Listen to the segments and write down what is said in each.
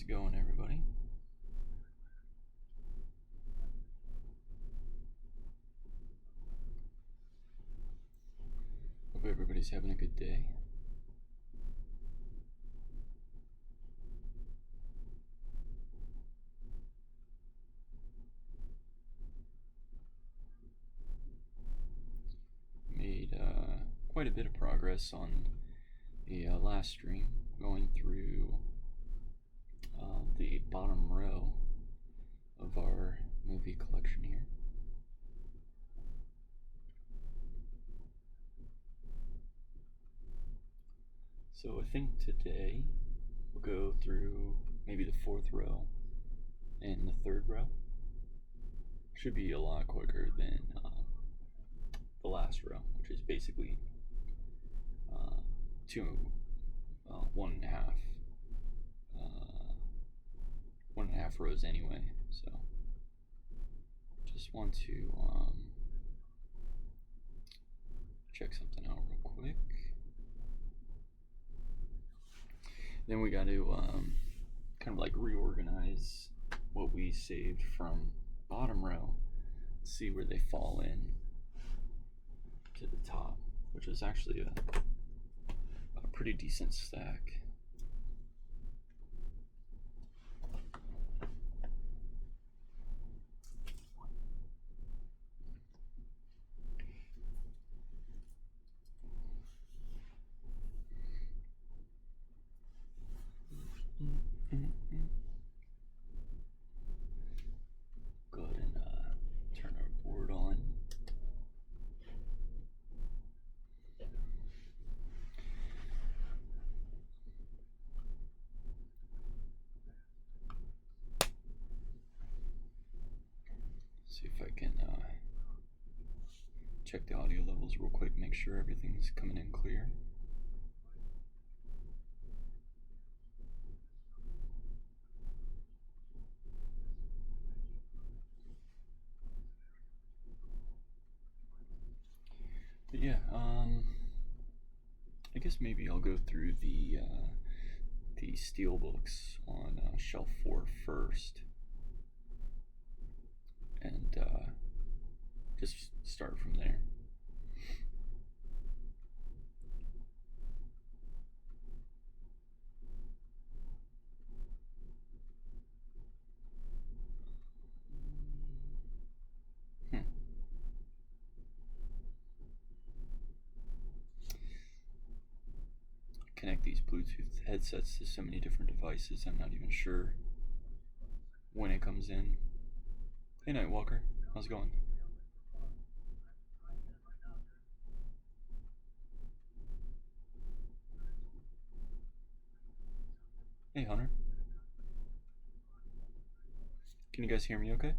How's it going, everybody? Hope everybody's having a good day. Made quite a bit of progress on the last stream, going through the bottom row of our movie collection here. So I think today we'll go through maybe the fourth row and the third row. Should be a lot quicker than the last row, which is basically one and a half rows anyway. So just want to check something out real quick. Then we got to kind of like reorganize what we saved from bottom row, see where they fall in to the top, which is actually a pretty decent stack. Go ahead and turn our board on. See if I can check the audio levels real quick, make sure everything's coming in clear. But yeah, I guess maybe I'll go through the steel books on shelf 4 first, and just start from there. Connect these Bluetooth headsets to so many different devices, I'm not even sure when it comes in. Hey Nightwalker, how's it going? Hey Hunter. Can you guys hear me okay?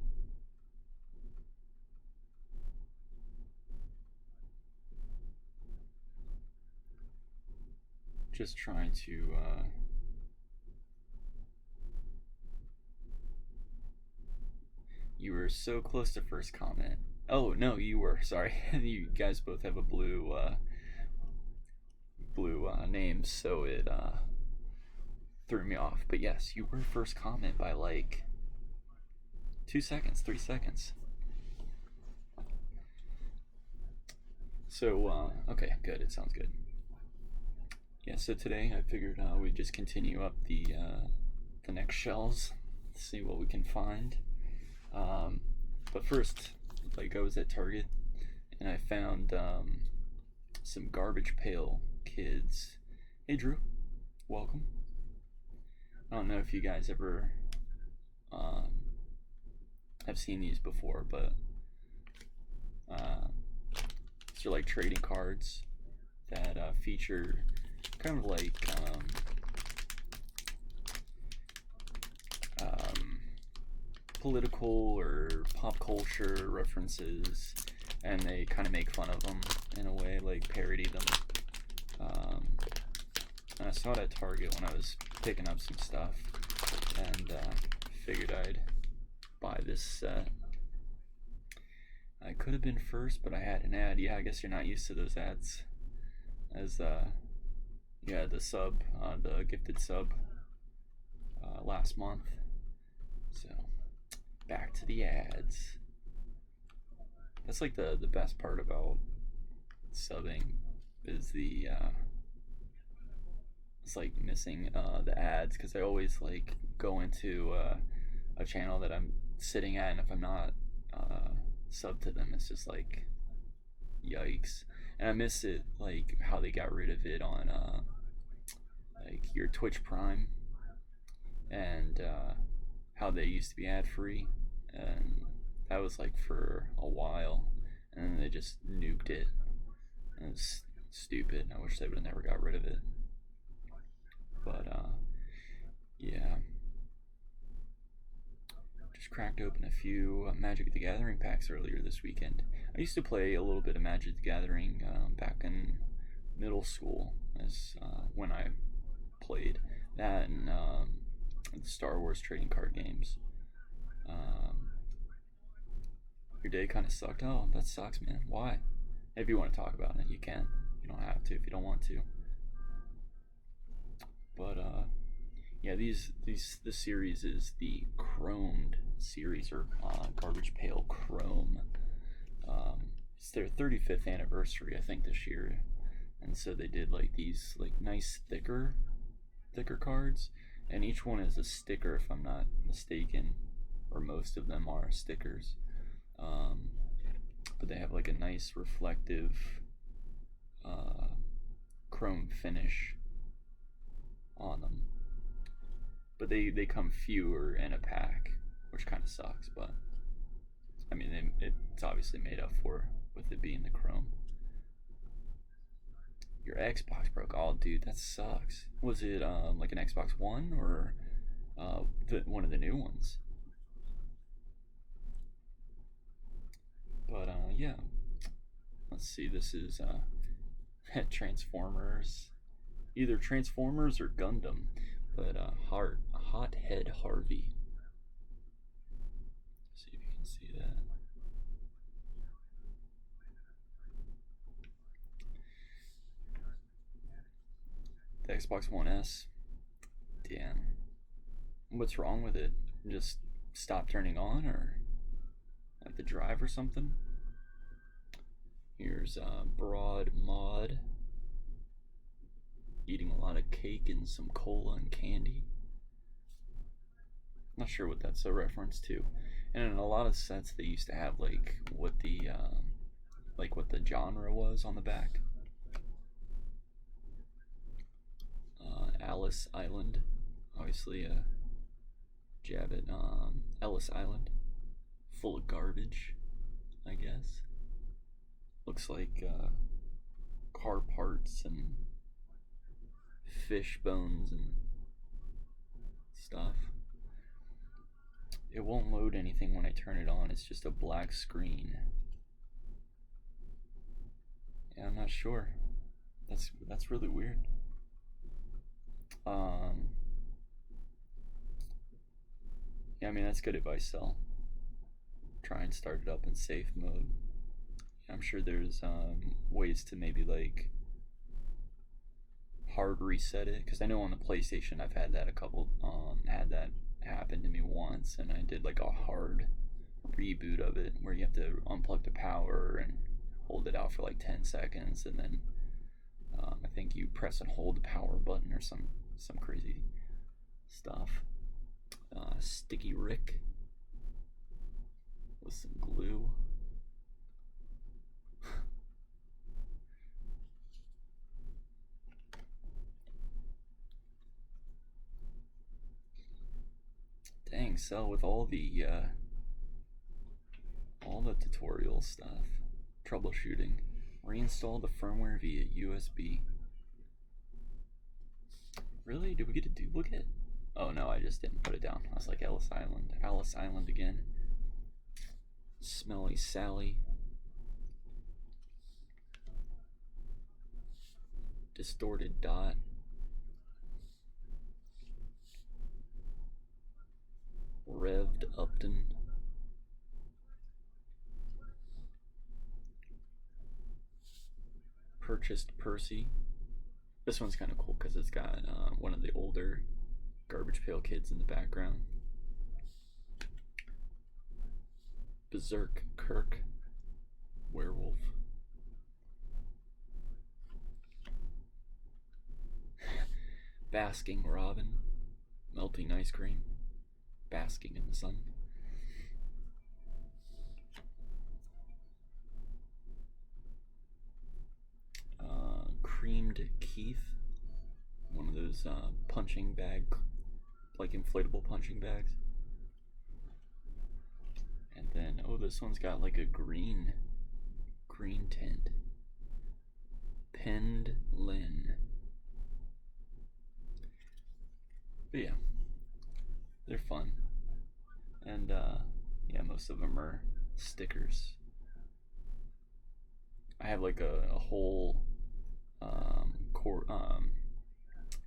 Just trying to you were so close to first comment. Oh no, you were, sorry. You guys both have a blue name, so it threw me off. But yes, you were first comment by like 2 seconds, 3 seconds. So okay, good, it sounds good. Yeah, so today I figured we'd just continue up the next shelves, see what we can find. But first, like I was at Target and I found some Garbage Pail kids. Hey Drew, welcome. I don't know if you guys ever have seen these before, but these are like trading cards that feature kind of like political or pop culture references, and they kind of make fun of them in a way, like parody them. And I saw it at Target when I was picking up some stuff, and figured I'd buy this set. I could have been first, but I had an ad. Yeah, I guess you're not used to those ads. As yeah, the sub, the gifted sub last month. So back to the ads. That's like the best part about subbing is the it's like missing the ads, because I always like go into a channel that I'm sitting at, and if I'm not subbed to them, it's just like yikes. And I miss it, like how they got rid of it on like your Twitch Prime, and how they used to be ad free, and that was like for a while, and then they just nuked it, and it's stupid. I wish they would have never got rid of it. But yeah, just cracked open a few Magic the Gathering packs earlier this weekend. I used to play a little bit of Magic the Gathering back in middle school, as when I played that, and the Star Wars trading card games. Your day kind of sucked. Oh, that sucks, man. Why? If you want to talk about it, you can. You don't have to if you don't want to. But yeah, this series is the Chromed series, or Garbage Pail Chrome. It's their 35th anniversary, I think, this year, and so they did like these like nice thicker cards, and each one is a sticker, if I'm not mistaken, or most of them are stickers. But they have like a nice reflective chrome finish on them. But they come fewer in a pack, which kind of sucks. But I mean, it's obviously made up for with it being the chrome. Your Xbox broke. Oh, dude, that sucks. Was it like an Xbox One, or one of the new ones? But yeah, let's see. This is Transformers, either Transformers or Gundam. But Hothead Harvey. See if you can see that. The Xbox One S. Damn. What's wrong with it? Just stop turning on, or at the drive or something? Here's Broad Mod. Eating a lot of cake and some cola and candy. Not sure what that's a reference to. And in a lot of sets, they used to have like what the genre was on the back. Alice Island, obviously a jab at Ellis Island, full of garbage, I guess. Looks like car parts and fish bones and stuff. It won't load anything when I turn it on. It's just a black screen. Yeah, I'm not sure. That's really weird. Yeah, I mean, that's good advice, Cell. Try and start it up in safe mode. I'm sure there's ways to maybe like hard reset it, because I know on the PlayStation I've had that had that happen to me once, and I did like a hard reboot of it where you have to unplug the power and hold it out for like 10 seconds, and then I think you press and hold the power button or some crazy stuff. Sticky Rick with some glue. Dang, Cell, with all the tutorial stuff, troubleshooting, reinstall the firmware via USB. Really? Did we get a duplicate? Oh no, I just didn't put it down. I was like, Alice Island again. Smelly Sally. Distorted Dot. Revved Upton. Purchased Percy. This one's kind of cool because it's got one of the older Garbage Pail Kids in the background. Berserk Kirk, werewolf. Basking Robin, melting ice cream, basking in the sun. Creamed Keith, one of those punching bag, like inflatable punching bags. And then, oh, this one's got like a green tint. Pinned Lynn. But yeah, they're fun. And yeah, most of them are stickers. I have like a whole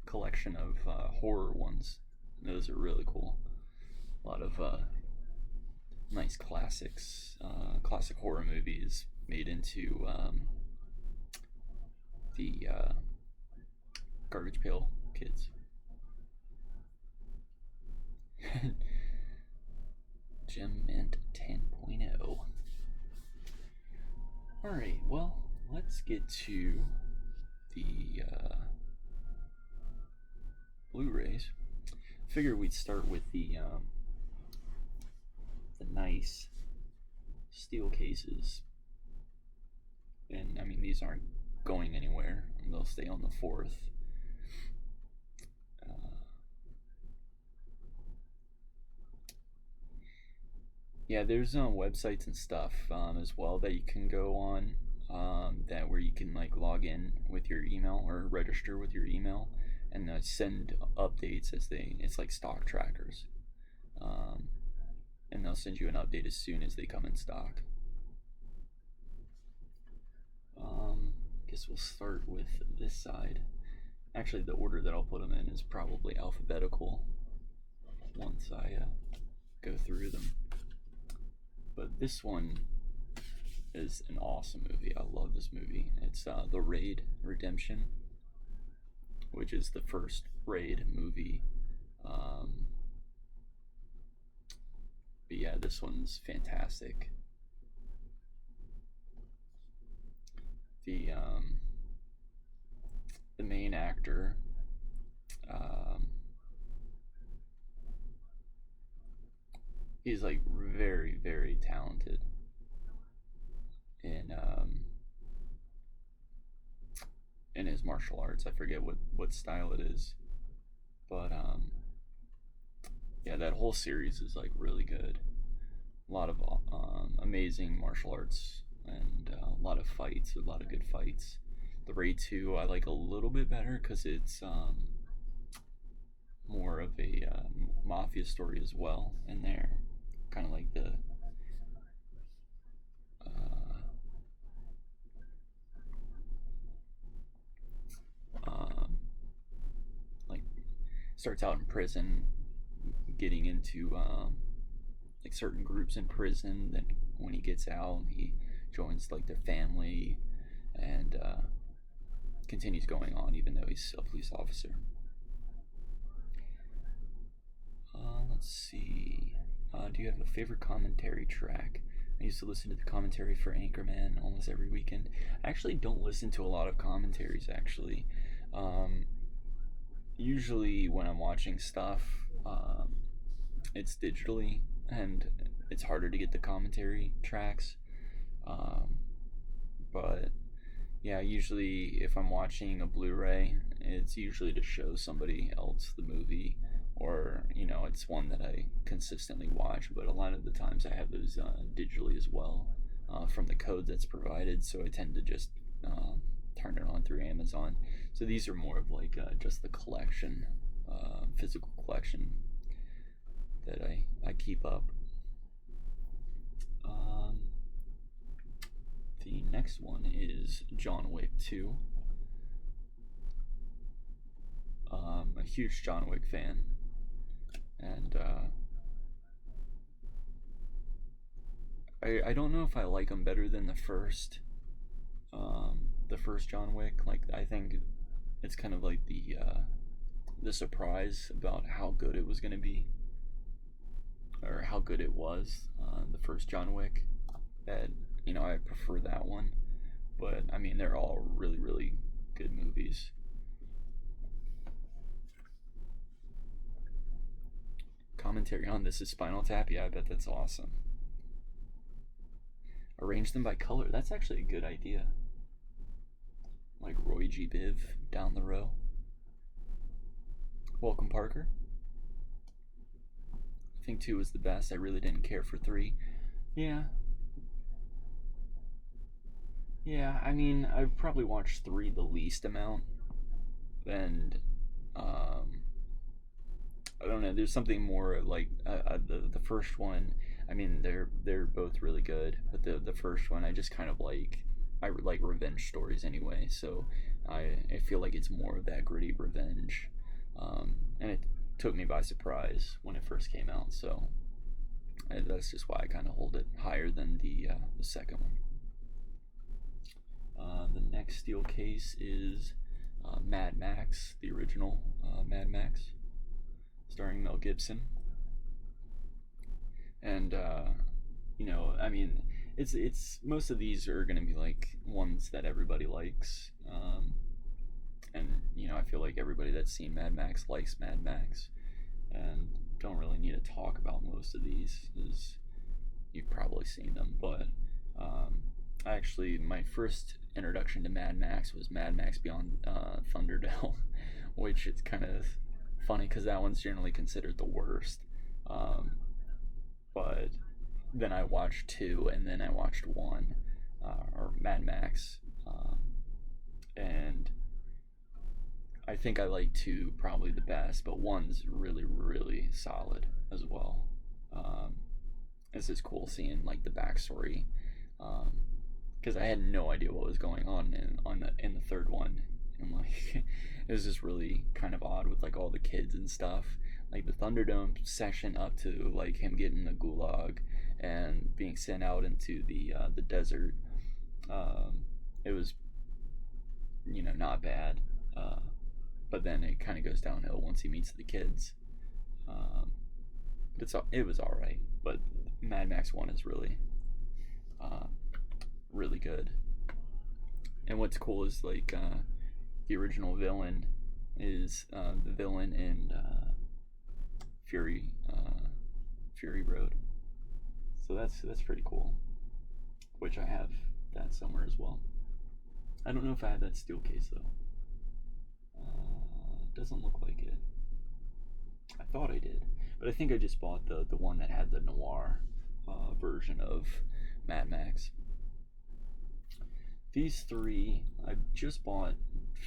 collection of horror ones. Those are really cool. A lot of nice classics, classic horror movies made into the Garbage Pail Kids. Gem Mint 10.0. Alright, well, let's get to the Blu-rays. Figured we'd start with the nice steel cases. And I mean, these aren't going anywhere, and they'll stay on the 4th. Yeah, there's websites and stuff as well that you can go on, that where you can like log in with your email or register with your email and send updates as it's like stock trackers, and they'll send you an update as soon as they come in stock. Guess we'll start with this side. Actually, the order that I'll put them in is probably alphabetical once I go through them. But this one is an awesome movie. I love this movie. It's The Raid Redemption, which is the first Raid movie. But yeah, this one's fantastic. The main actor, he's like very, very talented in his martial arts. I forget what style it is, but yeah, that whole series is like really good. A lot of amazing martial arts and a lot of fights, a lot of good fights. The Raid 2 I like a little bit better because it's more of a mafia story as well in there. Kind of like the like starts out in prison, getting into like certain groups in prison. Then when he gets out, he joins like their family and continues going on even though he's a police officer. Let's see. Do you have a favorite commentary track? I used to listen to the commentary for Anchorman almost every weekend. I actually don't listen to a lot of commentaries, actually. Usually when I'm watching stuff, it's digitally, and it's harder to get the commentary tracks. But yeah, usually if I'm watching a Blu-ray, it's usually to show somebody else the movie, or you know, it's one that I consistently watch. But a lot of the times I have those digitally as well, from the code that's provided, so I tend to just turn it on through Amazon. So these are more of like just the collection, physical collection that I keep up. The next one is John Wick 2. A huge John Wick fan, and I don't know if I like him better than the first John Wick. Like, I think it's kind of like the the surprise about how good it was going to be, or how good it was. The first John Wick, that, I prefer that one. But I mean, they're all really, really good movies. Commentary on this is Spinal Tap. Yeah, I bet that's awesome. Arrange them by color. That's actually a good idea. Like Roy G. Biv down the row. Welcome, Parker. I think 2 was the best. I really didn't care for 3. Yeah. Yeah, I mean, I've probably watched 3 the least amount. And, I don't know, there's something more like the first one. I mean, they're both really good, but the first one I just kind of like. I like revenge stories anyway, so I feel like it's more of that gritty revenge, and it took me by surprise when it first came out. So that's just why I kind of hold it higher than the second one. The next steel case is Mad Max, the original Mad Max, starring Mel Gibson. And I mean, it's most of these are gonna be like ones that everybody likes, and I feel like everybody that's seen Mad Max likes Mad Max, and don't really need to talk about most of these because you've probably seen them. But actually, my first introduction to Mad Max was Mad Max Beyond Thunderdome, which is kind of funny because that one's generally considered the worst. But then I watched 2, and then I watched 1, or Mad Max, and I think I like 2 probably the best, but 1's really, really solid as well. It's just cool seeing like the backstory, because I had no idea what was going on in the third one, and like it was just really kind of odd with like all the kids and stuff, like the Thunderdome section up to like him getting the gulag and being sent out into the desert. It was not bad, but then it kind of goes downhill once he meets the kids. It was all right, but Mad Max 1 is really really good. And what's cool is like the original villain is the villain in Fury Road. So that's pretty cool. Which I have that somewhere as well. I don't know if I have that steel case though. Doesn't look like it. I thought I did, but I think I just bought the one that had the noir version of Mad Max. These 3 I just bought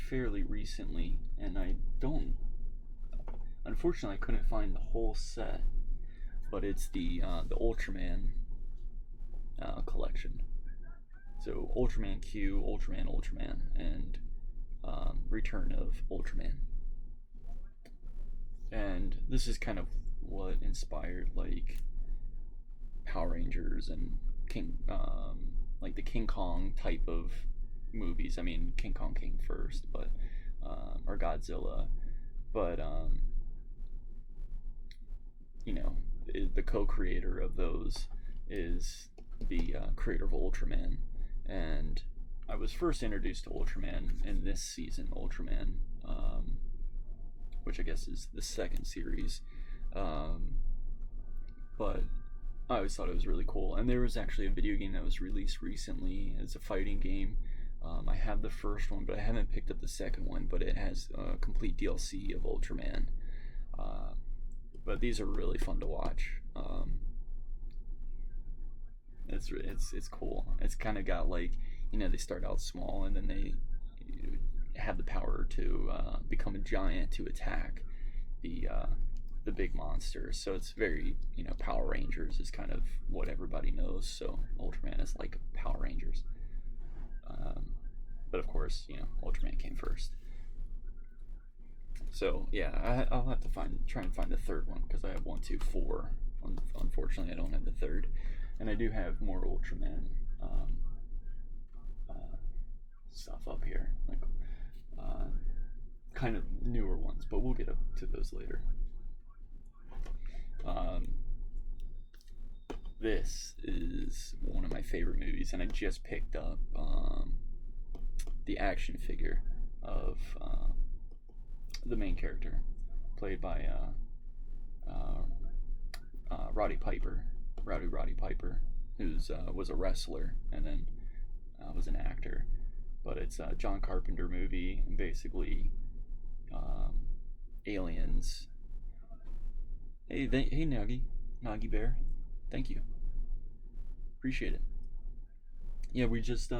fairly recently, and unfortunately I couldn't find the whole set, but it's the Ultraman collection. So Ultraman Q, Ultraman, and Return of Ultraman. And this is kind of what inspired like Power Rangers and like the King Kong type of movies. I mean, King Kong came first, but or Godzilla, but the co-creator of those is the creator of Ultraman, and I was first introduced to Ultraman in this season, Ultraman, which I guess is the second series, but I always thought it was really cool. And there was actually a video game that was released recently. It's a fighting game. I have the first one, but I haven't picked up the second one, but it has a complete DLC of Ultraman. But these are really fun to watch. It's cool. It's kind of got like, they start out small and then they have the power to become a giant to attack the big monsters. So it's very, Power Rangers is kind of what everybody knows. So Ultraman is like Power Rangers. But of course, Ultraman came first. So yeah, I'll have to try and find the third one because I have 1, 2, 4. Unfortunately, I don't have the third, and I do have more Ultraman stuff up here, like kind of newer ones, but we'll get up to those later. This is one of my favorite movies, and I just picked up the action figure of the main character, played by Roddy Piper, Roddy Piper, who's was a wrestler and then was an actor. But it's a John Carpenter movie, and basically aliens. Hey, Nagi Bear, thank you, appreciate it. Yeah, we just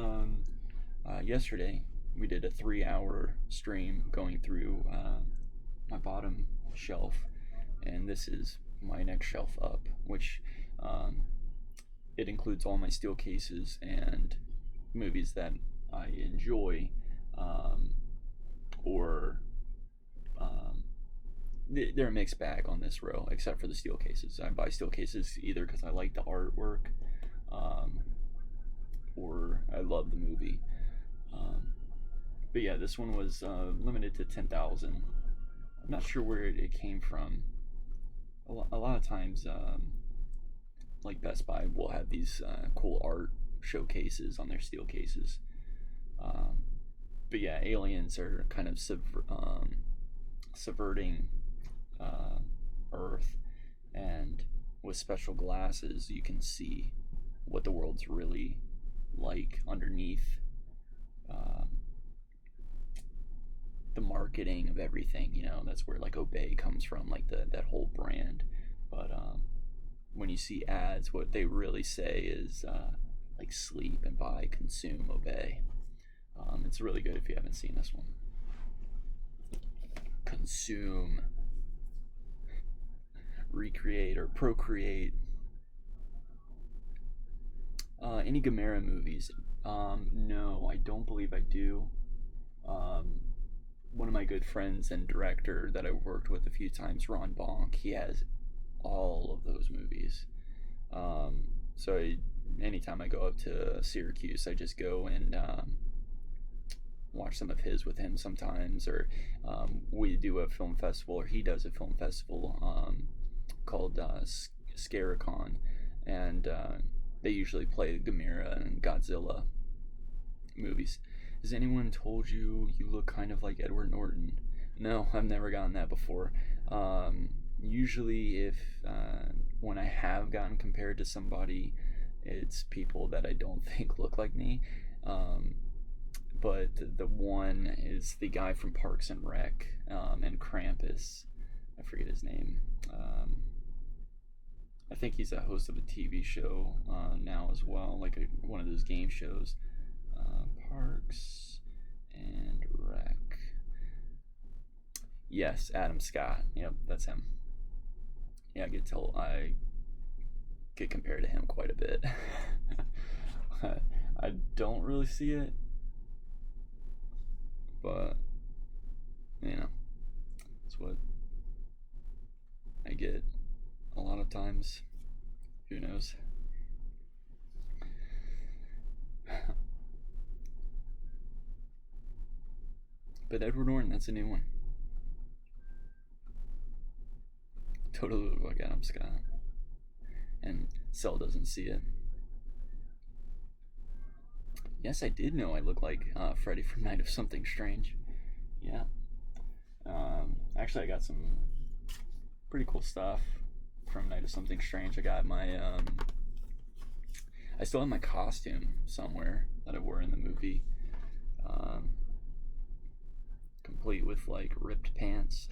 yesterday we did a 3-hour stream going through my bottom shelf, and this is my next shelf up, which it includes all my steel cases and movies that I enjoy, or they're a mixed bag on this row, except for the steel cases. I buy steel cases either because I like the artwork, or I love the movie. But yeah, this one was limited to 10,000. I'm not sure where it came from. A lot of times, like Best Buy will have these cool art showcases on their steel cases. But yeah, aliens are kind of subverting Earth, and with special glasses you can see what the world's really like underneath the marketing of everything. That's where like Obey comes from, like that whole brand. But when you see ads, what they really say is like sleep and buy, consume, obey. It's really good if you haven't seen this one. Consume, recreate, or procreate. Any Gamera movies? No, I don't believe I do. One of my good friends and director that I've worked with a few times, Ron Bonk, he has all of those movies. So anytime I go up to Syracuse, I just go and watch some of his with him sometimes, or we do a film festival, or he does a film festival called Scaricon, and they usually play Gamera and Godzilla movies. Has anyone told you you look kind of like Edward Norton? No, I've never gotten that before. Usually when I have gotten compared to somebody, it's people that I don't think look like me. But the one is the guy from Parks and Rec, and Krampus. I forget his name. I think he's a host of a TV show now as well, like one of those game shows. Parks and Rec. Yes, Adam Scott. Yep, that's him. Yeah, I get compared to him quite a bit. I don't really see it, but it's what I get a lot of times. Who knows? But Edward Norton, that's a new one. Totally look like Adam Scott. And Cell doesn't see it. Yes, I did know I look like Freddy from Night of Something Strange. Yeah. Actually, I got some pretty cool stuff from Night of Something Strange. I got my I still have my costume somewhere that I wore in the movie, complete with like ripped pants.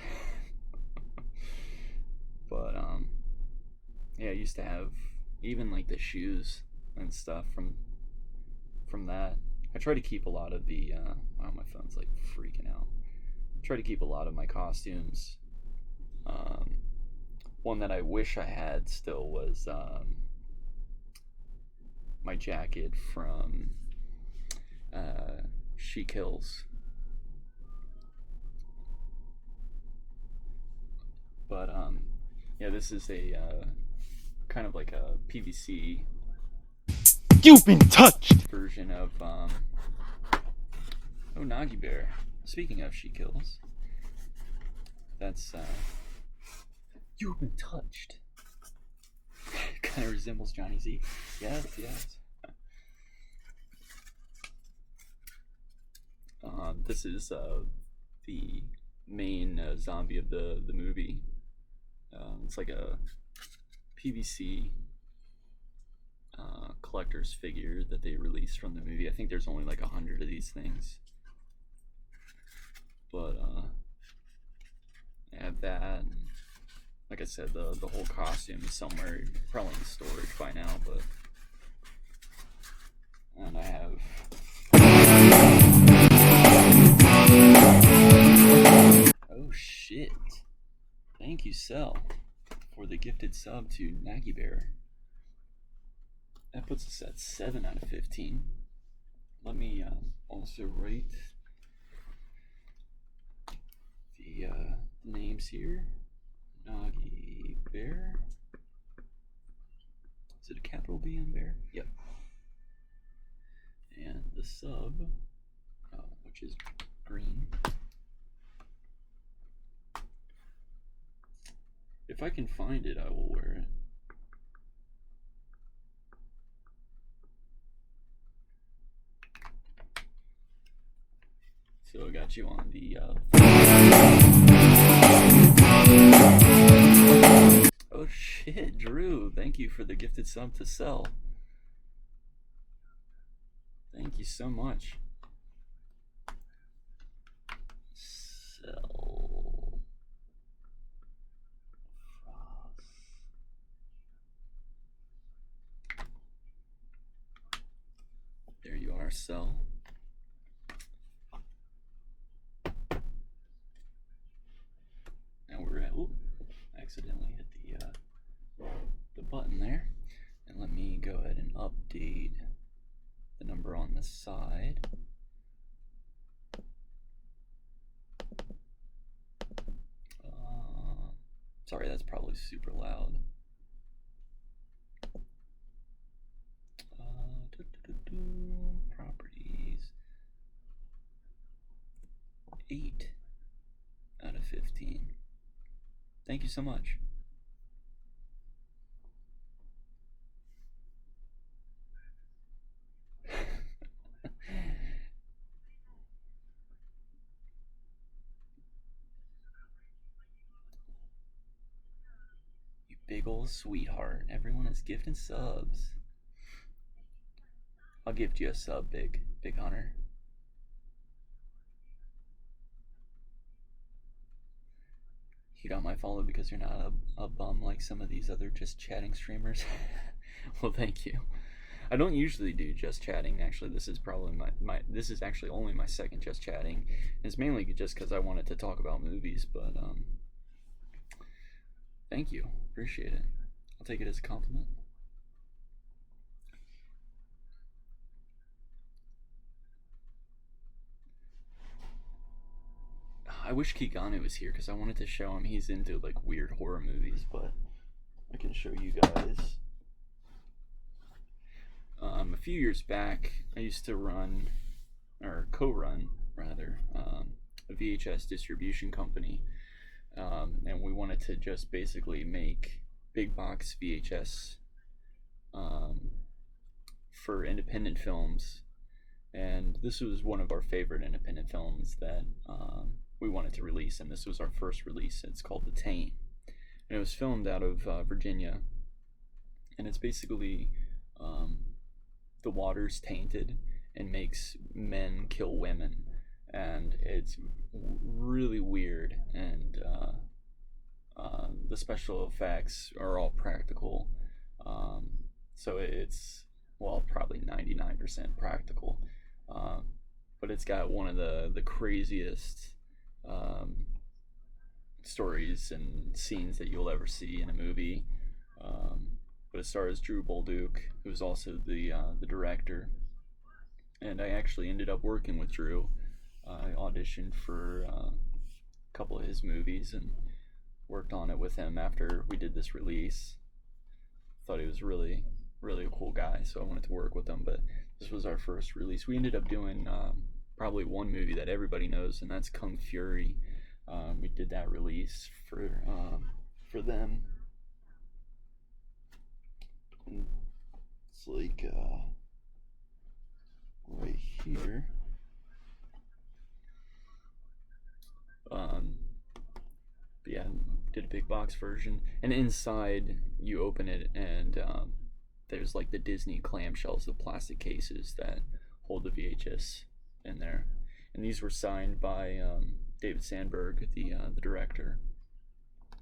But yeah, I used to have even like the shoes and stuff from that. I try to keep a lot of the wow, my phone's like freaking out. I try to keep a lot of my costumes. One that I wish I had still was my jacket from She Kills. But yeah, this is a kind of like a PVC. You've been touched. Version of oh, Nagi Bear. Speaking of She Kills, That's you've been touched. Kind of resembles Johnny Z. Yes, yes. This is the main zombie of the movie. It's like a PVC collector's figure that they released from the movie. I think there's only like 100 of these things. But I have that. And like I said, the whole costume is somewhere probably in storage by now. But and I have. Oh shit! Thank you, Cell, for the gifted sub to Nagy Bear. That puts us at 7 out of 15. Let me also rate the names here. Nagy Bear. Is it a capital B on Bear? Yep. And the sub, which is green. If I can find it, I will wear it. So I got you on the oh shit, Drew, thank you for the gifted sub to Cell. Thank you so much. Cell. There you are, Cell. Now we're at, oop, accidentally hit the button there. And let me go ahead and update the number on the side. Sorry, that's probably super loud. Properties. 8 out of 15. Thank you so much. You big old sweetheart. Everyone is gifting subs. I'll gift you a sub, Big Hunter. You got my follow because you're not a bum like some of these other just chatting streamers. Well, thank you. I don't usually do just chatting. Actually, this is probably this is actually only my second just chatting. It's mainly just because I wanted to talk about movies, but thank you. Appreciate it. I'll take it as a compliment. I wish Kiganu was here because I wanted to show him. He's into like weird horror movies, but I can show you guys. A few years back, I used to run, or co-run rather, a VHS distribution company, and we wanted to just basically make big box VHS for independent films, and this was one of our favorite independent films that we wanted to release, and this was our first release. It's called The Taint, and it was filmed out of Virginia, and it's basically the water's tainted and makes men kill women, and it's really weird, and the special effects are all practical, so it's, well, probably 99% practical, but it's got one of the craziest stories and scenes that you'll ever see in a movie. But it stars Drew Bolduc, who's also the director, and I actually ended up working with Drew. I auditioned for a couple of his movies and worked on it with him after we did this release. Thought he was really a cool guy, so I wanted to work with him, but this was our first release. We ended up doing probably one movie that everybody knows, and that's Kung Fury. We did that release for them. It's like right here. But yeah, did a big box version, and inside you open it, and there's like the Disney clamshells, the plastic cases that hold the VHS in there, and these were signed by David Sandberg, the director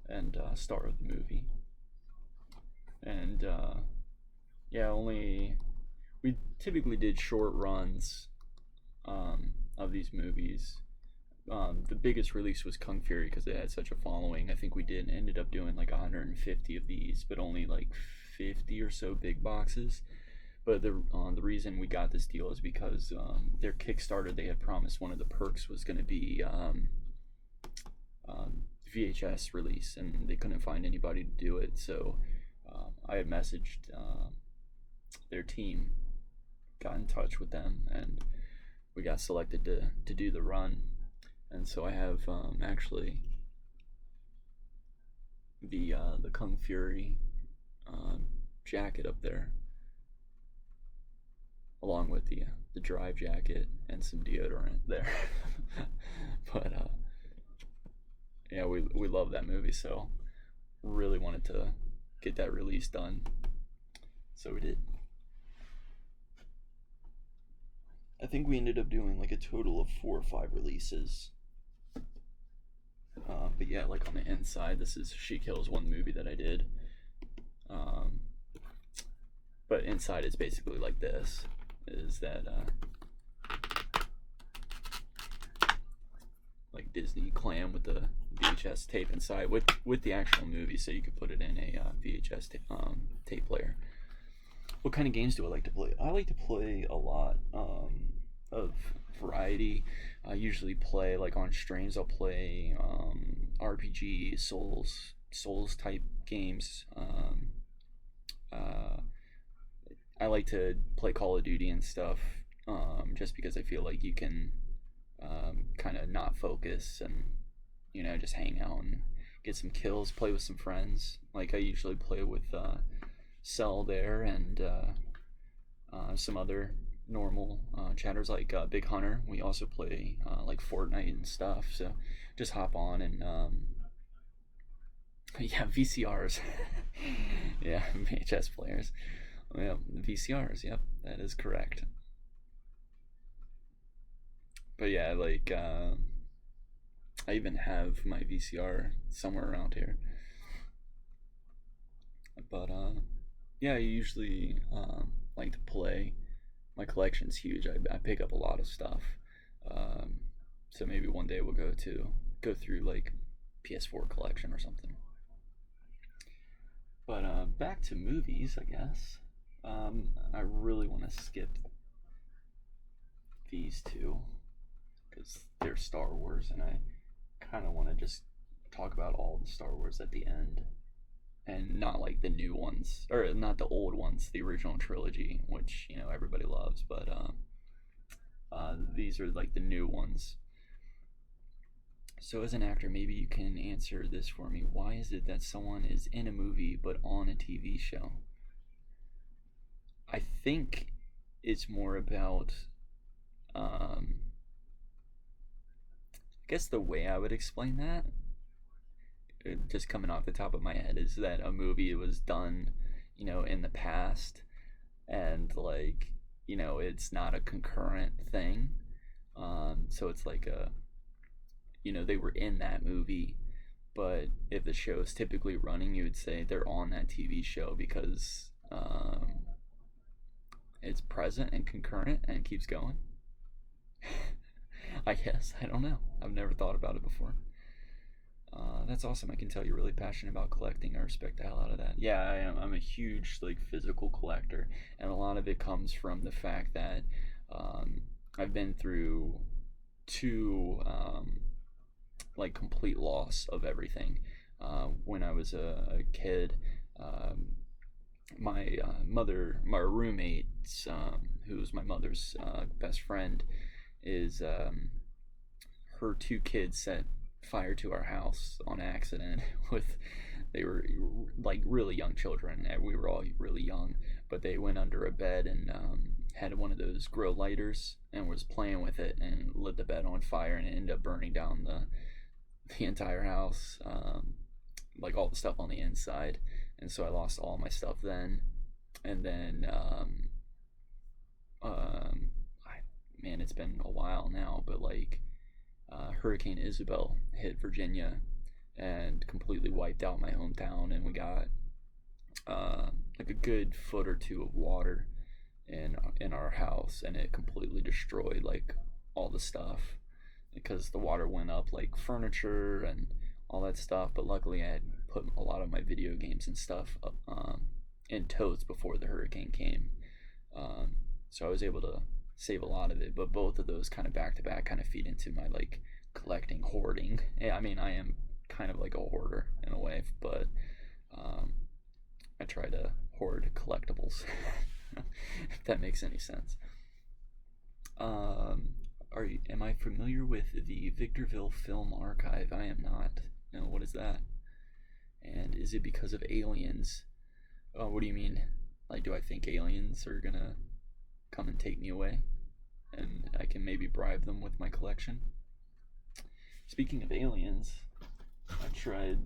and star of the movie. And yeah, only we typically did short runs of these movies. The biggest release was Kung Fury because it had such a following. I think we ended up doing like 150 of these, but only like 50 or so big boxes. But the reason we got this deal is because their Kickstarter, they had promised one of the perks was going to be VHS release, and they couldn't find anybody to do it. So I had messaged their team, got in touch with them, and we got selected to do the run. And so I have actually the Kung Fury jacket up there, along with the drive jacket and some deodorant there. But yeah, we love that movie, so really wanted to get that release done, so we did. I think we ended up doing like a total of 4 or 5 releases. But yeah, like on the inside, this is She Kills, one movie that I did. But inside it's basically like this. Is that like Disney clam with the VHS tape inside with the actual movie, so you could put it in a VHS tape player. What kind of games do I like to play? I like to play a lot of variety. I usually play, like on streams, I'll play RPG, Souls type games. I like to play Call of Duty and stuff, just because I feel like you can kind of not focus and, you know, just hang out and get some kills, play with some friends. Like I usually play with Cell there, and some other normal chatters like Big Hunter. We also play like Fortnite and stuff, so just hop on and yeah, VCRs. Yeah, VHS players. Yeah, VCRs, yep, that is correct. But yeah, like I even have my VCR somewhere around here. But yeah, I usually like to play. My collection's huge. I pick up a lot of stuff. So maybe one day we'll go through like PS4 collection or something. But back to movies, I guess. I really want to skip these two because they're Star Wars, and I kind of want to just talk about all the Star Wars at the end, and not like the new ones, or not the old ones, the original trilogy, which, you know, everybody loves, but these are like the new ones. So as an actor, maybe you can answer this for me. Why is it that someone is in a movie but on a TV show? I think it's more about, I guess the way I would explain that, just coming off the top of my head, is that a movie was done, you know, in the past, and like, you know, it's not a concurrent thing. So it's like you know, they were in that movie, but if the show is typically running, you would say they're on that TV show because it's present and concurrent and keeps going. I guess, I don't know. I've never thought about it before. That's awesome. I can tell you're really passionate about collecting. I respect the hell out of that. Yeah, I am. I'm a huge like physical collector, and a lot of it comes from the fact that I've been through 2 like complete loss of everything. When I was a kid, my my roommate, who's my mother's best friend, is her 2 kids fire to our house on accident with, they were like really young children, and we were all really young, but they went under a bed and had one of those grow lighters and was playing with it and lit the bed on fire, and it ended up burning down the entire house, like all the stuff on the inside. And so I lost all my stuff then. And then man, it's been a while now, but like Hurricane Isabel hit Virginia and completely wiped out my hometown, and we got like a good foot or two of water in our house, and it completely destroyed like all the stuff because the water went up like furniture and all that stuff. But luckily I had put a lot of my video games and stuff up, in totes before the hurricane came, so I was able to save a lot of it. But both of those kind of back to back kind of feed into my like collecting, hoarding. I mean, I am kind of like a hoarder in a way, but I try to hoard collectibles. If that makes any sense. Am I familiar with the Victorville Film Archive? I am not. No, what is that? And is it because of aliens? Oh, what do you mean? Like, do I think aliens are gonna come and take me away, and I can maybe bribe them with my collection? Speaking of aliens, I tried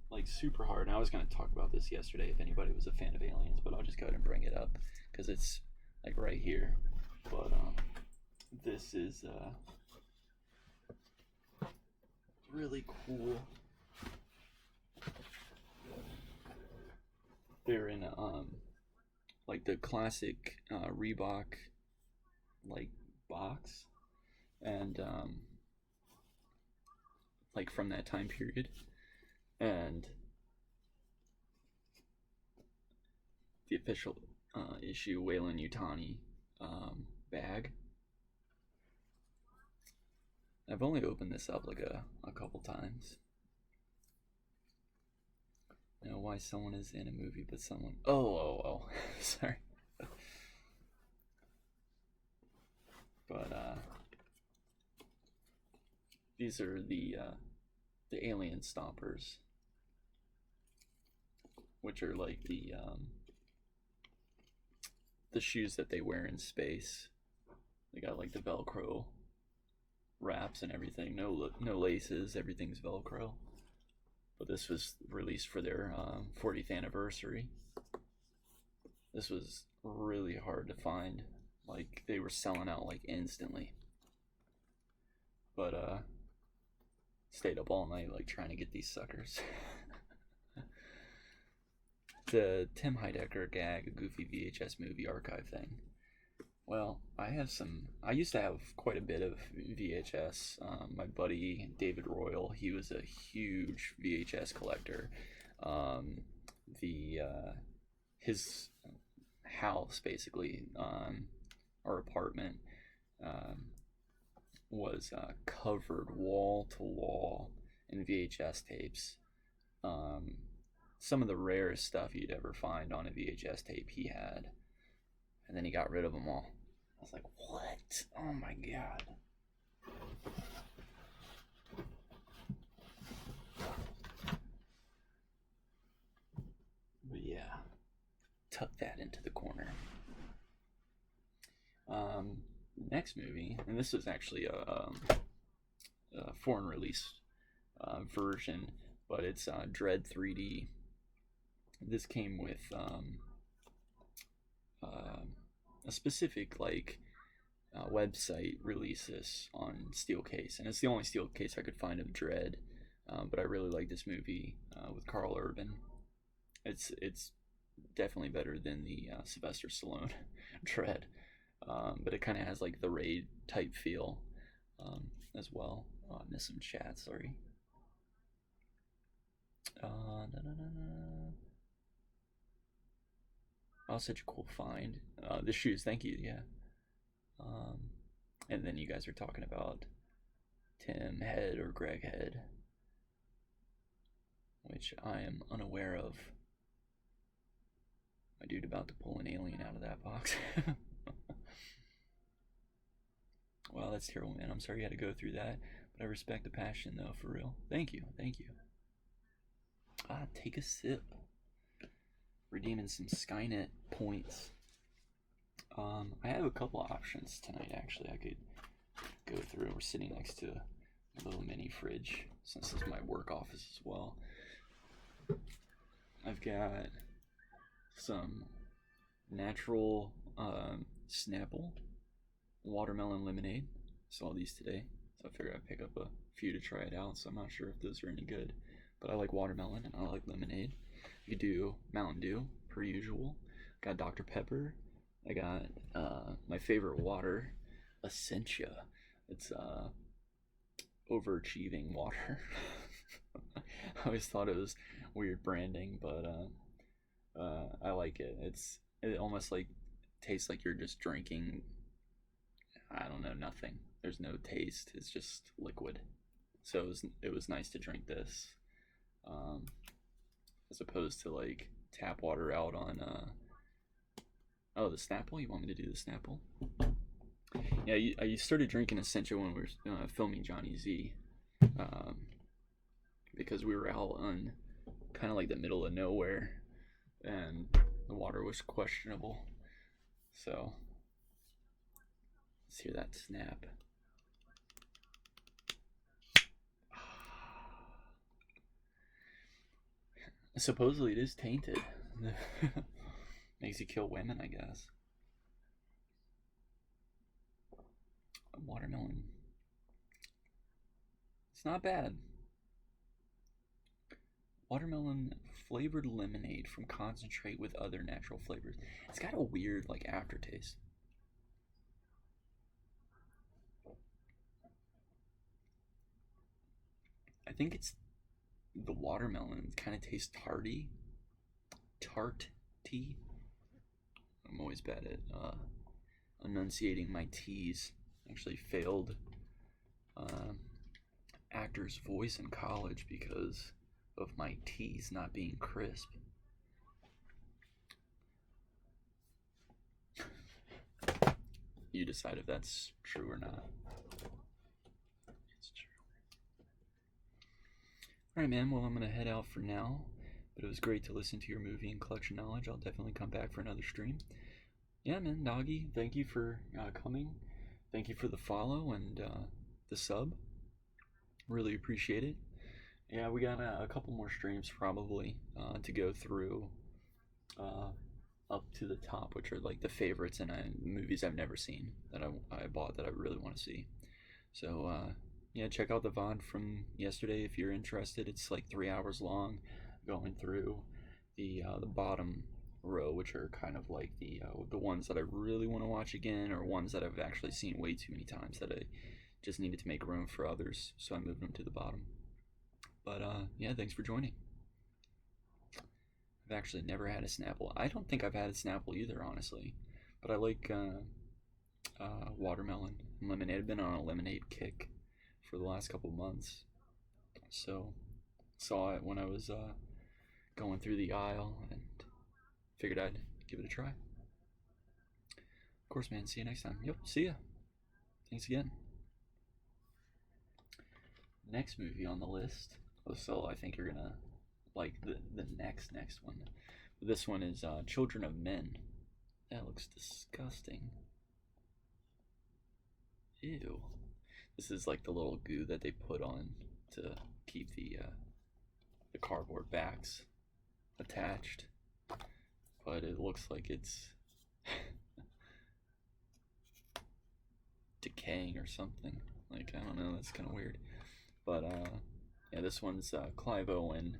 like super hard, and I was going to talk about this yesterday if anybody was a fan of aliens, but I'll just go ahead and bring it up because it's like right here. But this is really cool. They're in like the classic Reebok like box, and like from that time period, and the official issue Wayland Yutani bag. I've only opened this up like a couple times. You know why someone is in a movie, but someone. Oh, sorry. But these are the Alien Stompers, which are like the shoes that they wear in space. They got like the Velcro wraps and everything. No laces. Everything's Velcro. But this was released for their 40th anniversary. This was really hard to find. Like, they were selling out like instantly. But stayed up all night like trying to get these suckers. The Tim Heidecker gag, a Goofy VHS movie archive thing. Well, I used to have quite a bit of VHS. My buddy David Royal, he was a huge VHS collector. His house, basically, our apartment, was covered wall to wall in VHS tapes. Some of the rarest stuff you'd ever find on a VHS tape he had. And then he got rid of them all. I was like, what? Oh my god. But yeah, tuck that into the corner. Next movie, and this was actually a foreign release version, but it's Dread 3D. This came with a specific like website release this on steel case, and it's the only steel case I could find of Dread. But I really like this movie with Carl Urban. It's definitely better than the Sylvester Stallone Dread, but it kind of has like the Raid type feel as well. Oh, I missed some chat. Sorry. Oh, such a cool find. The shoes, thank you, yeah. And then you guys are talking about Tim Head or Greg Head, which I am unaware of. My dude about to pull an alien out of that box. Wow, that's terrible, man. I'm sorry you had to go through that. But I respect the passion, though, for real. Thank you, thank you. Take a sip. Redeeming some Skynet points. I have a couple options tonight, actually. I could go through. We're sitting next to a little mini fridge, since this is my work office as well. I've got some natural Snapple watermelon lemonade. Saw these today, so I figured I'd pick up a few to try it out. So I'm not sure if those are any good, but I like watermelon and I like lemonade. You could do Mountain Dew per usual. Got Dr. Pepper. I got my favorite water, Essentia. It's overachieving water. I always thought it was weird branding, but I like it. It almost like tastes like you're just drinking, I don't know, nothing. There's no taste. It's just liquid. So it was nice to drink this, as opposed to like tap water out on oh, the Snapple. You want me to do the Snapple? Yeah, I started drinking Essentia when we were filming Johnny Z, because we were out on kind of like the middle of nowhere, and the water was questionable. So let's hear that snap. Supposedly it is tainted. Makes you kill women, I guess. Watermelon. It's not bad. Watermelon flavored lemonade from concentrate with other natural flavors. It's got a weird like aftertaste. I think it's the watermelon. It kind of tastes tarty. Tart-y. I'm always bad at enunciating my T's. Actually failed actor's voice in college because of my T's not being crisp. You decide if that's true or not. It's true. Alright, man. Well, I'm going to head out for now. But it was great to listen to your movie and collection knowledge. I'll definitely come back for another stream. Yeah, man. Noggy, thank you for coming. Thank you for the follow and the sub. Really appreciate it. Yeah, we got a couple more streams probably to go through up to the top, which are like the favorites and movies I've never seen that I bought that I really want to see. So yeah, check out the VOD from yesterday if you're interested. It's like 3 hours long, going through the bottom row, which are kind of like the ones that I really want to watch again, or ones that I've actually seen way too many times that I just needed to make room for others, so I moved them to the bottom. But yeah, thanks for joining. I've actually never had a Snapple. I don't think I've had a Snapple either, honestly, but I like watermelon and lemonade. I've been on a lemonade kick for the last couple months, so saw it when I was going through the aisle and figured I'd give it a try. Of course, man. See you next time. Yep, see ya. Thanks again. Next movie on the list. So I think you're gonna like the next one. This one is Children of Men. That looks disgusting. Ew. This is like the little goo that they put on to keep the cardboard backs attached, but it looks like it's decaying or something. Like, I don't know, that's kind of weird. But yeah, this one's Clive Owen,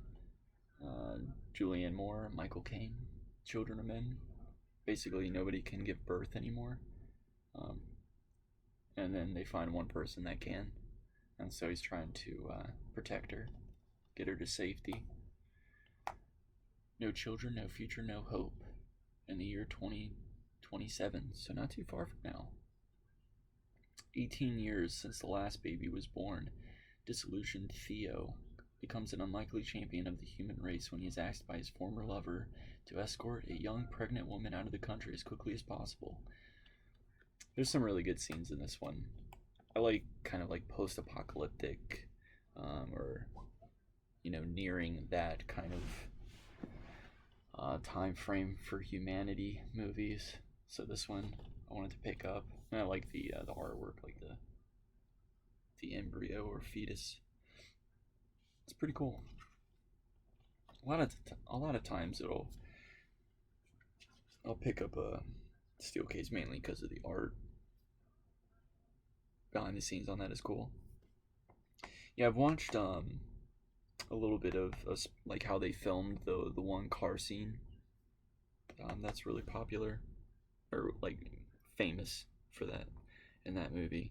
Julianne Moore, Michael Caine, Children of Men. Basically, nobody can give birth anymore, and then they find one person that can, and so he's trying to protect her, get her to safety. No children, no future, no hope. In the year 2027, so not too far from now. 18 years since the last baby was born, disillusioned Theo becomes an unlikely champion of the human race when he is asked by his former lover to escort a young pregnant woman out of the country as quickly as possible. There's some really good scenes in this one. I like kind of like post-apocalyptic, or nearing that kind of time frame for humanity movies. So this one I wanted to pick up, and I like the artwork, like the embryo or fetus. It's pretty cool. A lot of times I'll pick up a steel case mainly because of the art. Behind the scenes on that is cool. Yeah, I've watched a little bit of like how they filmed the one car scene. That's really popular, or like famous for that in that movie.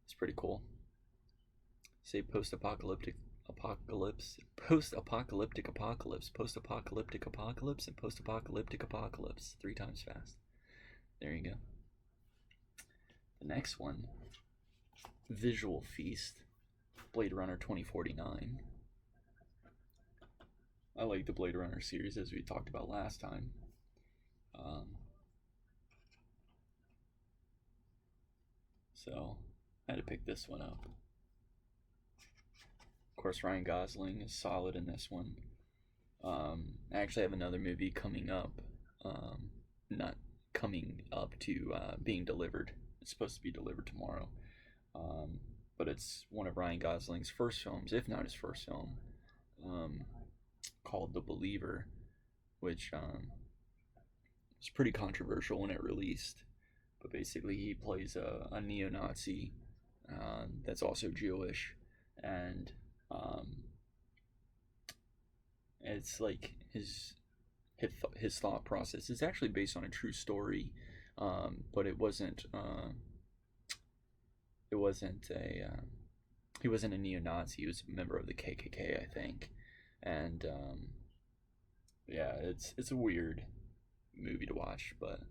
It's pretty cool. Say post-apocalyptic apocalypse, post-apocalyptic apocalypse, post-apocalyptic apocalypse, and post-apocalyptic apocalypse 3 times fast. There you go. The next one, Visual Feast, Blade Runner 2049. I like the Blade Runner series, as we talked about last time. So I had to pick this one up. Of course, Ryan Gosling is solid in this one. I actually have another movie coming up. Not coming up to being delivered. It's supposed to be delivered tomorrow. But it's one of Ryan Gosling's first films, if not his first film, called The Believer, which was pretty controversial when it released. But basically, he plays a neo-Nazi that's also Jewish, and it's like his thought process. It's actually based on a true story, but it wasn't. It wasn't a. He wasn't a neo-Nazi. He was a member of the KKK, I think, and yeah, it's a weird movie to watch, but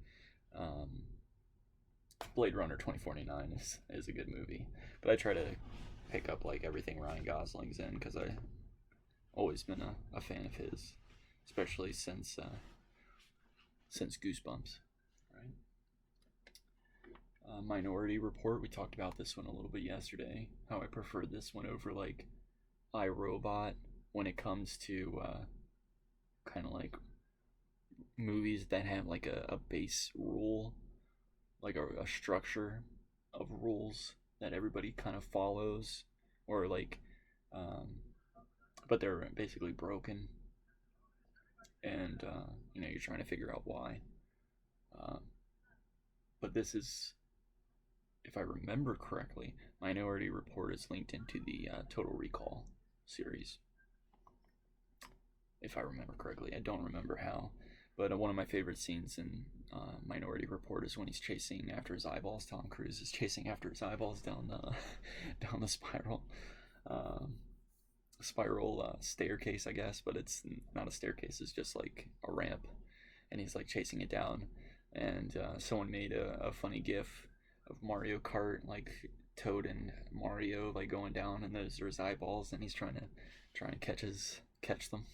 Blade Runner 2049 is a good movie. But I try to pick up like everything Ryan Gosling's in because I always been a fan of his, especially since Goosebumps, right? Minority Report, we talked about this one a little bit yesterday, how I prefer this one over like iRobot when it comes to kind of like movies that have like a base rule, like a structure of rules that everybody kind of follows, or like but they're basically broken, and you're trying to figure out why. But this is, if I remember correctly, Minority Report is linked into the Total Recall series. If I remember correctly, I don't remember how, but one of my favorite scenes in Minority Report is when he's chasing after his eyeballs. Tom Cruise is chasing after his eyeballs down the spiral staircase, I guess, but it's not a staircase. It's just like a ramp, and he's like chasing it down. And someone made a funny GIF of Mario Kart, like Toad and Mario like going down, and there's his eyeballs, and he's trying to catch them.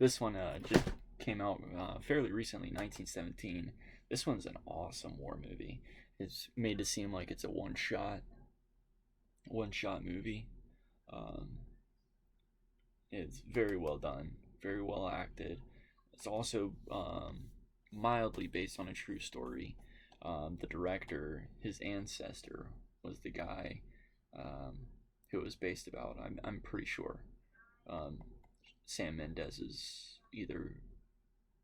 This one just came out fairly recently, 1917. This one's an awesome war movie. It's made to seem like it's a one-shot movie. It's very well done, very well acted. It's also mildly based on a true story. The director, his ancestor, was the guy who it was based about. I'm pretty sure. Sam Mendes's either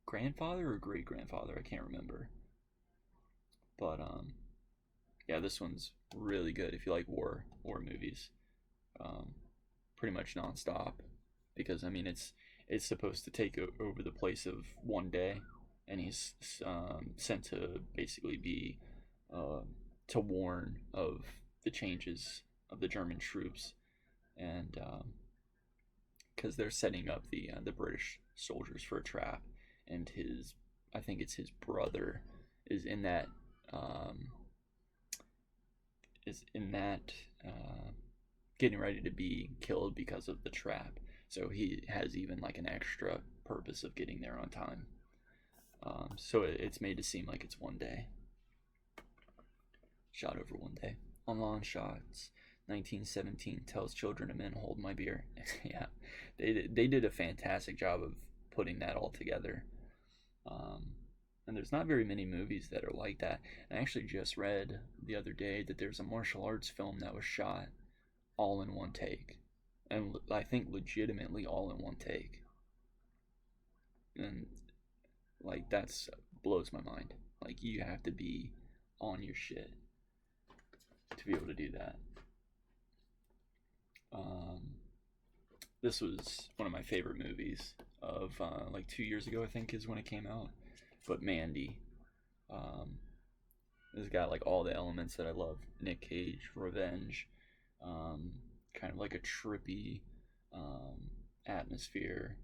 grandfather or great grandfather, I can't remember. But yeah, this one's really good if you like war movies. Pretty much nonstop, because I mean it's supposed to take over the place of one day, and he's sent to basically be to warn of the changes of the German troops, and because they're setting up the British soldiers for a trap, and I think it's his brother is in that getting ready to be killed because of the trap. So he has even like an extra purpose of getting there on time. So it's made to seem like it's one day. Shot over one day. On long shots. 1917 tells children of men hold my beer. Yeah, they did a fantastic job of putting that all together. And there's not very many movies that are like that. And I actually just read the other day that there's a martial arts film that was shot all in one take, and I think legitimately all in one take. And like that's blows my mind. Like you have to be on your shit to be able to do that. This was one of my favorite movies of like 2 years ago, I think, is when it came out. But Mandy, it's got like all the elements that I love. Nick Cage, revenge, kind of like a trippy atmosphere,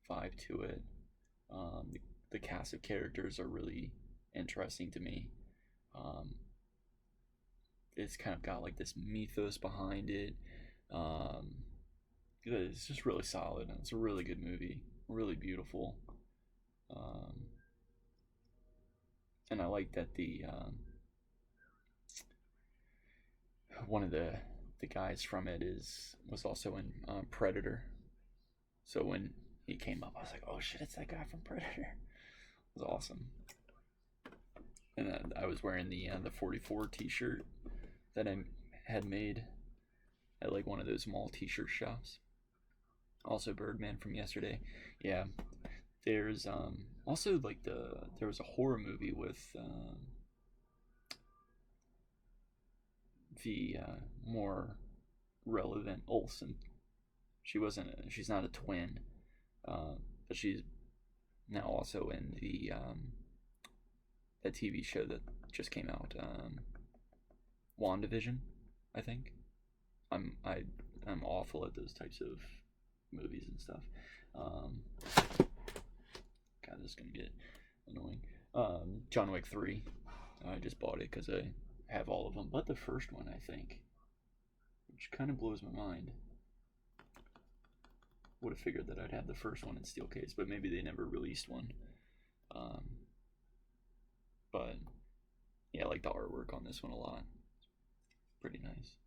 vibe to it. The cast of characters are really interesting to me. It's kind of got like this mythos behind it. It's just really solid, and it's a really good movie, really beautiful. And I like that the one of the guys from it was also in Predator. So when he came up, I was like, oh shit, it's that guy from Predator. It was awesome. And I was wearing the 44 t-shirt that I had made at like one of those mall t-shirt shops. Also Birdman from yesterday. Yeah. There's also like there was a horror movie with the more relevant Olsen. She's not a twin, but she's now also in the TV show that just came out, WandaVision, I think. I'm awful at those types of movies and stuff. God, this is gonna get annoying. John Wick 3. I just bought it because I have all of them, but the first one, I think, which kind of blows my mind. Would have figured that I'd have the first one in steel case, but maybe they never released one. But yeah, I like the artwork on this one a lot. Pretty nice.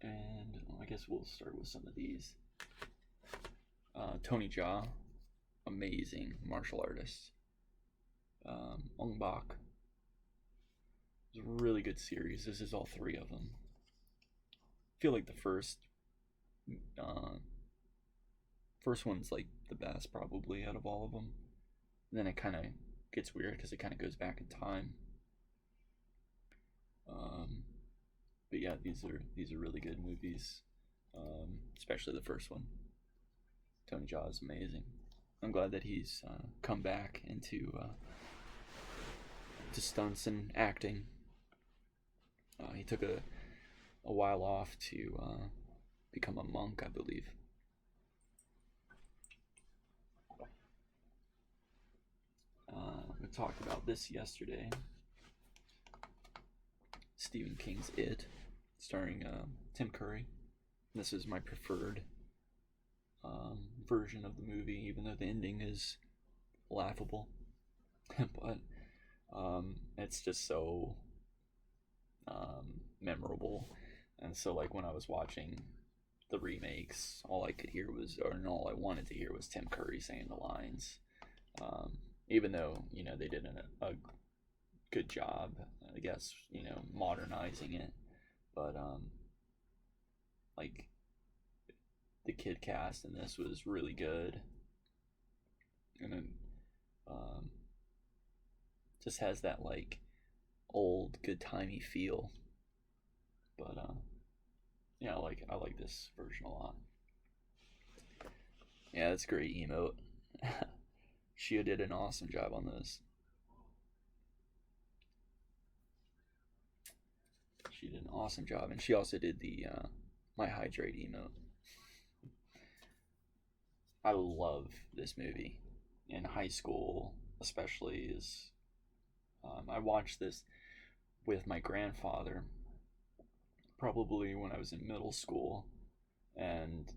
And I guess we'll start with some of these. Tony Jaa, amazing martial artist. Ong Bak. It's a really good series. This is all three of them. I feel like the first one's like the best probably out of all of them. And then it kind of gets weird because it kind of goes back in time. But yeah, these are really good movies, especially the first one. Tony Jaa is amazing. I'm glad that he's come back into to stunts and acting. He took a while off to become a monk, I believe. We talked about this yesterday. Stephen King's It, starring Tim Curry. This is my preferred version of the movie, even though the ending is laughable. But it's just so memorable. And so like when I was watching the remakes, all I wanted to hear was Tim Curry saying the lines. Even though, they did a good job, I guess, modernizing it. But like the kid cast in this was really good. And then just has that like old good timey feel. But yeah, I like this version a lot. Yeah, that's a great emote. Shia did an awesome job on this. She did an awesome job, and she also did the My Hydrate emote. I love this movie. In high school, especially, I watched this with my grandfather, probably when I was in middle school, and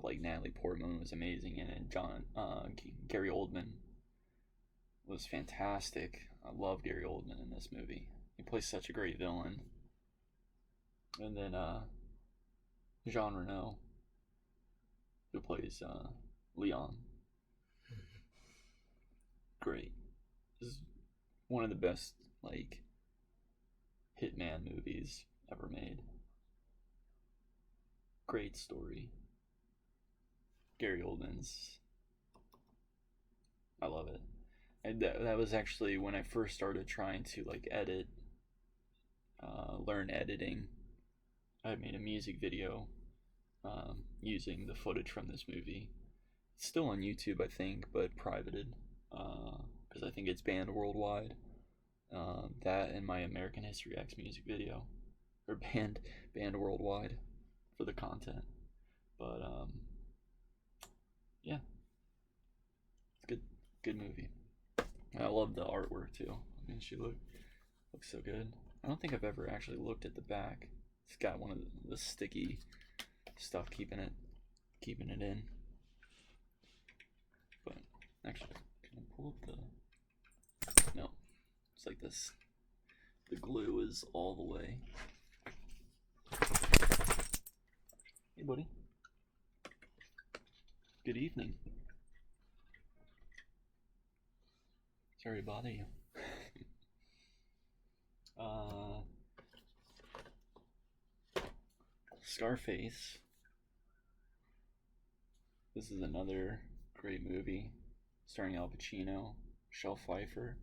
like Natalie Portman was amazing in it. Gary Oldman was fantastic. I love Gary Oldman in this movie. He plays such a great villain. And then Jean Reno, who plays Leon. Great. This is one of the best like hitman movies ever made. Great story. Gary Oldman's. I love it. And that was actually when I first started trying to like edit, learn editing. I made a music video using the footage from this movie. It's still on YouTube, I think, but privated because I think it's banned worldwide. That and my American History X music video are banned worldwide for the content. But yeah, it's good movie. I love the artwork too. I mean, she looks so good. I don't think I've ever actually looked at the back. It's got one of the sticky stuff keeping it in. But actually, can I pull up the? No, it's like this. The glue is all the way. Hey, buddy. Good evening. Sorry to bother you. Scarface. This is another great movie starring Al Pacino, Michelle Pfeiffer.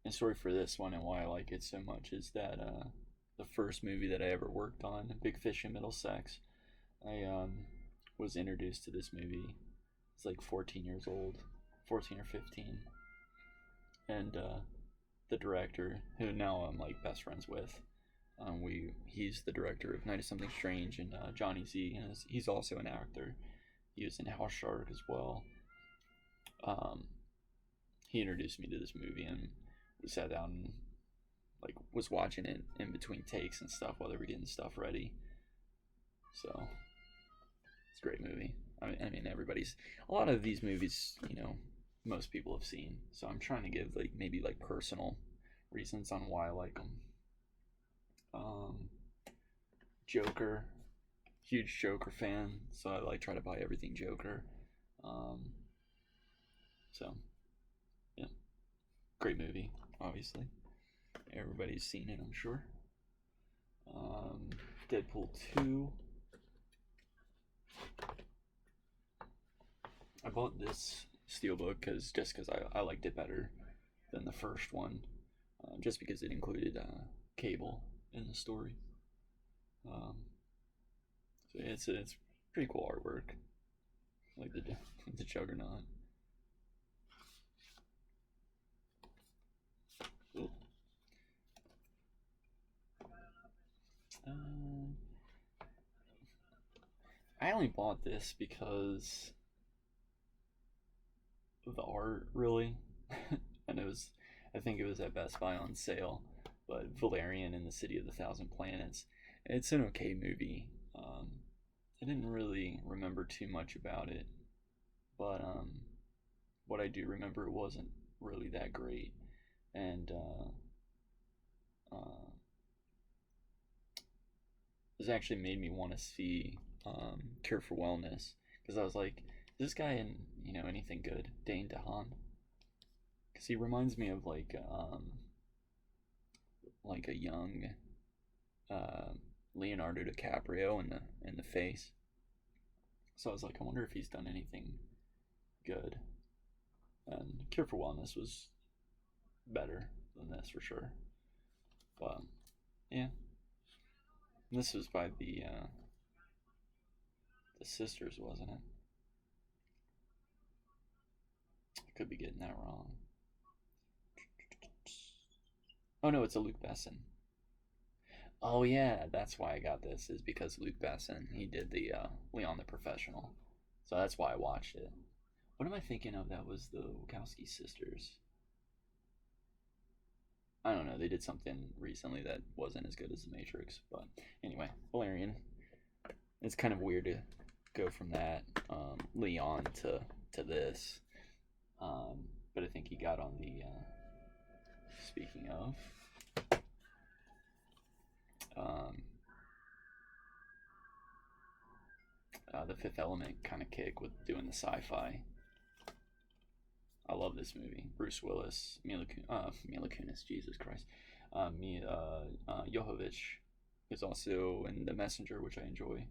And story for this one and why I like it so much is that the first movie that I ever worked on, Big Fish in Middlesex, I was introduced to this movie. I was like 14 years old. 14 or 15, and the director, who now I'm like best friends with, he's the director of Night of Something Strange and Johnny Z, and he's also an actor. He was in House Shark as well. He introduced me to this movie, and we sat down and like was watching it in between takes and stuff while they were getting stuff ready. So it's a great movie. I mean, a lot of these movies, most people have seen. So I'm trying to give like maybe like personal reasons on why I like them. Joker, huge Joker fan, so I like try to buy everything Joker. So yeah, great movie, obviously. Everybody's seen it, I'm sure. Deadpool 2. I bought this steelbook just because I liked it better than the first one, just because it included Cable in the story. So it's pretty cool artwork, like the Juggernaut. Ooh. I only bought this because of the art, really. And I think it was at Best Buy on sale. But Valerian and the City of the Thousand Planets, it's an okay movie. I didn't really remember too much about it, but what I do remember, it wasn't really that great, and this actually made me want to see Cure for Wellness, because I was like, is this guy in anything good? Dane DeHaan, because he reminds me of like a young Leonardo DiCaprio in the face. So I was like, I wonder if he's done anything good. And Cure for Wellness was better than this for sure. But yeah, this was by the sisters, wasn't it? I could be getting that wrong. Oh no, it's a Luc Besson. Oh yeah, that's why I got this, is because Luc Besson, he did the Leon the Professional. So that's why I watched it. What am I thinking of that was the Wachowski sisters? I don't know, they did something recently that wasn't as good as The Matrix, but anyway, Valerian. It's kind of weird to go from that Leon to this. But I think he got on the. Speaking of, the Fifth Element kind of kick with doing the sci-fi. I love this movie. Bruce Willis, Mila Kunis, Jesus Christ, Jovovich is also in The Messenger, which I enjoy.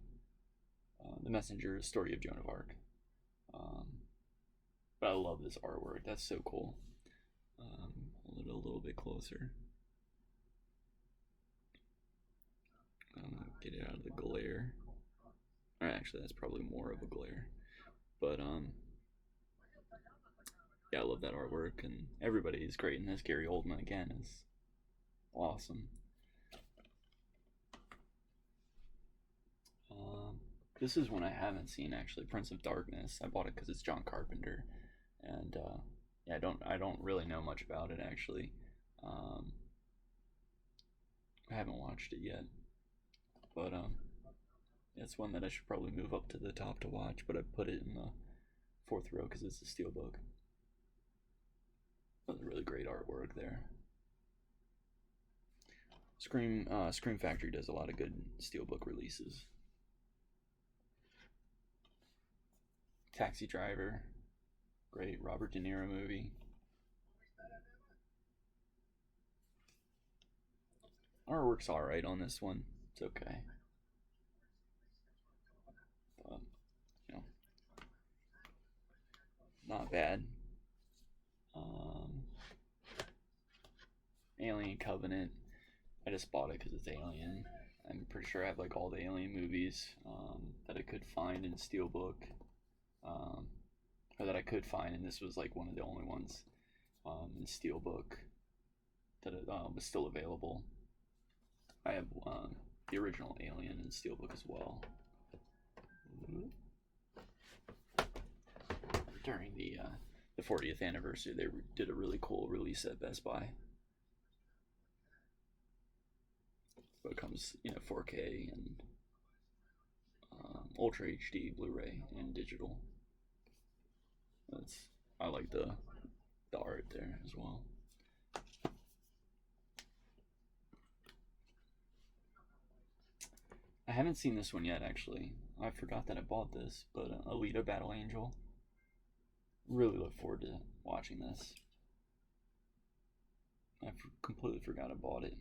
The Messenger, Story of Joan of Arc. But I love this artwork. That's so cool. A little bit closer. Get it out of the glare. Or actually, that's probably more of a glare. But yeah, I love that artwork, and everybody is great in this. Gary Oldman again is awesome. This is one I haven't seen actually. Prince of Darkness. I bought it because it's John Carpenter, and yeah, I don't really know much about it actually. I haven't watched it yet, but it's one that I should probably move up to the top to watch. But I put it in the fourth row because it's a steelbook. That's really great artwork there. Scream Factory does a lot of good steelbook releases. Taxi Driver, great Robert De Niro movie. Artwork's alright on this one. It's okay. But, you know, not bad. Alien Covenant. I just bought it because it's Alien. I'm pretty sure I have like all the Alien movies that I could find in steelbook. Or that I could find, and this was like one of the only ones in steelbook that was still available. I have the original Alien in steelbook as well. During the 40th anniversary, they did a really cool release at Best Buy. So it comes, 4K and Ultra HD, Blu-ray, and digital. I like the art there as well. I haven't seen this one yet, actually. I forgot that I bought this, but Elita Battle Angel. Really look forward to watching this. I completely forgot I bought it.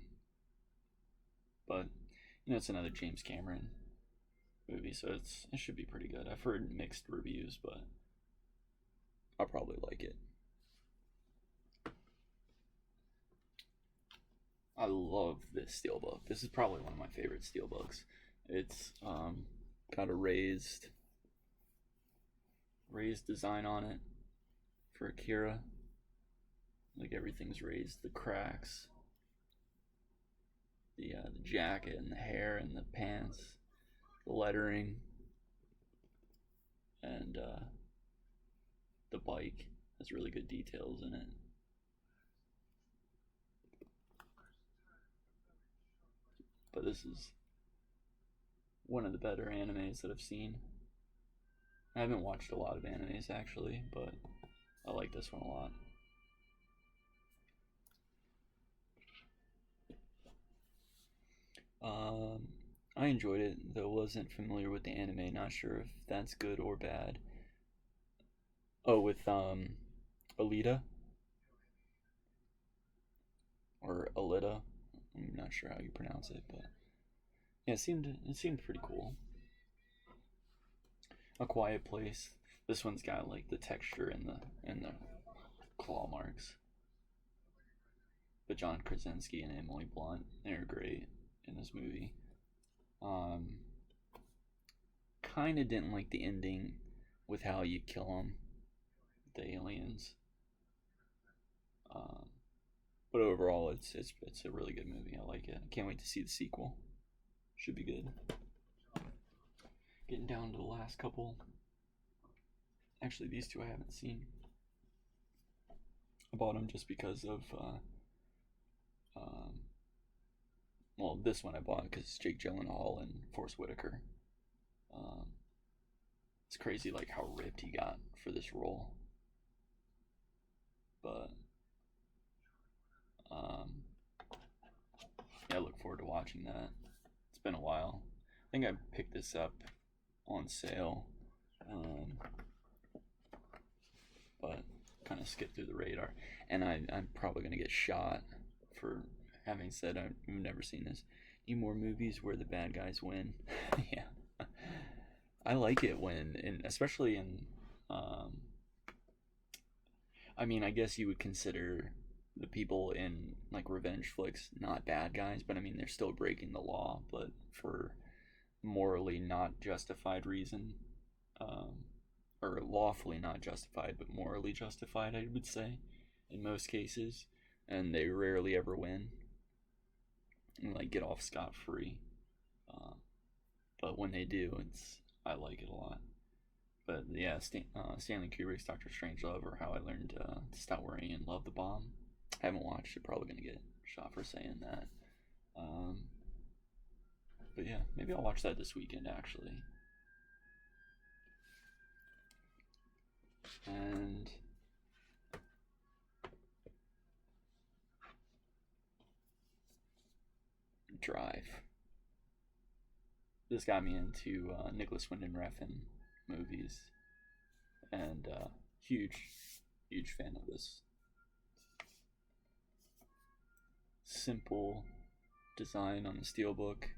But, it's another James Cameron movie, so it should be pretty good. I've heard mixed reviews, but I'll probably like it. I love this steelbook. This is probably one of my favorite steelbooks. It's got a raised design on it for Akira. Like everything's raised. The cracks, the jacket and the hair and the pants, the lettering, and the bike has really good details in it. But this is one of the better animes that I've seen. I haven't watched a lot of animes actually, but I like this one a lot. I enjoyed it, though wasn't familiar with the anime, not sure if that's good or bad. Oh, with Alita? Or Alita? I'm not sure how you pronounce it, but yeah, it seemed pretty cool. A Quiet Place. This one's got like the texture and the claw marks. But John Krasinski and Emily Blunt, they're great in this movie. Kind of didn't like the ending with how you kill them, the aliens. But overall, it's a really good movie. I like it. I can't wait to see the sequel. Should be good. Getting down to the last couple. Actually, these two I haven't seen. I bought them just because of well, this one I bought because it's Jake Gyllenhaal and Forrest Whitaker. It's crazy like how ripped he got for this role. watching that. It's been a while. I think I picked this up on sale, but kind of skipped through the radar. And I'm probably gonna get shot for having said I've never seen this. Need more movies where the bad guys win. Yeah, I like it when, especially in, I mean, I guess you would consider the people in like revenge flicks not bad guys, but I mean they're still breaking the law, but for morally not justified reason, um, or lawfully not justified, but morally justified, I would say, in most cases, and they rarely ever win and like get off scot free. But when they do, I like it a lot. But yeah, Stanley Kubrick's Doctor Strangelove, or How I Learned to Stop Worrying and Love the Bomb. I haven't watched it. Probably gonna get shot for saying that. But yeah, maybe I'll watch that this weekend actually. And Drive. This got me into Nicholas Winding Refn movies, and huge fan of this. Simple design on the steelbook.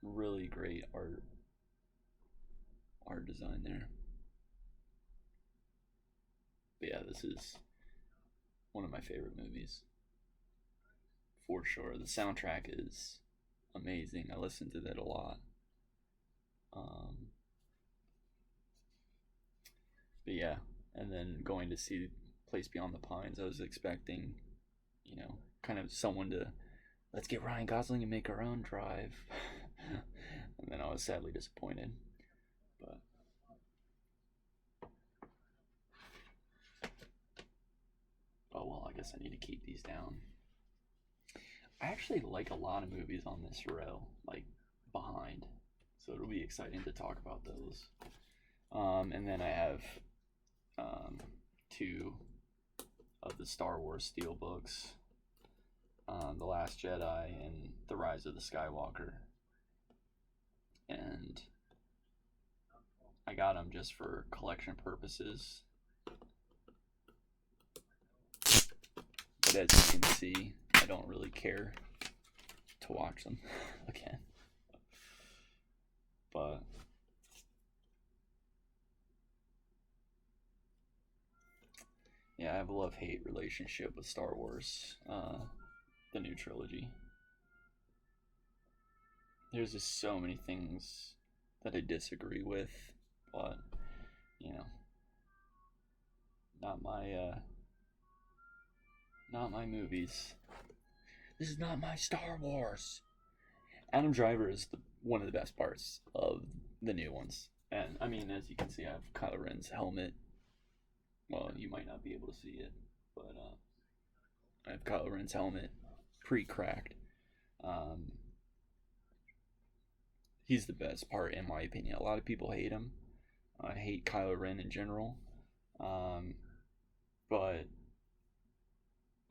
Really great art design there. But yeah, this is one of my favorite movies for sure. The soundtrack is amazing. I listen to that a lot. But yeah, and then going to see Place Beyond the Pines, I was expecting, kind of someone to, let's get Ryan Gosling and make our own Drive. And then I was sadly disappointed. But oh well, I guess I need to keep these down. I actually like a lot of movies on this row, like behind, so it'll be exciting to talk about those. And then I have two of the Star Wars steelbooks, The Last Jedi and The Rise of the Skywalker. And I got them just for collection purposes. But as you can see, I don't really care to watch them again. But yeah, I have a love-hate relationship with Star Wars, the new trilogy. There's just so many things that I disagree with, but not my movies. This is not my Star Wars. Adam Driver is one of the best parts of the new ones, and I mean, as you can see, I have Kylo Ren's helmet. Well, you might not be able to see it, but I have Kylo Ren's helmet pre-cracked. He's the best part, in my opinion. A lot of people hate him. I hate Kylo Ren in general, but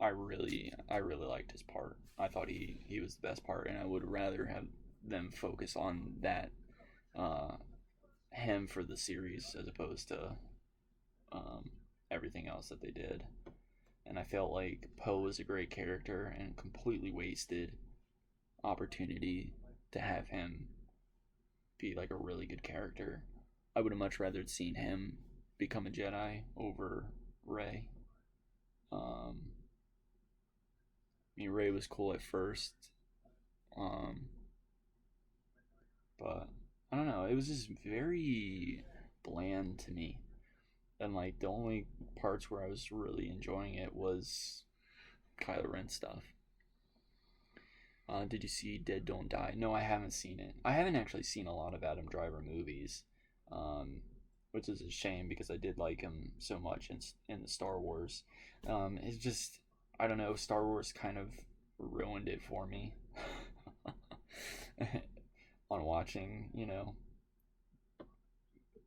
I really liked his part. I thought he was the best part, and I would rather have them focus on that, him for the series, as opposed to everything else that they did. And I felt like Poe was a great character and completely wasted opportunity to have him be like a really good character. I would have much rather seen him become a Jedi over Rey. I mean, Rey was cool at first, but I don't know. It was just very bland to me, and like the only parts where I was really enjoying it was Kylo Ren stuff. Did you see Dead Don't Die? No, I haven't seen it. I haven't actually seen a lot of Adam Driver movies, which is a shame because I did like him so much in the Star Wars. It's just, I don't know, Star Wars kind of ruined it for me on watching,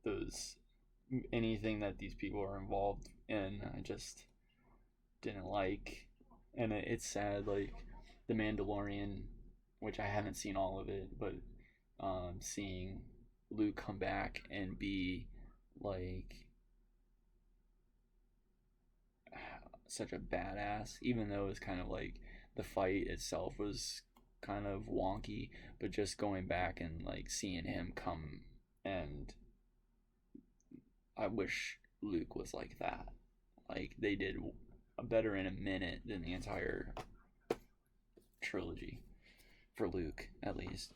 those, anything that these people are involved in. I just didn't like, and it's sad, like, The Mandalorian, which I haven't seen all of it, but seeing Luke come back and be like such a badass, even though it's kind of like the fight itself was kind of wonky, but just going back and like seeing him come, and I wish Luke was like that. Like they did better in a minute than the entire trilogy for Luke, at least.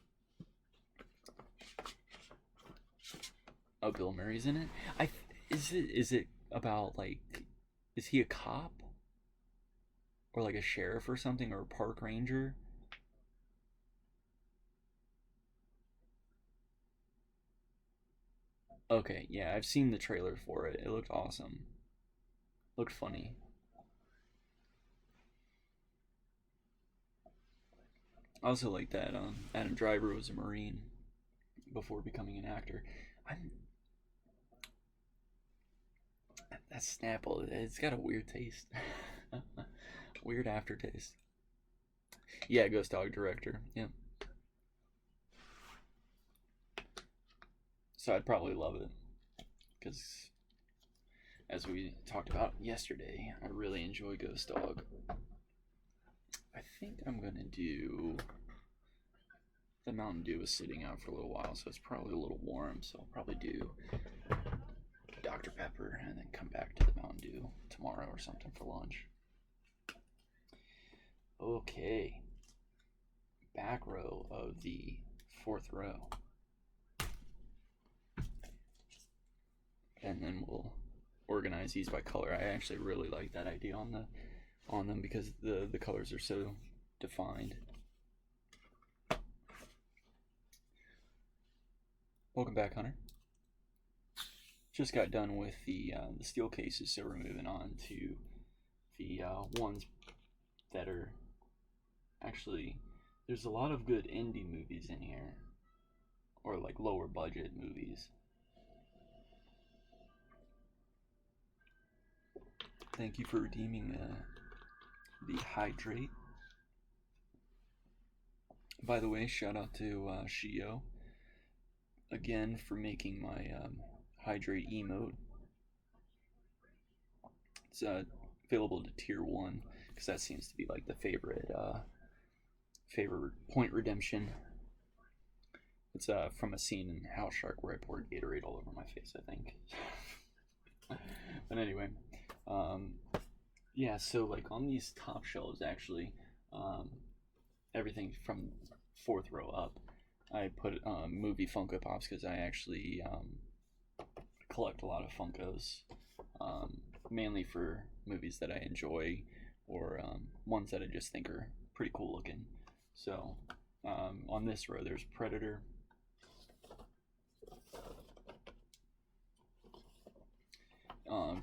Oh, Bill Murray's in it. Is it about like, is he a cop or like a sheriff or something, or a park ranger? Okay, yeah, I've seen the trailer for it. It looked awesome. Looked funny. I also like that Adam Driver was a Marine before becoming an actor. I'm That's Snapple. It's got a weird taste. Weird aftertaste. Yeah, Ghost Dog director. Yeah. So I'd probably love it because, as we talked about yesterday, I really enjoy Ghost Dog. I think I'm gonna do. The Mountain Dew is sitting out for a little while, so it's probably a little warm. So I'll probably do Dr. Pepper and then come back to the Mountain Dew tomorrow or something for lunch. Okay. Back row of the fourth row. And then we'll organize these by color. I actually really like that idea on them because the colors are so defined. Welcome back, Hunter. Just got done with the steel cases, so we're moving on to the ones that are actually. There's a lot of good indie movies in here, or like lower budget movies. Thank you for redeeming the hydrate. By the way, shout out to Shio again for making my hydrate emote. It's available to tier 1 because that seems to be like the favorite point redemption. It's from a scene in House Shark where I poured Gatorade all over my face, I think. But anyway, yeah, so like on these top shelves, actually, everything from fourth row up, I put movie Funko Pops because I actually collect a lot of Funkos, mainly for movies that I enjoy or ones that I just think are pretty cool looking. So on this row, there's Predator.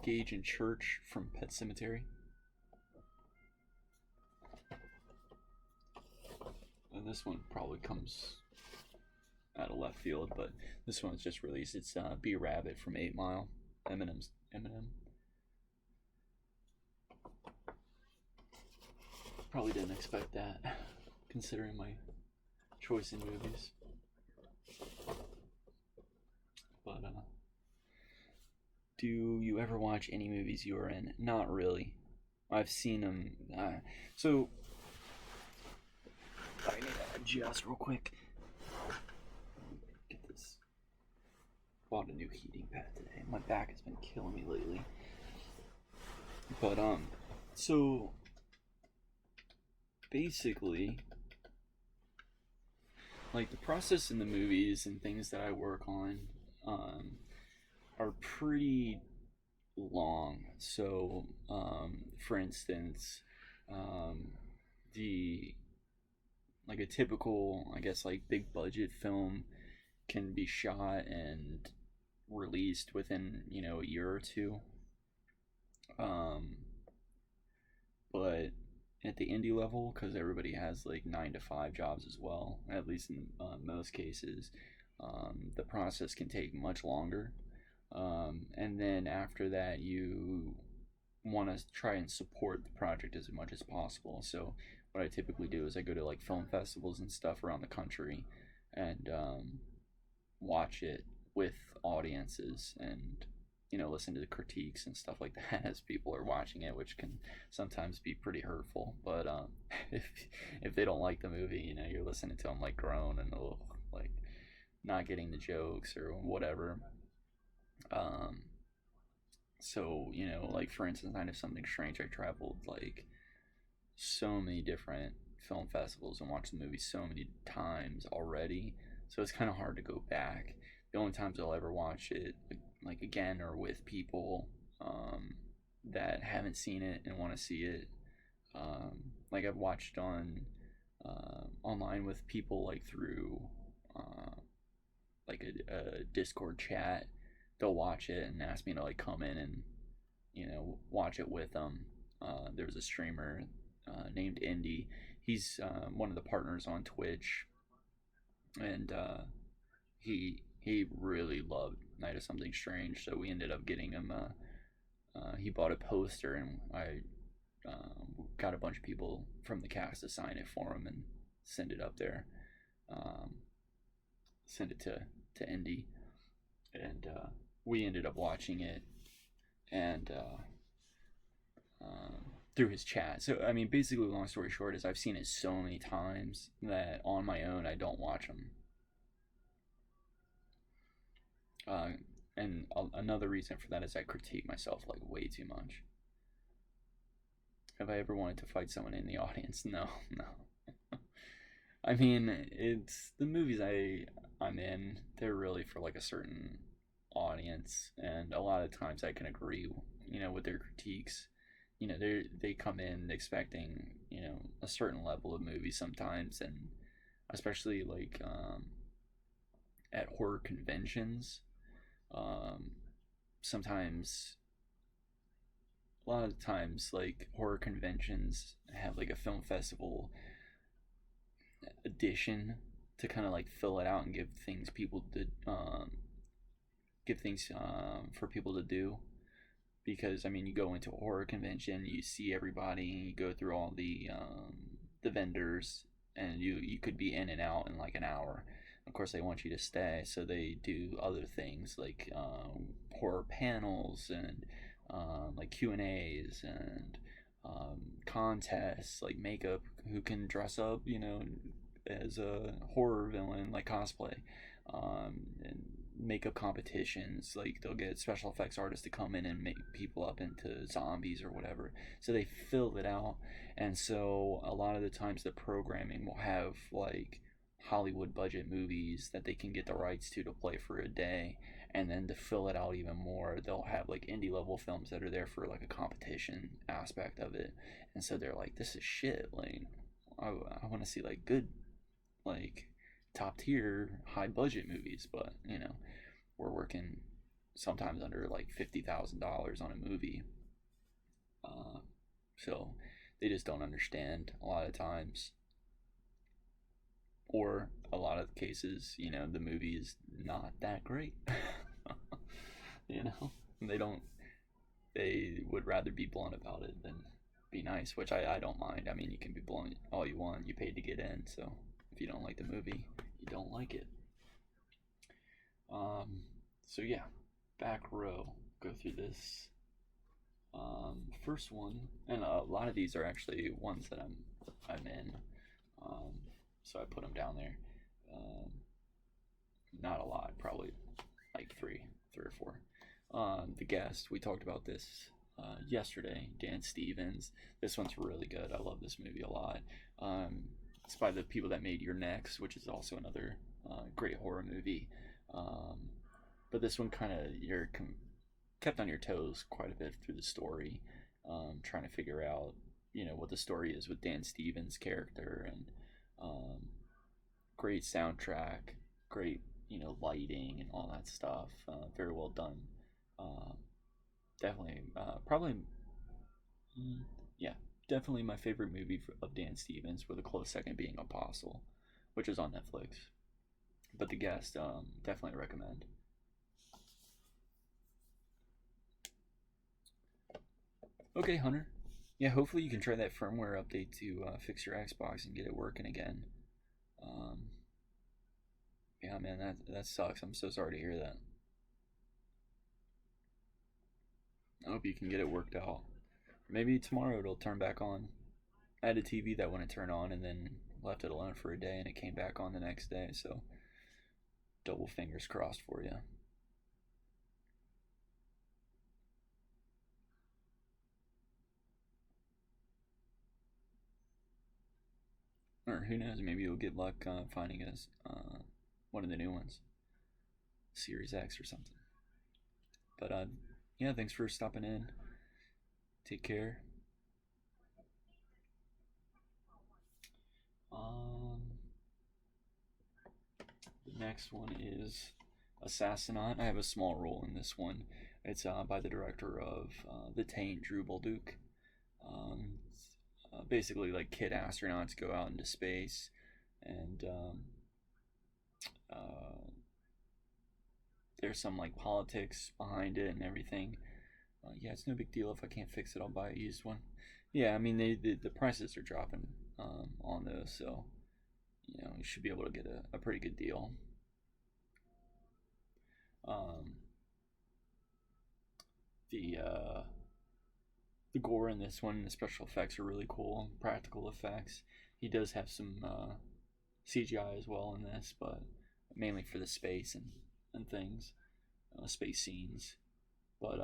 Gage and Church from Pet Sematary. And this one probably comes out of left field, but this one's just released. It's Be Rabbit from 8 Mile. Eminem. Probably didn't expect that, considering my choice in movies. But do you ever watch any movies you are in? Not really. I've seen them. So I need to adjust real quick. Get this. Bought a new heating pad today. My back has been killing me lately. But so basically, like the process in the movies and things that I work on are pretty long. So for instance, the like a typical, I guess, like big budget film can be shot and released within a year or two. But at the indie level, because everybody has like 9 to 5 jobs as well, at least in most cases, the process can take much longer. And then after that, you want to try and support the project as much as possible. So what I typically do is I go to like film festivals and stuff around the country, and watch it with audiences, and listen to the critiques and stuff like that as people are watching it, which can sometimes be pretty hurtful. But if they don't like the movie, you're listening to them like groan and like not getting the jokes or whatever. Um, so like for instance, I know something strange. I traveled like so many different film festivals and watched the movie so many times already, so it's kind of hard to go back. The only times I'll ever watch it, like again, or with people that haven't seen it and want to see it. Like I've watched on online with people, like through uh, like a Discord chat. They'll watch it and ask me to like come in and watch it with them. There was a streamer named Indy. He's one of the partners on Twitch, and he really loved Night of Something Strange. So we ended up getting him. He bought a poster, and I got a bunch of people from the cast to sign it for him and send it up there. Send it to Indy, and we ended up watching it, and through his chat. So I mean, basically, long story short is I've seen it so many times that on my own I don't watch them. And another reason for that is I critique myself like way too much. Have I ever wanted to fight someone in the audience? No, no. I mean, it's the movies I'm in. They're really for like a certain audience, and a lot of times I can agree, with their critiques. They come in expecting a certain level of movie sometimes, and especially like at horror conventions. Sometimes, a lot of times, like horror conventions have like a film festival edition to kind of like fill it out and give things for people to do. Because I mean, you go into a horror convention, you see everybody, you go through all the vendors, and you could be in and out in like an hour. Of course, they want you to stay, so they do other things like horror panels and like Q&As and contests, like makeup, who can dress up, as a horror villain, like cosplay, and makeup competitions. Like they'll get special effects artists to come in and make people up into zombies or whatever. So they fill it out, and so a lot of the times the programming will have like Hollywood budget movies that they can get the rights to play for a day, and then to fill it out even more, they'll have like indie level films that are there for like a competition aspect of it. And so they're like, this is shit. Like I want to see like good, like top tier high budget movies, but we're working sometimes under like $50,000 on a movie. So they just don't understand a lot of times, or a lot of cases, the movie is not that great. They don't. They would rather be blunt about it than be nice, which I don't mind. I mean, you can be blunt all you want. You paid to get in, so if you don't like the movie, you don't like it. So yeah, back row. Go through this. First one, and a lot of these are actually ones that I'm in. So I put them down there. Not a lot, probably like three or four. The Guest, we talked about this yesterday. Dan Stevens. This one's really good. I love this movie a lot. It's by the people that made Your Next, which is also another great horror movie. But this one kind of kept on your toes quite a bit through the story, trying to figure out what the story is with Dan Stevens' character, and great soundtrack, great lighting and all that stuff. Very well done. Definitely, probably, yeah, definitely my favorite movie of Dan Stevens, with a close second being Apostle, which is on Netflix. But The Guest, definitely recommend. Okay, Hunter, Yeah, hopefully you can try that firmware update to fix your Xbox and get it working again. Um, yeah, man, that sucks. I'm so sorry to hear that. I hope you can get it worked out. Maybe tomorrow it'll turn back on. I had a TV that wouldn't turn on and then left it alone for a day and it came back on the next day, so double fingers crossed for you. Or who knows, maybe you'll get luck finding us one of the new ones, Series X or something. But yeah, thanks for stopping in. Take care. Um, the next one is Assassinat. I have a small role in this one. It's by the director of The Taint, Drew Bolduc. Basically, like kid astronauts go out into space, and uh, there's some like politics behind it and everything. Yeah, it's no big deal if I can't fix it. I'll buy a used one. Yeah, I mean the prices are dropping on those, so you should be able to get a pretty good deal. Um, the the gore in this one, the special effects are really cool. Practical effects. He does have some CGI as well in this, but mainly for the space and things, space scenes. But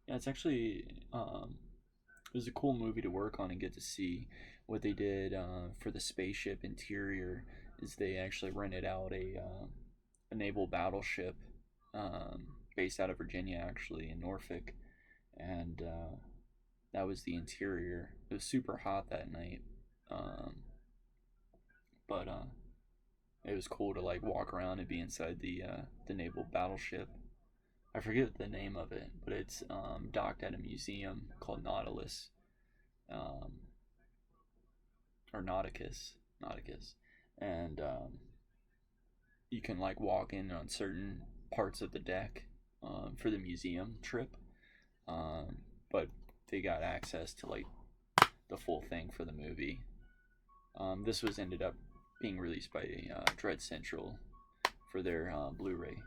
yeah, it's actually it was a cool movie to work on and get to see. What they did for the spaceship interior is they actually rented out a naval battleship based out of Virginia, actually in Norfolk, and that was the interior. It was super hot that night, um, but it was cool to like walk around and be inside the naval battleship. I forget the name of it, but it's docked at a museum called Nautilus, um, or Nauticus, and you can like walk in on certain parts of the deck for the museum trip, um, but they got access to like the full thing for the movie. This was ended up being released by Dread Central for their Blu-ray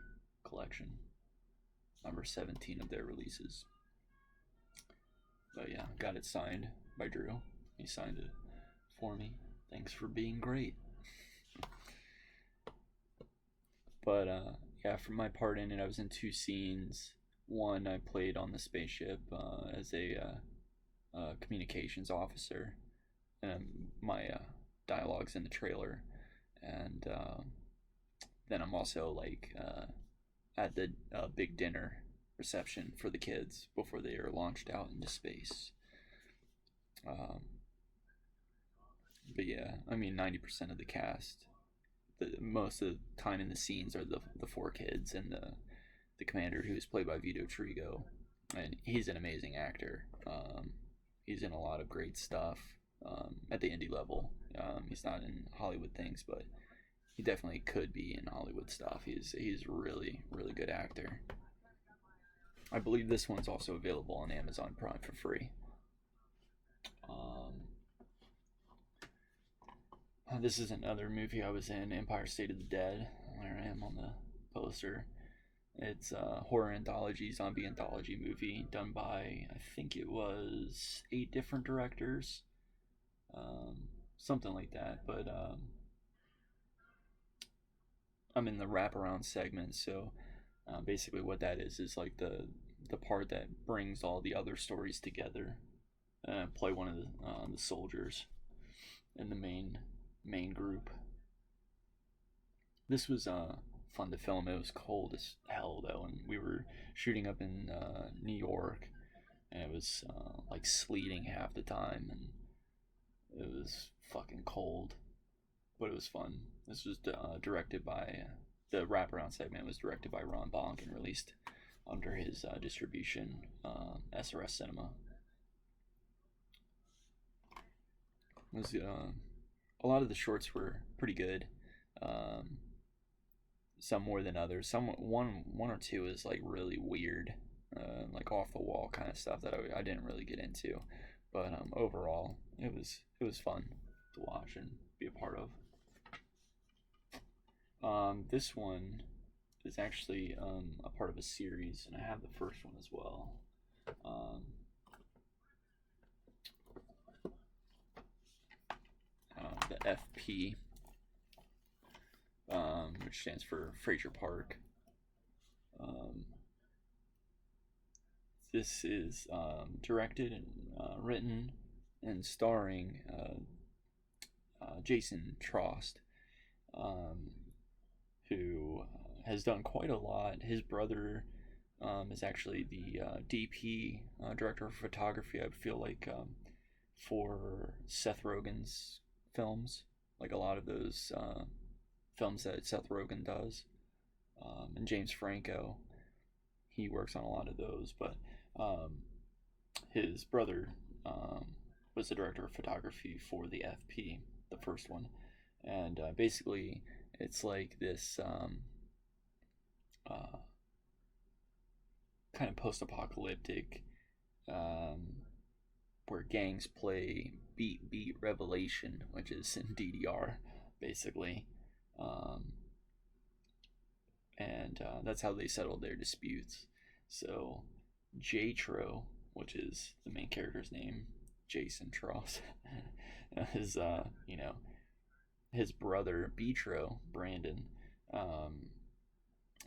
collection, number 17 of their releases. But yeah, got it signed by Drew. He signed it for me. Thanks for being great. But yeah, for my part in it, I was in two scenes. One, I played on the spaceship as a communications officer, and my dialogue's in the trailer. And then I'm also like at the big dinner reception for the kids before they are launched out into space. Um, but yeah, I mean, 90% of the cast, most of the time in the scenes are the four kids and the commander, who's played by Vito Trigo, and he's an amazing actor. He's in a lot of great stuff at the indie level. He's not in Hollywood things, but he definitely could be in Hollywood stuff. He's really good actor. I believe this one's also available on Amazon Prime for free. This is another movie I was in, Empire State of the Dead. There I am on the poster. It's a horror anthology, zombie anthology movie done by, I think it was 8 different directors, something like that. But I'm in the wraparound segment, so basically what that is like the part that brings all the other stories together. Play one of the soldiers in the main group. This was fun to film. It was cold as hell though, and we were shooting up in New York, and it was like sleeting half the time, and it was fucking cold, but it was fun. This was directed by the wraparound segment was directed by Ron Bonk and released under his distribution, SRS Cinema. It was a lot of the shorts were pretty good. Um, some more than others. One or two is like really weird. like off the wall kind of stuff that I didn't really get into. But overall, it was fun to watch and be a part of. This one is actually a part of a series, and I have the first one as well. The FP, which stands for Fraser Park. This is directed and written and starring Jason Trost, who has done quite a lot. His brother is actually the DP, director of photography, I feel like, for Seth Rogen's films, like a lot of those films that Seth Rogen does. And James Franco, he works on a lot of those, but his brother was the director of photography for the FP, the first one. And basically, it's like this kind of post-apocalyptic, where gangs play beat Revelation, which is in DDR, basically. And that's how they settled their disputes. So Jatro, which is the main character's name, Jason Tross, his his brother Betro, Brandon,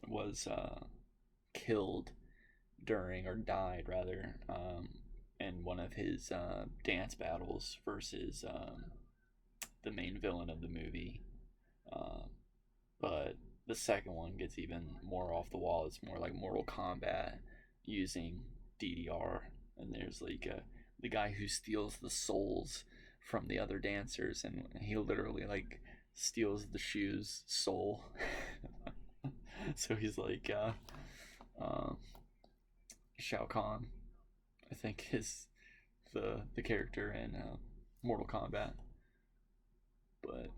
was killed died rather, in one of his dance battles versus the main villain of the movie. But the second one gets even more off the wall. It's more like Mortal Kombat using DDR, and there's like the guy who steals the souls from the other dancers, and he literally like steals the shoe's soul. So he's like Shao Kahn, I think, is the character in Mortal Kombat. But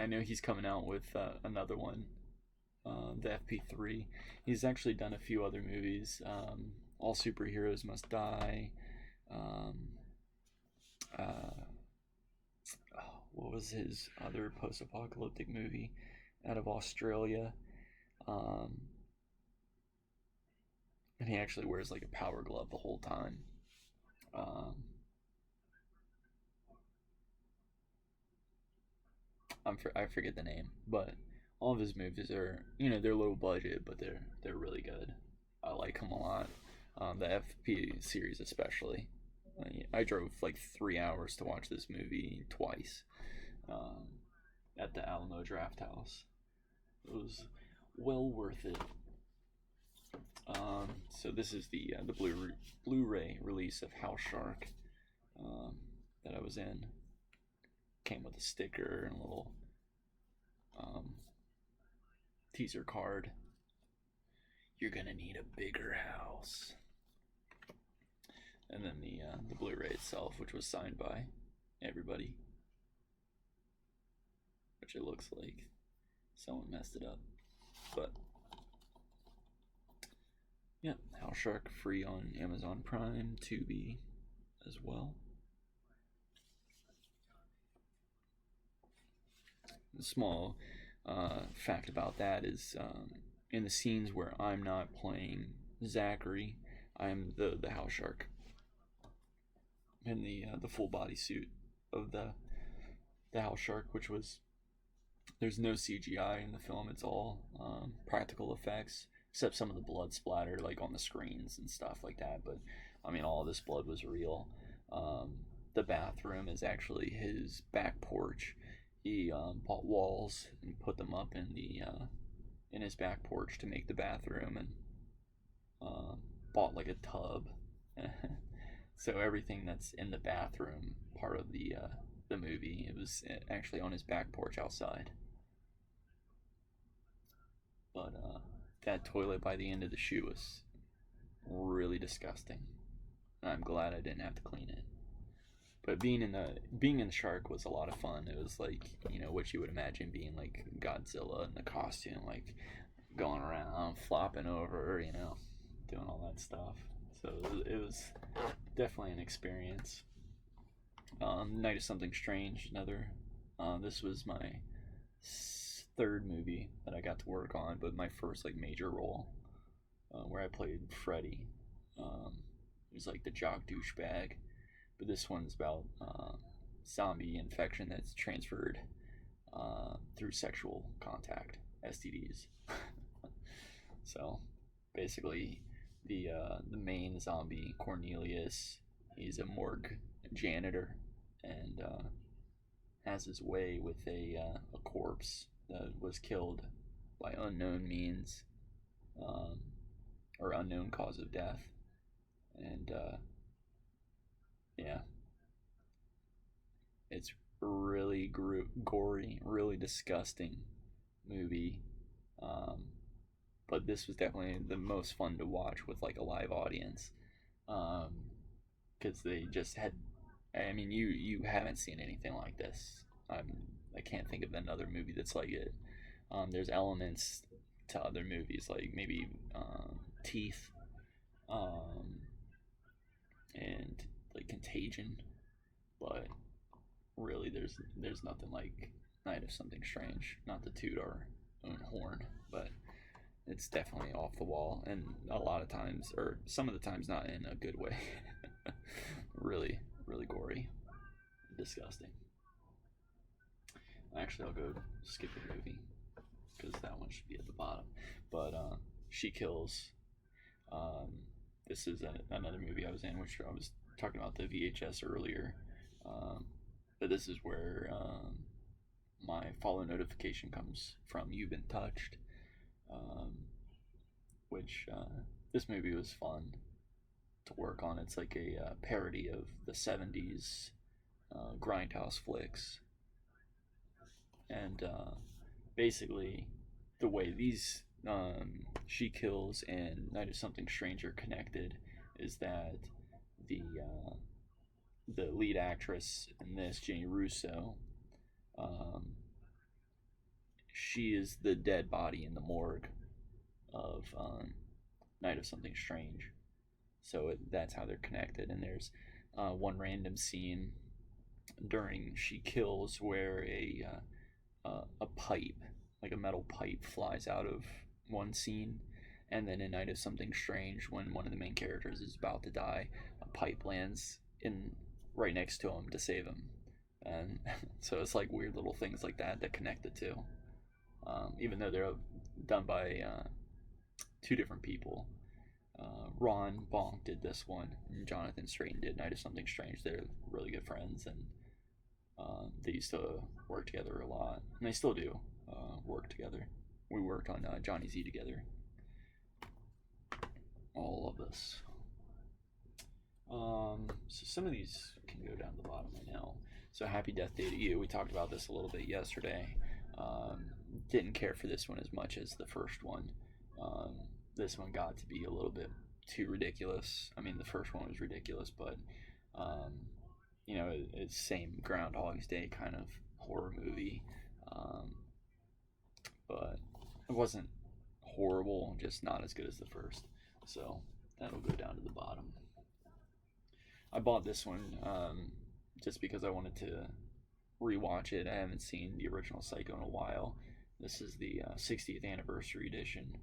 I know he's coming out with another one, the FP3. He's actually done a few other movies. All Superheroes Must Die. What was his other post-apocalyptic movie out of Australia? And he actually wears like a power glove the whole time. I forget the name, but all of his movies are, they're low budget, but they're really good. I like him a lot. The FP series especially. I drove like 3 hours to watch this movie twice, at the Alamo Draft House. It was well worth it. So this is the Blu-ray release of House Shark that I was in. Came with a sticker and a little teaser card. You're gonna need a bigger house. And then the Blu-ray itself, which was signed by everybody, which it looks like someone messed it up, but yeah, House Shark free on Amazon Prime, Tubi as well. A small fact about that is, in the scenes where I'm not playing Zachary, I'm the House Shark in the full body suit of the House Shark, which was, there's no CGI in the film. It's all practical effects, except some of the blood splatter like on the screens and stuff like that. But I mean, all of this blood was real. The bathroom is actually his back porch. He bought walls and put them up in his back porch to make the bathroom, and bought like a tub. So everything that's in the bathroom part of the movie, it was actually on his back porch outside. But that toilet by the end of the shoot was really disgusting. I'm glad I didn't have to clean it. But being in the shark was a lot of fun. It was like, what you would imagine being like Godzilla in the costume, like going around, flopping over, doing all that stuff. So it was definitely an experience. Night of Something Strange, another. This was my third movie that I got to work on, but my first like major role, where I played Freddy. It was like the jock douchebag, but this one's about zombie infection that's transferred through sexual contact, STDs. So basically, the main zombie, Cornelius, he's a morgue janitor, and has his way with a corpse that was killed by unknown means, um, or unknown cause of death. And yeah, it's really gory, really disgusting movie. Um, but this was definitely the most fun to watch with like a live audience, because they just had. I mean, you haven't seen anything like this. I can't think of another movie that's like it. There's elements to other movies like maybe Teeth, um, and like Contagion, but really there's nothing like Night of Something Strange. Not to toot our own horn, but it's definitely off the wall, and a lot of times, or some of the times, not in a good way. Really, really gory, disgusting. Actually, I'll go skip the movie because that one should be at the bottom. But She Kills. This is another movie I was in, which I was talking about the VHS earlier. But this is where my follow notification comes from. You've Been Touched, which this movie was fun to work on. It's like a parody of the 70s grindhouse flicks. And basically, the way these She Kills and Night of Something Strange are connected is that the lead actress in this, Jenny Russo, um, she is the dead body in the morgue of Night of Something Strange. So that's how they're connected. And there's one random scene during She Kills where a pipe, like a metal pipe, flies out of one scene, and then in Night of Something Strange, when one of the main characters is about to die, a pipe lands in right next to him to save him. And so it's like weird little things like that connect the two, even though they're done by two different people. Ron Bonk did this one, and Jonathan Straton did Night of Something Strange. They're really good friends, and they used to work together a lot, and they still do work together. We worked on Johnny Z together, all of us. So some of these can go down to the bottom right now. So Happy Death Day to You. We talked about this a little bit yesterday. Didn't care for this one as much as the first one. This one got to be a little bit too ridiculous. I mean, the first one was ridiculous, but it's same Groundhog's Day kind of horror movie. But it wasn't horrible, just not as good as the first. So that'll go down to the bottom. I bought this one just because I wanted to rewatch it. I haven't seen the original Psycho in a while. This is the 60th anniversary edition.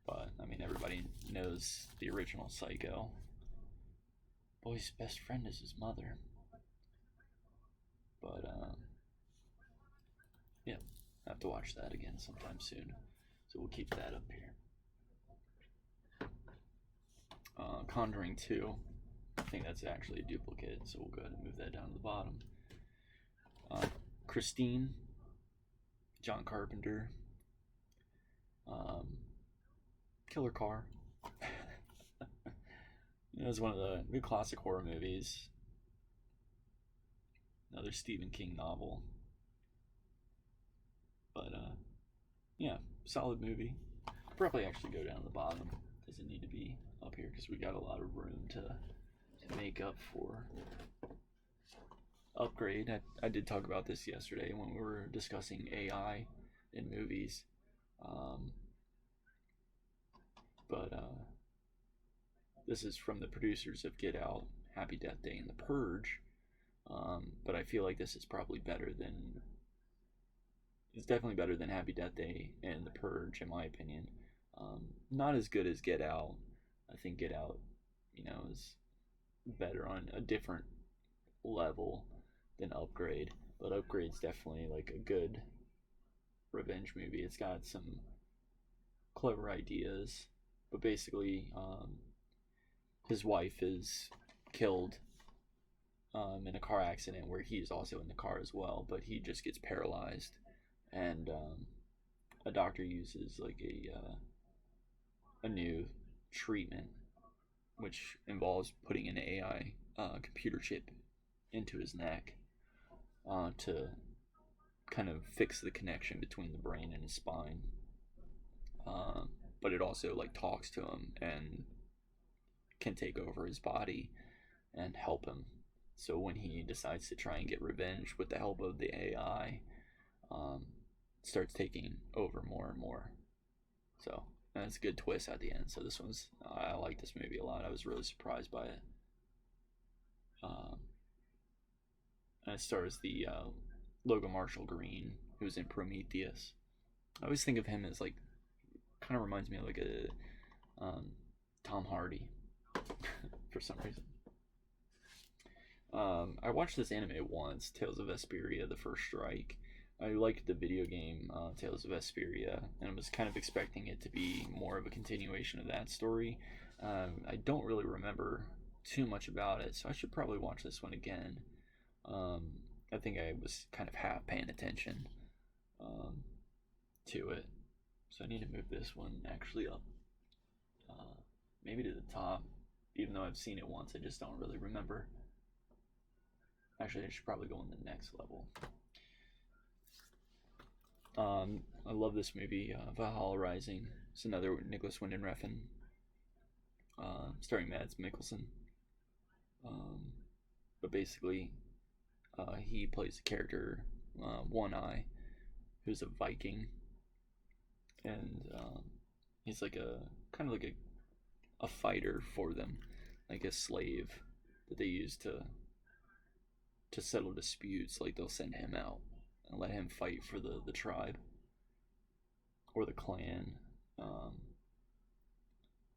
But I mean, everybody knows the original Psycho. Boy's best friend is his mother. But yeah, I have to watch that again sometime soon. So we'll keep that up here. Conjuring 2. I think that's actually a duplicate, so we'll go ahead and move that down to the bottom. Christine, John Carpenter. Killer Car. It was one of the classic horror movies. Another Stephen King novel. But yeah, solid movie. Probably actually go down to the bottom. Doesn't need to be up here because we got a lot of room to make up for upgrade. I did talk about this yesterday when we were discussing AI. in movies. Um, but this is from the producers of Get Out, Happy Death Day, and The Purge. But I feel like this is probably better than. It's definitely better than Happy Death Day and The Purge, in my opinion. Not as good as Get Out. I think Get Out, is better on a different level than Upgrade. But Upgrade's definitely like a good revenge movie. It's got some clever ideas, but basically, his wife is killed in a car accident where he's also in the car as well, but he just gets paralyzed, and a doctor uses like a new treatment, which involves putting an AI computer chip into his neck to kind of fix the connection between the brain and his spine. But it also like talks to him and can take over his body and help him. So when he decides to try and get revenge with the help of the AI, starts taking over more and more. So that's a good twist at the end. So this one's I like this movie a lot. I was really surprised by it. And it stars the Logan Marshall Green, who's in Prometheus. I always think of him as like, kind of reminds me of like a Tom Hardy for some reason. I watched this anime once, Tales of Vesperia: The First Strike. I liked the video game Tales of Vesperia, and I was kind of expecting it to be more of a continuation of that story. I don't really remember too much about it, so I should probably watch this one again. I think I was kind of half paying attention to it, so I need to move this one actually up, maybe to the top, even though I've seen it once. I just don't really remember. Actually, I should probably go on the next level. I love this movie, Valhalla Rising. It's another Nicholas Winding Refn, starring Mads Mikkelsen. But basically, he plays the character One Eye, who's a Viking, and he's like a kind of like a fighter for them, like a slave that they use to settle disputes. Like they'll send him out and let him fight for the tribe or the clan.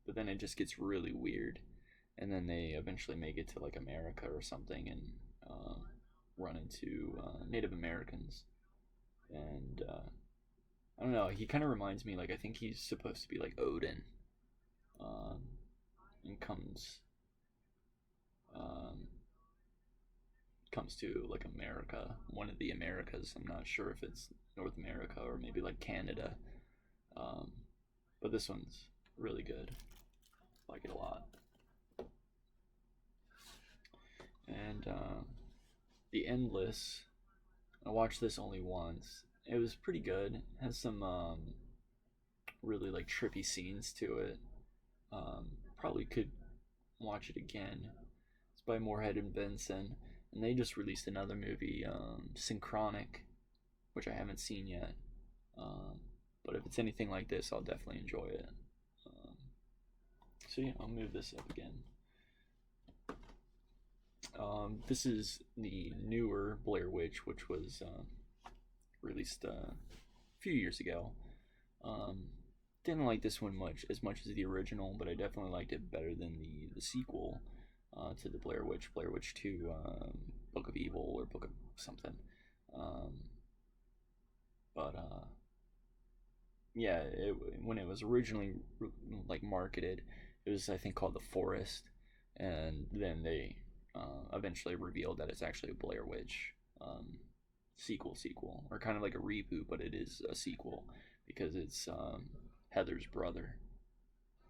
But then it just gets really weird, and then they eventually make it to like America or something, and run into Native Americans. And I don't know, he kind of reminds me, like, I think he's supposed to be like Odin, and comes to like America, one of the Americas. I'm not sure if it's North America or maybe like Canada. But this one's really good. I like it a lot. And The Endless, I watched this only once. It was pretty good. It has some really like trippy scenes to it. Probably could watch it again. It's by Moorhead and Benson, and they just released another movie, Synchronic, which I haven't seen yet. But if it's anything like this, I'll definitely enjoy it. So yeah, I'll move this up again. This is the newer Blair Witch, which was released a few years ago. Didn't like this one as much as the original, but I definitely liked it better than the sequel to the Blair Witch 2, Book of Evil or Book of something. Yeah, when it was originally like marketed, it was, I think, called The Forest, and then they eventually revealed that it's actually a Blair Witch sequel, or kind of like a reboot, but it is a sequel because it's Heather's brother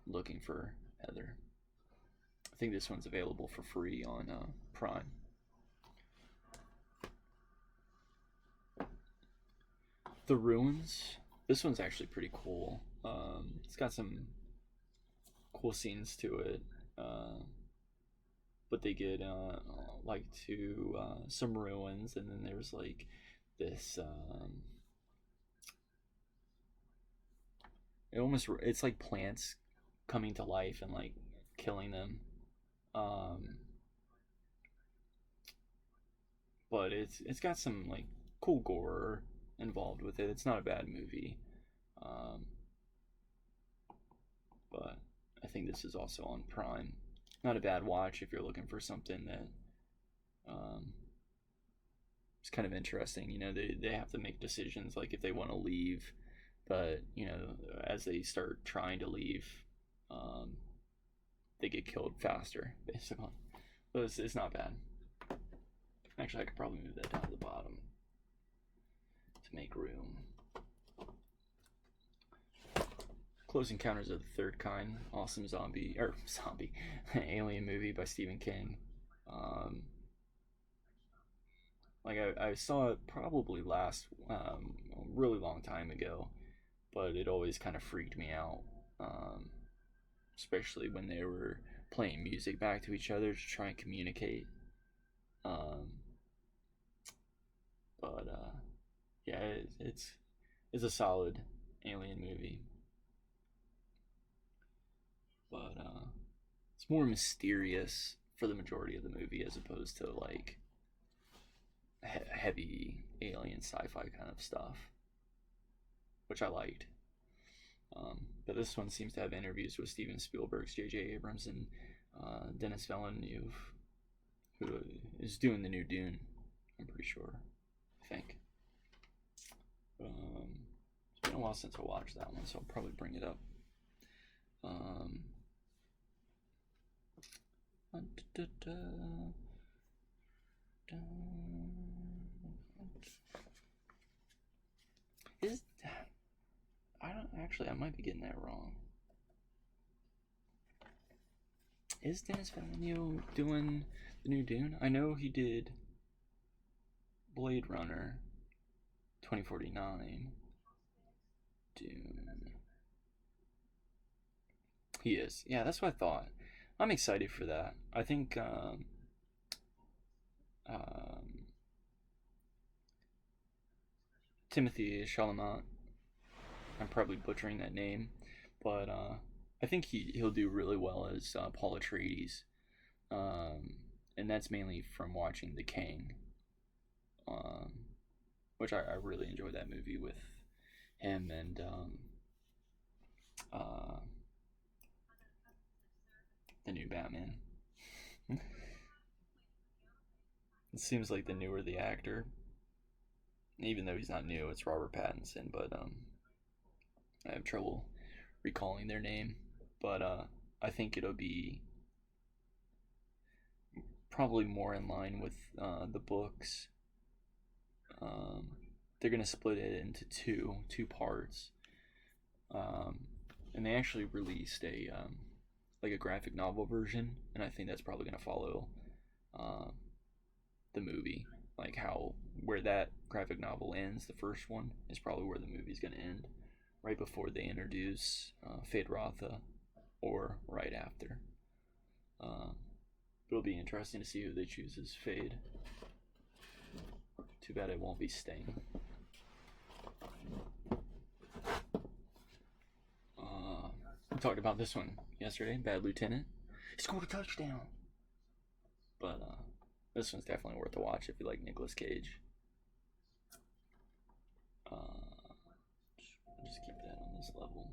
looking for Heather. I think this one's available for free on Prime. The Ruins. This one's actually pretty cool. It's got some cool scenes to it, but they get like to some ruins, and then there's like this it's like plants coming to life and like killing them. Um, but it's got some like cool gore involved with it. It's not a bad movie. Um, but I think this is also on Prime. Not a bad watch if you're looking for something that um, is kind of interesting. You know, they have to make decisions like if they want to leave, but you know, as they start trying to leave, um, they get killed faster, basically. But it's not bad. Actually, I could probably move that down to the bottom to make room. Close Encounters of the Third Kind, awesome zombie alien movie by Stephen King. Like I saw it probably last a really long time ago, but it always kind of freaked me out, especially when they were playing music back to each other to try and communicate. Um, but yeah, it's a solid alien movie, but it's more mysterious for the majority of the movie as opposed to like heavy alien sci-fi kind of stuff, which I liked. But this one seems to have interviews with Steven Spielberg's J.J. Abrams and Denis Villeneuve, who is doing the new Dune. I'm pretty sure. I think. It's been a while since I watched that one, so I'll probably bring it up. Is I don't actually. I might be getting that wrong. Is Denis Villeneuve doing the new Dune? I know he did Blade Runner 2049. Dune. He is. Yeah, that's what I thought. I'm excited for that. I think um, Timothy Chalamet. I'm probably butchering that name, but I think he'll do really well as Paul Atreides, and that's mainly from watching The King, um, which I really enjoyed that movie with him and uh, the new Batman. It seems like the newer the actor, even though he's not new, it's Robert Pattinson, but I have trouble recalling their name. But I think it'll be probably more in line with the books. They're gonna split it into two parts, and they actually released a like a graphic novel version, and I think that's probably gonna follow the movie. Like how where that graphic novel ends, the first one is probably where the movie's gonna end, right before they introduce Fade Rotha, or right after. It'll be interesting to see who they choose as Fade. Too bad it won't be Sting. We talked about this one yesterday, Bad Lieutenant. He scored a touchdown. But this one's definitely worth a watch if you like Nicolas Cage. Just keep that on this level.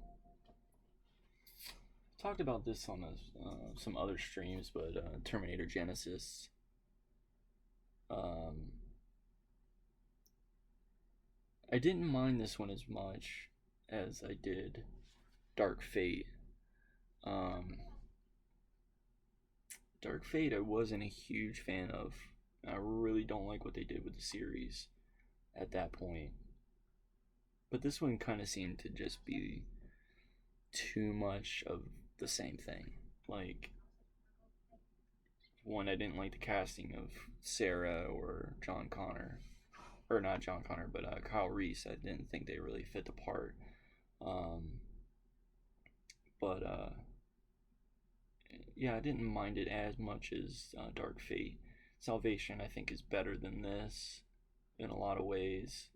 Talked about this on some other streams, but Terminator Genesis. I didn't mind this one as much as I did Dark Fate. Dark Fate I wasn't a huge fan of. I really don't like what they did with the series at that point. But this one kind of seemed to just be too much of the same thing. Like, one, I didn't like the casting of Sarah or John Connor. Or not John Connor, but Kyle Reese. I didn't think they really fit the part. But yeah, I didn't mind it as much as Dark Fate. Salvation, I think, is better than this in a lot of ways.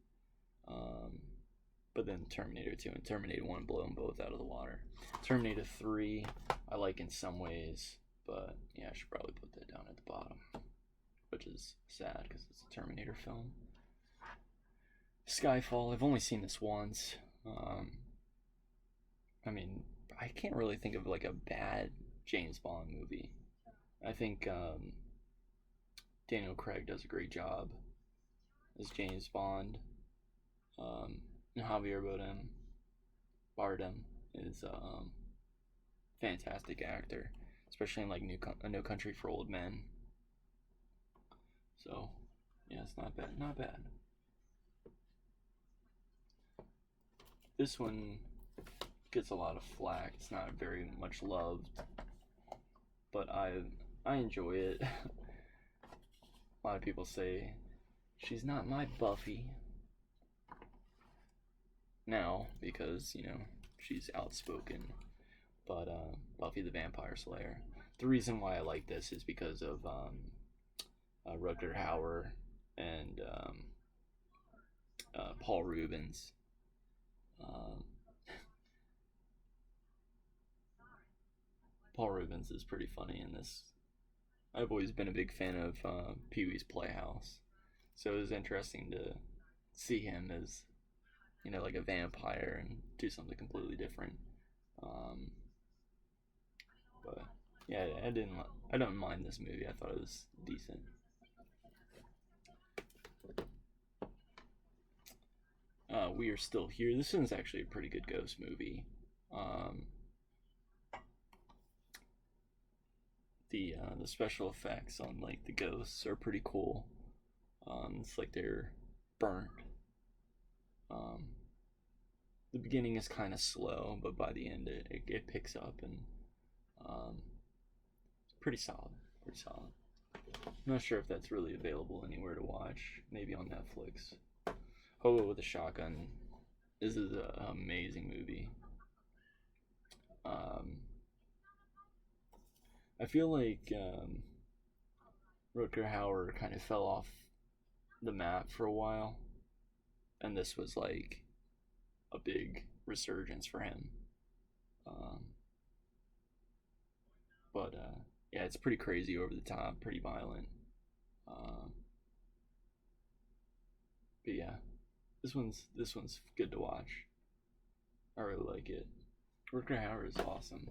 But then Terminator 2 and Terminator 1 blow them both out of the water. Terminator 3, I like in some ways, but yeah, I should probably put that down at the bottom, which is sad because it's a Terminator film. Skyfall, I've only seen this once. I mean, I can't really think of like a bad James Bond movie. I think Daniel Craig does a great job as James Bond. Javier Bardem is a fantastic actor, especially in like No Country for Old Men. So, yeah, it's not bad. Not bad. This one gets a lot of flack. It's not very much loved, but I enjoy it. A lot of people say she's not my Buffy now because, you know, she's outspoken, but Buffy the Vampire Slayer. The reason why I like this is because of Rutger Hauer and Paul Rubens. Paul Rubens is pretty funny in this. I've always been a big fan of Pee-wee's Playhouse, so it was interesting to see him as, you know, like a vampire and do something completely different. But yeah, I don't mind this movie. I thought it was decent. We Are Still Here. This one's actually a pretty good ghost movie. The special effects on like the ghosts are pretty cool. It's like they're burnt. The beginning is kind of slow, but by the end it picks up and it's pretty solid. Pretty solid. I'm not sure if that's really available anywhere to watch. Maybe on Netflix. Hobo with a Shotgun. This is an amazing movie. I feel like Rutger Hauer kind of fell off the map for a while, and this was like a big resurgence for him. But yeah, it's pretty crazy, over the top, pretty violent. But yeah, this one's good to watch. I really like it. Rutger Hauer is awesome.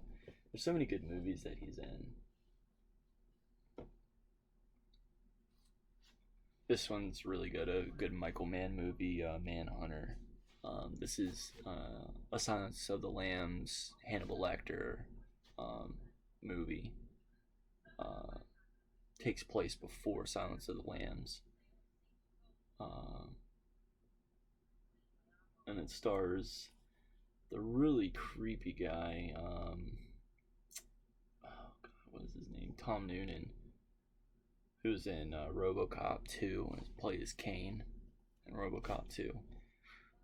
There's so many good movies that he's in. This one's really good. A good Michael Mann movie, Manhunter. This is a Silence of the Lambs, Hannibal Lecter movie. Takes place before Silence of the Lambs. And it stars the really creepy guy, oh god, what is his name? Tom Noonan, who's in RoboCop 2 and plays Kane in RoboCop 2.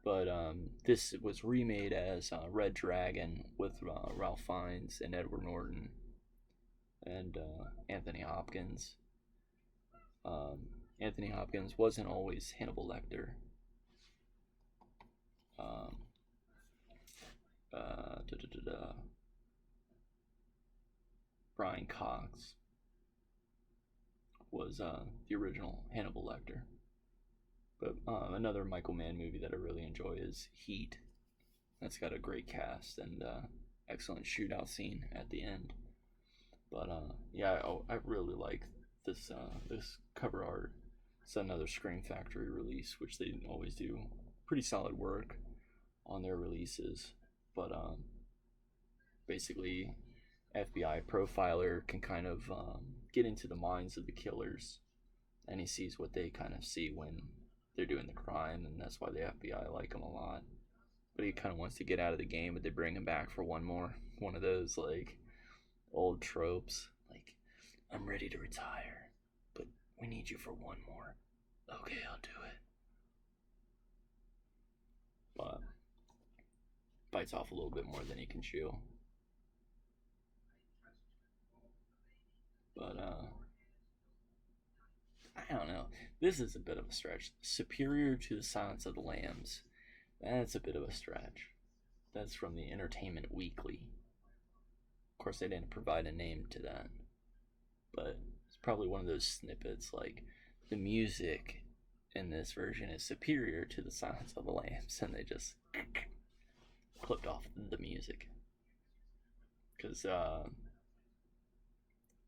But this was remade as Red Dragon with Ralph Fiennes and Edward Norton and Anthony Hopkins. Anthony Hopkins wasn't always Hannibal Lecter. Brian Cox was the original Hannibal Lecter. But another Michael Mann movie that I really enjoy is Heat. That's got a great cast and excellent shootout scene at the end. But yeah, I really like this cover art. It's another Scream Factory release, which they always do pretty solid work on their releases. But basically, FBI profiler can kind of get into the minds of the killers, and he sees what they kind of see when they're doing the crime, and that's why the FBI like him a lot. But he kind of wants to get out of the game, but they bring him back for one of those like old tropes, like, I'm ready to retire, but we need you for one more. Okay, I'll do it. But bites off a little bit more than he can chew. But I don't know. This is a bit of a stretch. Superior to the Silence of the Lambs. That's a bit of a stretch. That's from the Entertainment Weekly. Of course, they didn't provide a name to that, but it's probably one of those snippets like the music in this version is superior to the Silence of the Lambs, and they just clipped off the music. Because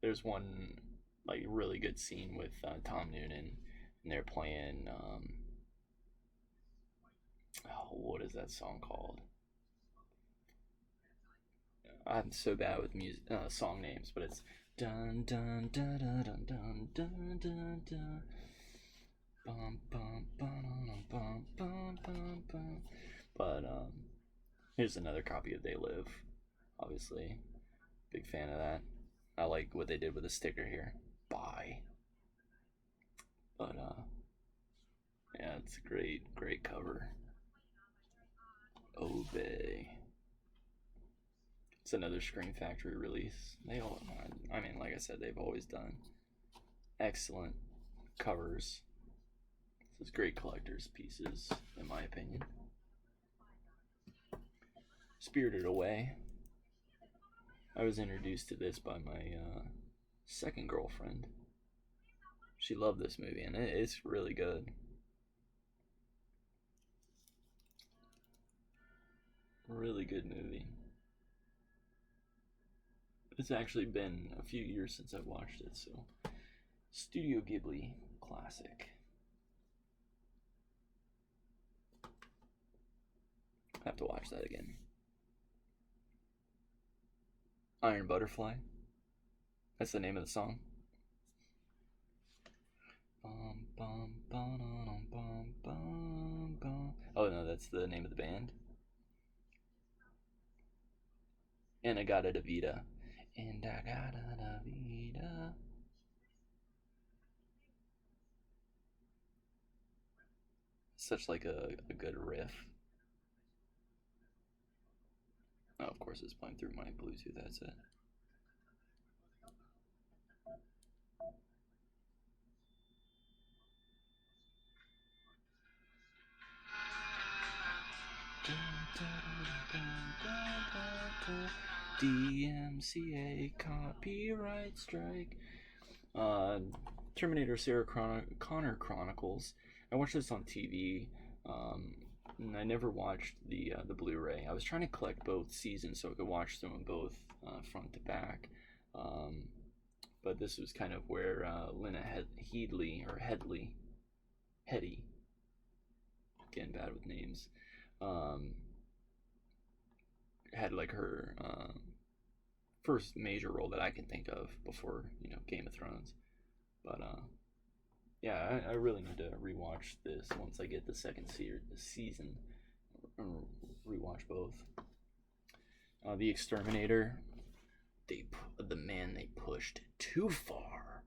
there's one like really good scene with Tom Noonan, and they're playing. What is that song called? I'm so bad with music song names, but it's dun dun dun dun dun dun dun dun dun. Bum, bum, bum, bum, bum, bum, bum. But here's another copy of They Live. Obviously, big fan of that. I like what they did with the sticker here. Bye. But yeah, it's a great cover. Obey. It's another Scream Factory release. They all, I mean, like I said, they've always done excellent covers. This is great collector's pieces, in my opinion. Spirited Away. I was introduced to this by my second girlfriend. She loved this movie, and it's really good. Really good movie. It's actually been a few years since I've watched it, so Studio Ghibli classic. I have to watch that again. Iron Butterfly. That's the name of the song. Oh no, that's the name of the band. In-A-Gadda-Da-Vida. In-A-Gadda-Da-Vida. Such like a good riff. Oh, of course it's playing through my Bluetooth, that's it. DMCA copyright strike. Terminator Conor Chronicles. I watched this on TV. And I never watched the Blu-ray. I was trying to collect both seasons so I could watch them both front to back. But this was kind of where Lena Headey, getting bad with names, had like her first major role that I can think of before Game of Thrones. But yeah, I really need to rewatch this once I get the second season. Rewatch both. The Exterminator. The man they pushed too far.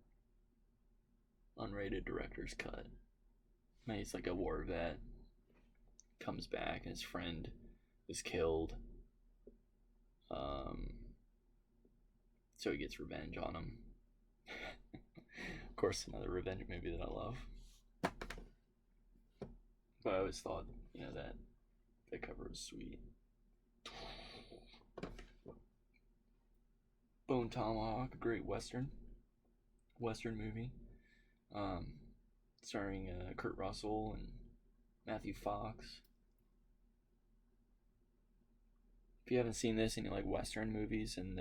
Unrated director's cut. He's like a war vet. Comes back and his friend is killed. So he gets revenge on him. Of course, another revenge movie that I love. But I always thought, that cover was sweet. Bone Tomahawk, a great western movie, starring Kurt Russell and Matthew Fox. If you haven't seen this and you like western movies and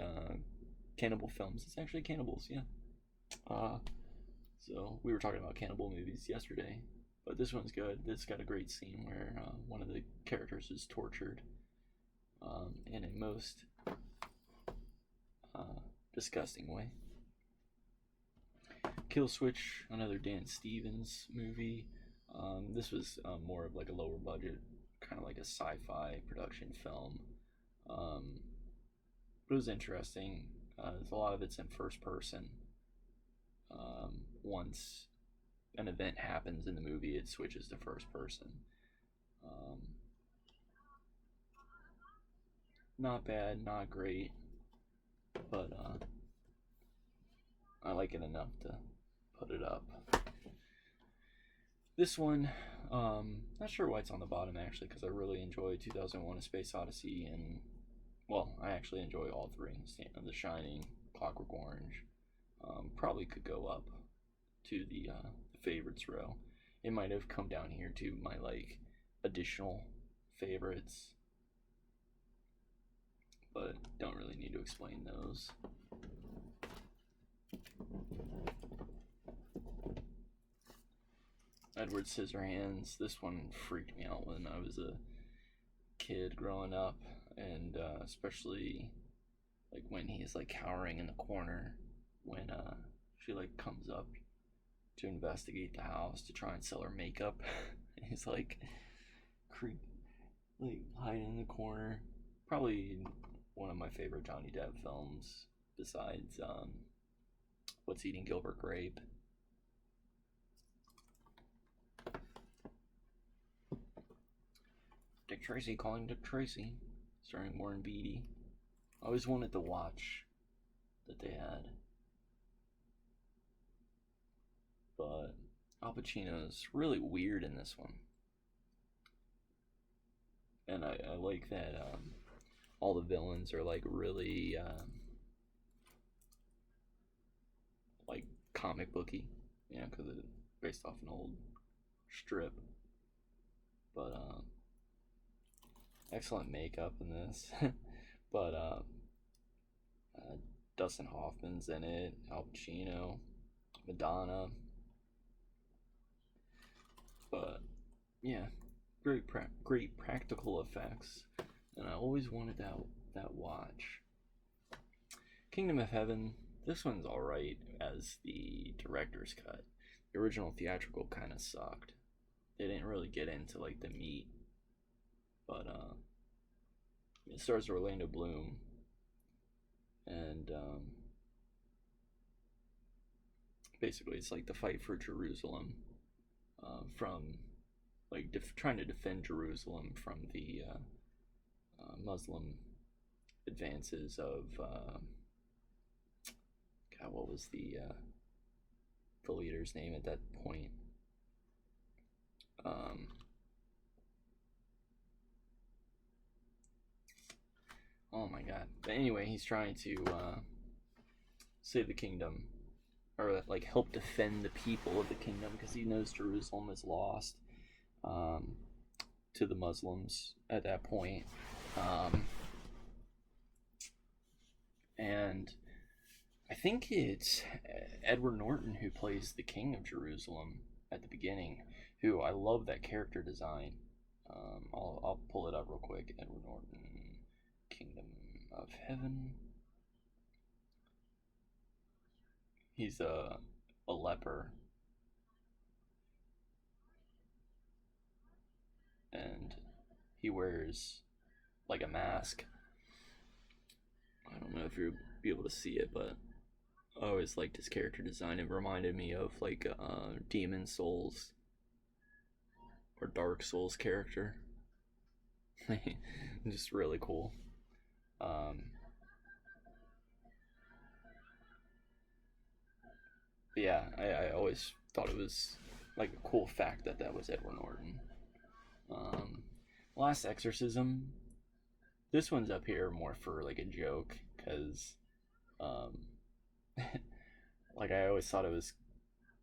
cannibal films, it's actually cannibals, yeah. So we were talking about cannibal movies yesterday, but this one's good. It's got a great scene where one of the characters is tortured in a most disgusting way. Kill Switch, another Dan Stevens movie. This was more of like a lower budget, kind of like a sci-fi production film. But it was interesting. A lot of it's in first person. Once an event happens in the movie, it switches to first person. Not bad, not great, but I like it enough to put it up. This one, Not sure why it's on the bottom actually, because I really enjoy 2001: A Space Odyssey, and well, I actually enjoy all three: The Shining, Clockwork Orange. Probably could go up to the favorites row. It might have come down here to my like additional favorites, but don't really need to explain those. Edward Scissorhands. This one freaked me out when I was a kid growing up, and especially like when he's like cowering in the corner when she like comes up to investigate the house to try and sell her makeup. He's like hiding in the corner. Probably one of my favorite Johnny Depp films, besides What's Eating Gilbert Grape. Dick Tracy Calling Dick Tracy, starring Warren Beatty. I always wanted to watch that they had. But Al Pacino's really weird in this one. And I like that all the villains are like really like comic booky, you know, because it's based off an old strip. But excellent makeup in this. But Dustin Hoffman's in it, Al Pacino, Madonna. But yeah, great practical effects, and I always wanted that watch. Kingdom of Heaven. This one's alright as the director's cut. The original theatrical kind of sucked. They didn't really get into like the meat, but it stars Orlando Bloom, and basically it's like the fight for Jerusalem, from like trying to defend Jerusalem from the Muslim advances of God, what was the leader's name at that point? Oh my god. But anyway, he's trying to save the kingdom, or like help defend the people of the kingdom, because he knows Jerusalem is lost to the Muslims at that point. And I think it's Edward Norton who plays the King of Jerusalem at the beginning, who I love that character design. I'll pull it up real quick. Edward Norton, Kingdom of Heaven. He's a leper, and he wears like a mask. I don't know if you'll be able to see it, but I always liked his character design. It reminded me of like Demon Souls or Dark Souls character. Just really cool. Yeah, I always thought it was like a cool fact that was Edward Norton. Last Exorcism. This one's up here more for like a joke, because like I always thought it was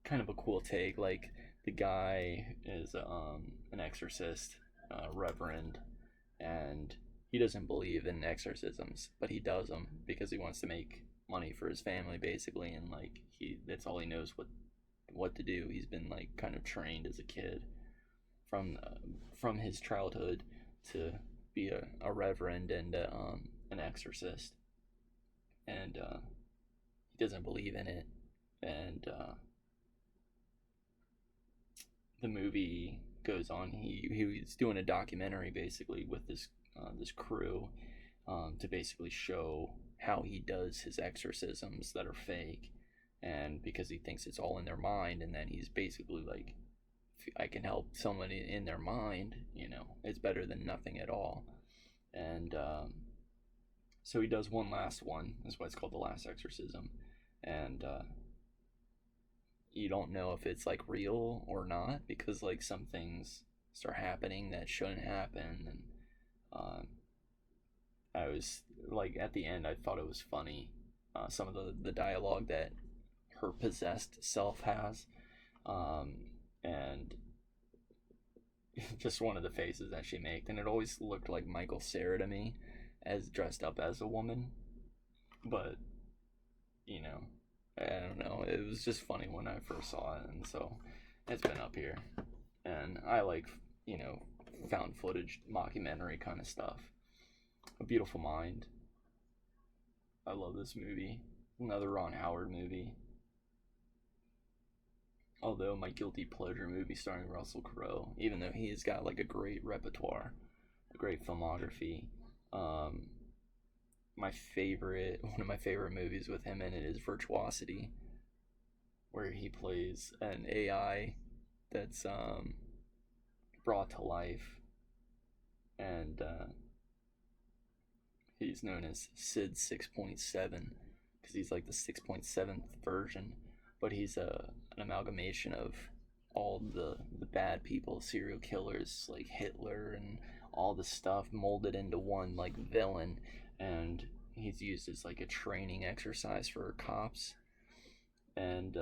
kind of a cool take. Like the guy is an exorcist, reverend, and he doesn't believe in exorcisms, but he does them because he wants to make money for his family, basically, and like that's all he knows what to do. He's been like kind of trained as a kid from his childhood to be a reverend and an exorcist, and he doesn't believe in it. And the movie goes on. He's doing a documentary basically with this crew, to basically show how he does his exorcisms that are fake, and because he thinks it's all in their mind, and then he's basically like, I can help somebody in their mind, you know, it's better than nothing at all. And so he does one last one. That's why it's called The Last Exorcism. And you don't know if it's like real or not, because like some things start happening that shouldn't happen. And um, I was like, at the end, I thought it was funny, some of the dialogue that her possessed self has, um, and just one of the faces that she made, and it always looked like Michael Cera to me, as dressed up as a woman. But you know, I don't know. It was just funny when I first saw it, and so it's been up here. And I like, found footage, mockumentary kind of stuff. A Beautiful Mind. I love this movie. Another Ron Howard movie. Although my guilty pleasure movie starring Russell Crowe, even though he's got like a great repertoire, a great filmography. Um, one of my favorite movies with him in it is Virtuosity, where he plays an AI that's brought to life, and he's known as Sid 6.7 because he's like the 6.7th version, but he's an amalgamation of all the bad people, serial killers like Hitler and all the stuff molded into one like villain, and he's used as like a training exercise for cops, and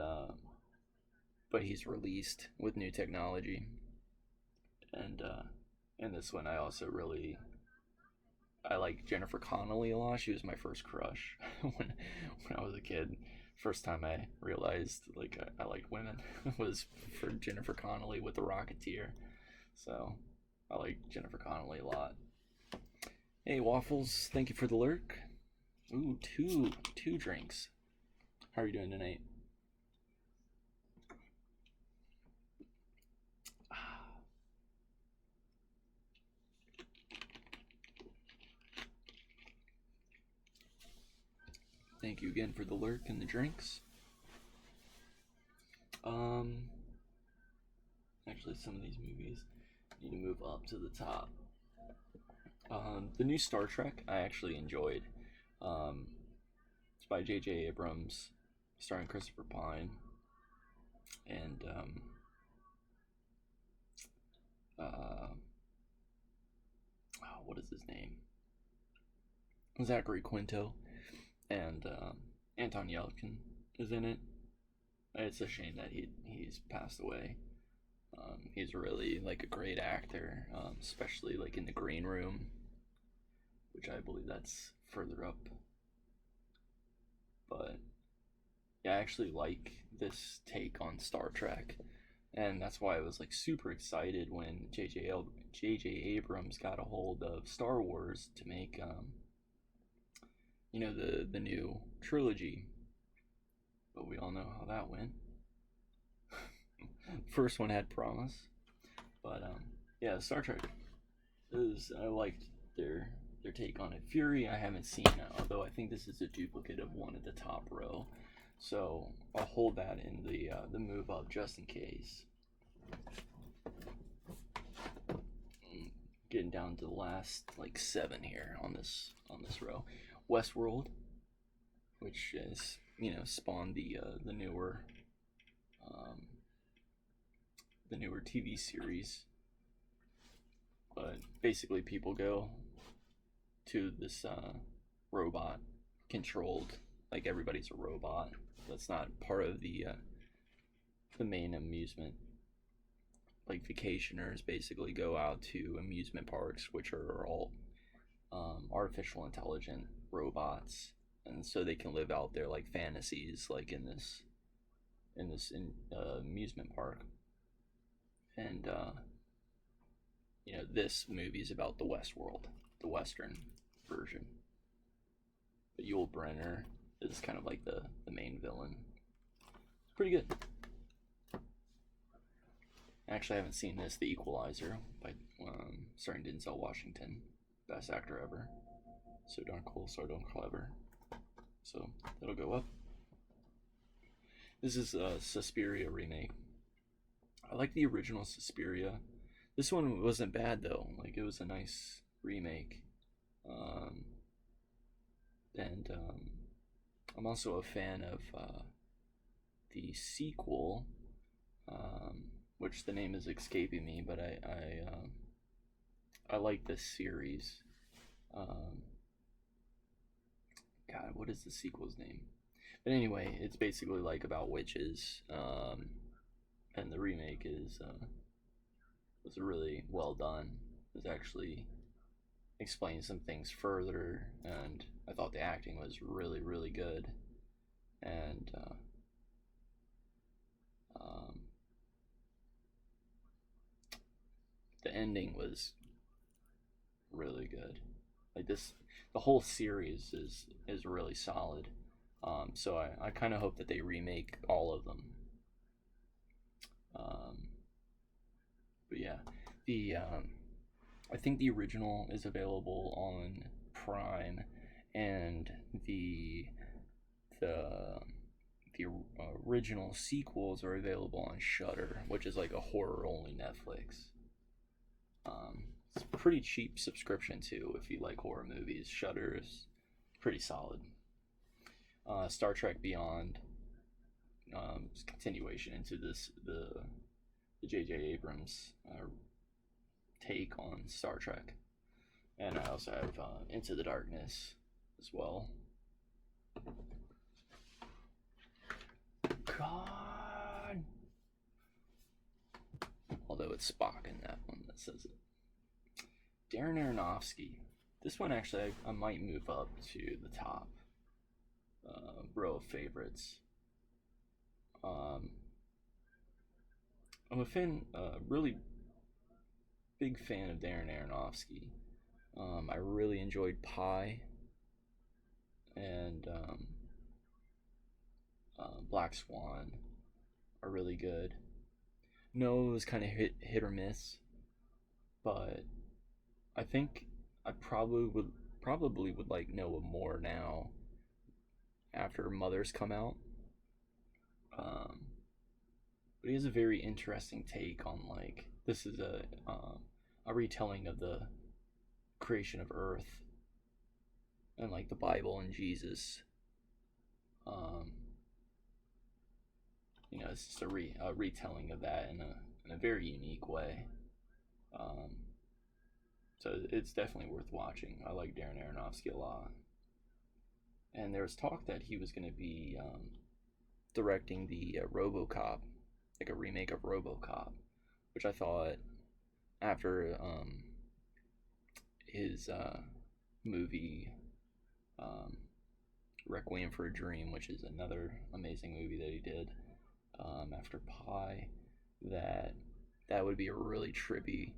but he's released with new technology, and in this one I like Jennifer Connelly a lot. She was my first crush when I was a kid. First time I realized like I liked women was for Jennifer Connelly with The Rocketeer. So I like Jennifer Connelly a lot. Hey Waffles, thank you for the lurk. Ooh, two drinks. How are you doing tonight? Thank you again for the lurk and the drinks. Actually, some of these movies need to move up to the top. The new Star Trek I actually enjoyed. It's by J.J. Abrams, starring Christopher Pine, and what is his name? Zachary Quinto, and Anton Yelchin is in it. It's a shame that he's passed away. He's really like a great actor, especially like in The Green Room, which I believe that's further up. But yeah, I actually like this take on Star Trek, and that's why I was like super excited when J.J. Abrams got a hold of Star Wars to make the new trilogy. But we all know how that went. First one had promise, but yeah, Star Trek I liked their take on it. Fury I haven't seen, although I think this is a duplicate of one at the top row, so I'll hold that in the move up just in case. Getting down to the last like 7 here on this row. Westworld, which is spawned the newer TV series. But basically, people go to this robot controlled, like everybody's a robot. That's not part of the main amusement. Like vacationers basically go out to amusement parks, which are all artificial intelligent robots, and so they can live out their like fantasies, like in this amusement park. And this movie is about the Westworld, the Western version. But Yul Brynner is kind of like the main villain. It's pretty good. Actually, I haven't seen this, The Equalizer, by starring Denzel Washington, best actor ever. So darn cool, so darn clever. So that'll go up. This is a Suspiria remake. I like the original Suspiria. This one wasn't bad though. Like it was a nice remake. And I'm also a fan of the sequel, which the name is escaping me, but I like this series. God, what is the sequel's name? But anyway, it's basically like about witches, and the remake was really well done. It was actually explaining some things further, and I thought the acting was really, really good. And the ending was really good. Like this, the whole series is really solid. So I kind of hope that they remake all of them. But yeah, the I think the original is available on Prime, and the original sequels are available on Shudder, which is like a horror only Netflix. It's a pretty cheap subscription too if you like horror movies. Shudder is pretty solid. Star Trek Beyond, continuation into the J.J. Abrams take on Star Trek, and I also have Into the Darkness as well. God, although it's Spock in that one that says it. Darren Aronofsky. This one actually I might move up to the top row of favorites. I'm a really big fan of Darren Aronofsky. I really enjoyed Pi and Black Swan are really good. No, it was kind of hit or miss, but I think I probably would like Noah more now after Mothers come out. But he has a very interesting take on, like, this is a retelling of the creation of Earth and like the Bible and Jesus. It's just a retelling of that in a very unique way. So it's definitely worth watching. I like Darren Aronofsky a lot. And there was talk that he was going to be directing the RoboCop, like a remake of RoboCop, which I thought after his movie Requiem for a Dream, which is another amazing movie that he did after Pi, that would be a really trippy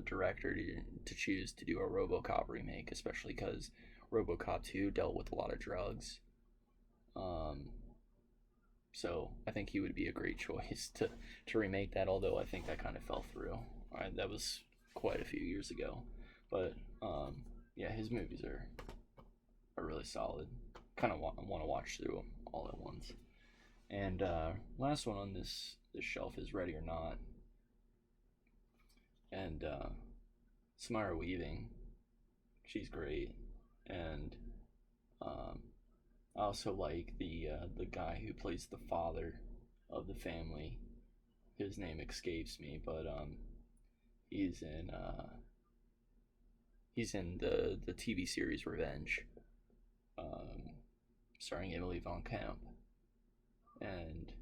director to choose to do a RoboCop remake, especially because RoboCop 2 dealt with a lot of drugs. So I think he would be a great choice to remake that, although I think that kind of fell through. That was quite a few years ago. But yeah, his movies are really solid. Kind of want to watch through them all at once. And last one on this shelf is Ready or Not. And Samara Weaving, she's great. And I also like the guy who plays the father of the family. His name escapes me, but he's in the TV series Revenge, starring Emily Von Camp. And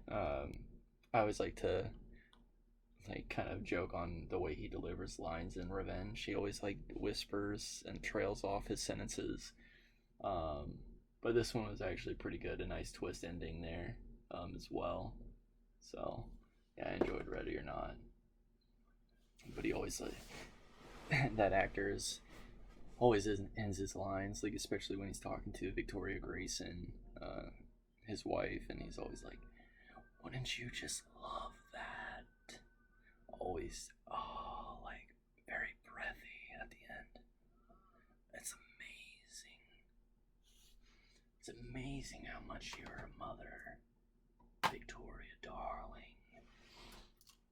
I always like to kind of joke on the way he delivers lines in Revenge. He always whispers and trails off his sentences. But this one was actually pretty good. A nice twist ending there as well. So yeah, I enjoyed Ready or Not. But he always that actor always ends his lines, especially when he's talking to Victoria Grayson, his wife, and he's always like, "Wouldn't you just love that?" Always, very breathy at the end. It's amazing. It's amazing how much you're a mother, Victoria, darling.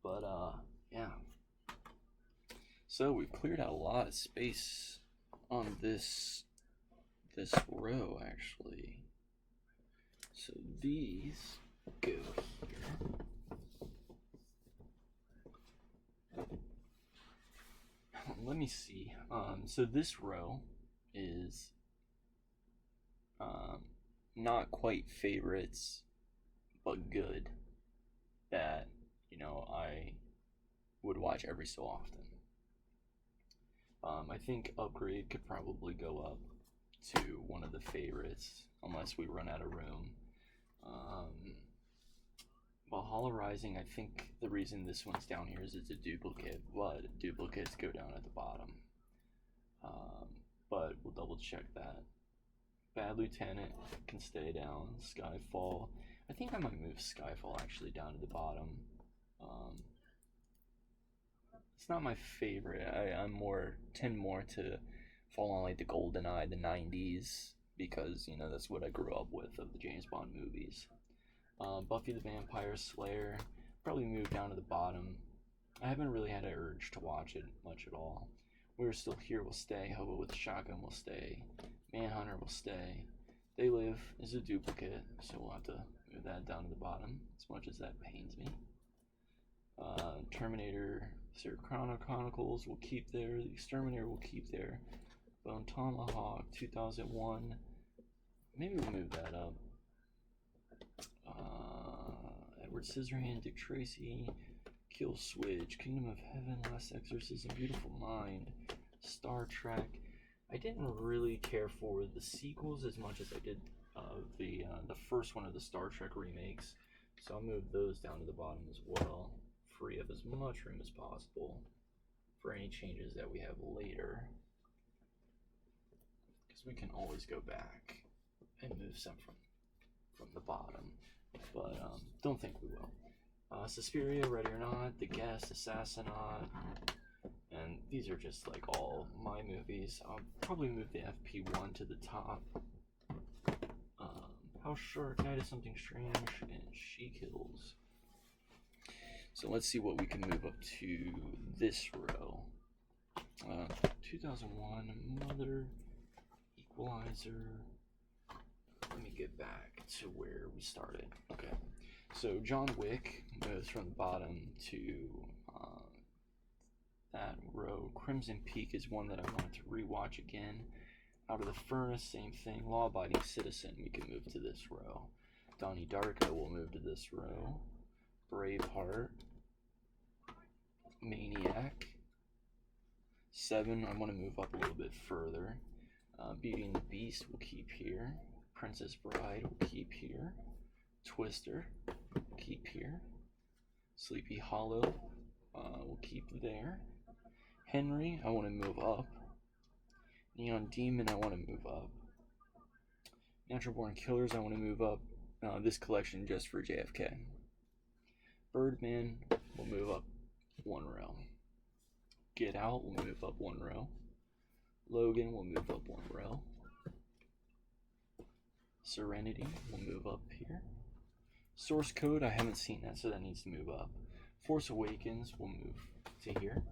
But yeah. So we've cleared out a lot of space on this row, actually. So these go here. Let me see. So this row is not quite favorites, but good, that, you know, I would watch every so often. I think Upgrade could probably go up to one of the favorites, unless we run out of room. Valhalla Rising, I think the reason this one's down here is it's a duplicate, but duplicates go down at the bottom. But we'll double check that. Bad Lieutenant can stay down. Skyfall, I think I might move Skyfall actually down to the bottom. It's not my favorite. I'm tend more to fall on like the GoldenEye, the 90s, because, you know, that's what I grew up with of the James Bond movies. Buffy the Vampire Slayer, probably move down to the bottom. I haven't really had an urge to watch it much at all. We're Still Here will stay. Hobo with a Shotgun will stay. Manhunter will stay. They Live is a duplicate, so we'll have to move that down to the bottom, as much as that pains me. Terminator Chronicles will keep there. The Exterminator will keep there. Bone Tomahawk 2001. Maybe we'll move that up. Edward Scissorhand, Dick Tracy, Kill Switch, Kingdom of Heaven, Last Exorcism, Beautiful Mind, Star Trek. I didn't really care for the sequels as much as I did the first one of the Star Trek remakes, so I'll move those down to the bottom as well. Free up as much room as possible for any changes that we have later, because we can always go back and move some from the bottom, but don't think we will. Suspiria, Ready or Not, The Guest, Assassinaut, and these are just like all my movies. I'll probably move the FP1 to the top. House Shark, Night of Something Strange, and She Kills. So let's see what we can move up to this row. 2001, Mother, Equalizer. Let me get back to where we started. Okay, so John Wick moves from the bottom to that row. Crimson Peak is one that I wanted to rewatch again. Out of the Furnace, same thing. Law Abiding Citizen, we can move to this row. Donnie Darko will move to this row. Braveheart, Maniac, Seven, I want to move up a little bit further. Beauty and the Beast will keep here. Princess Bride will keep here. Twister will keep here. Sleepy Hollow will keep there. Henry, I want to move up. Neon Demon, I want to move up. Natural Born Killers, I want to move up. This collection just for JFK. Birdman will move up one row. Get Out will move up one row. Logan will move up one row. Serenity will move up here. Source Code, I haven't seen that, so that needs to move up. Force Awakens will move to here.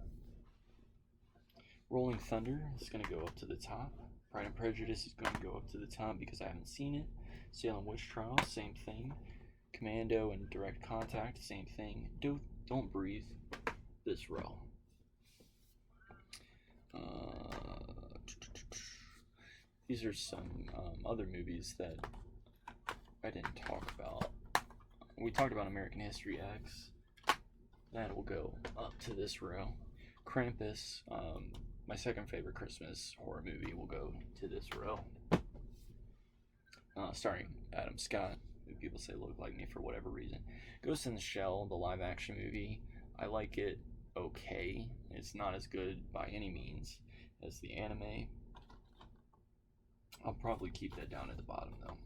Rolling Thunder is going to go up to the top. Pride and Prejudice is going to go up to the top because I haven't seen it. Salem Witch Trial, same thing. Commando and Direct Contact, same thing. Don't Breathe, this row. These are some other movies that I didn't talk about. We talked about American History X. That will go up to this row. Krampus, my second favorite Christmas horror movie, will go to this row. Starring Adam Scott, who people say look like me for whatever reason. Ghost in the Shell, the live action movie, I like it okay. It's not as good by any means as the anime. I'll probably keep that down at the bottom though.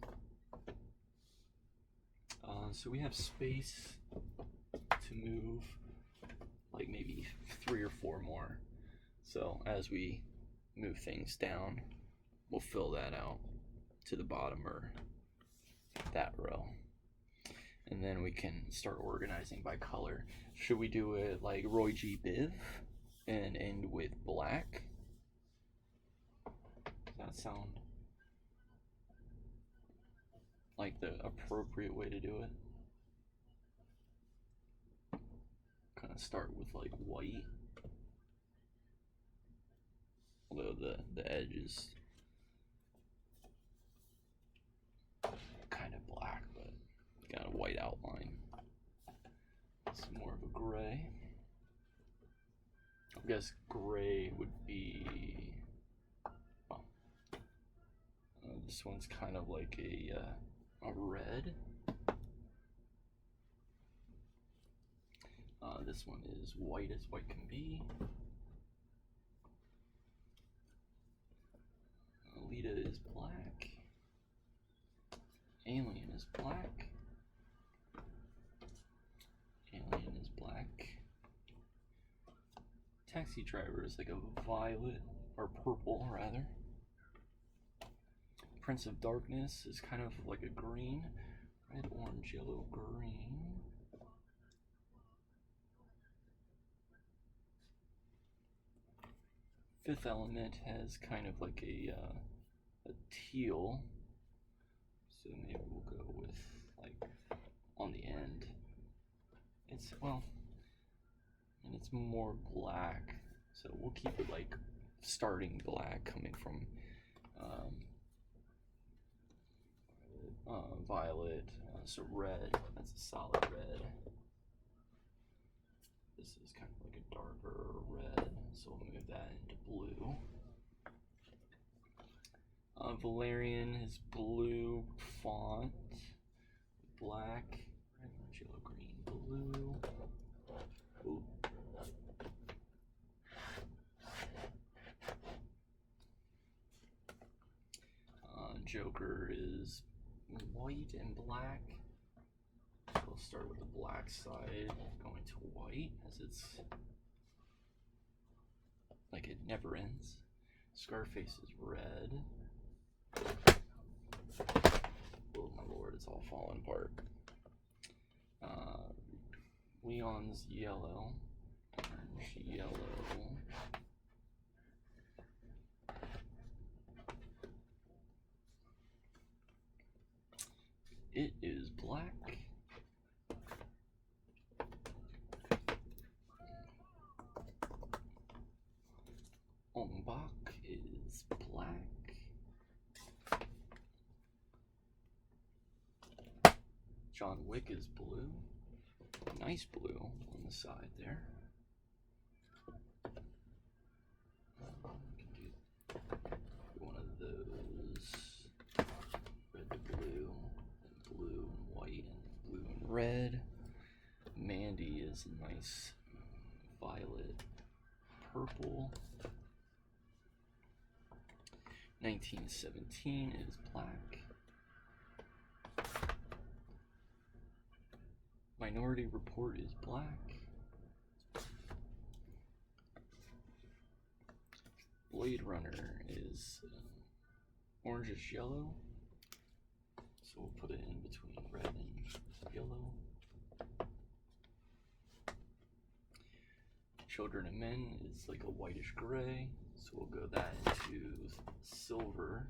So we have space to move like maybe 3 or 4 more. So as we move things down, we'll fill that out to the bottom or that row. And then we can start organizing by color. Should we do it like Roy G. Biv and end with black? Does that sound? like the appropriate way to do it. Kind of start with like white, although the edge is kind of black, but got a white outline. It's more of a gray. I guess gray would be, well, this one's kind of like a red. This one is white as white can be. Elita is black. Alien is black. Alien is black. Taxi driver is like a violet, or purple rather. Prince of Darkness is kind of like a green. Red, orange, yellow, green. Fifth Element has kind of like a teal. So maybe we'll go with like on the end. It's, well, and it's more black, so we'll keep it like starting black coming from violet, so red, that's a solid red. This is kind of like a darker red, so we'll move that into blue. Valerian is blue font, black, red, orange, yellow, green, blue. Ooh. Joker is white and black. So we'll start with the black side, going to white, as it's like it never ends. Scarface is red. Oh my lord, it's all falling apart. Leon's yellow. Orange, yellow. It is black. Ombak is black. John Wick is blue. Nice blue on the side there. One of those. Red to blue, and blue and white, and blue and red. Mandy is a nice violet purple. 1917 is black. Minority Report is black. Blade Runner is orangish yellow. So we'll put it in between red and yellow. Children of Men is like a whitish gray. So we'll go that into silver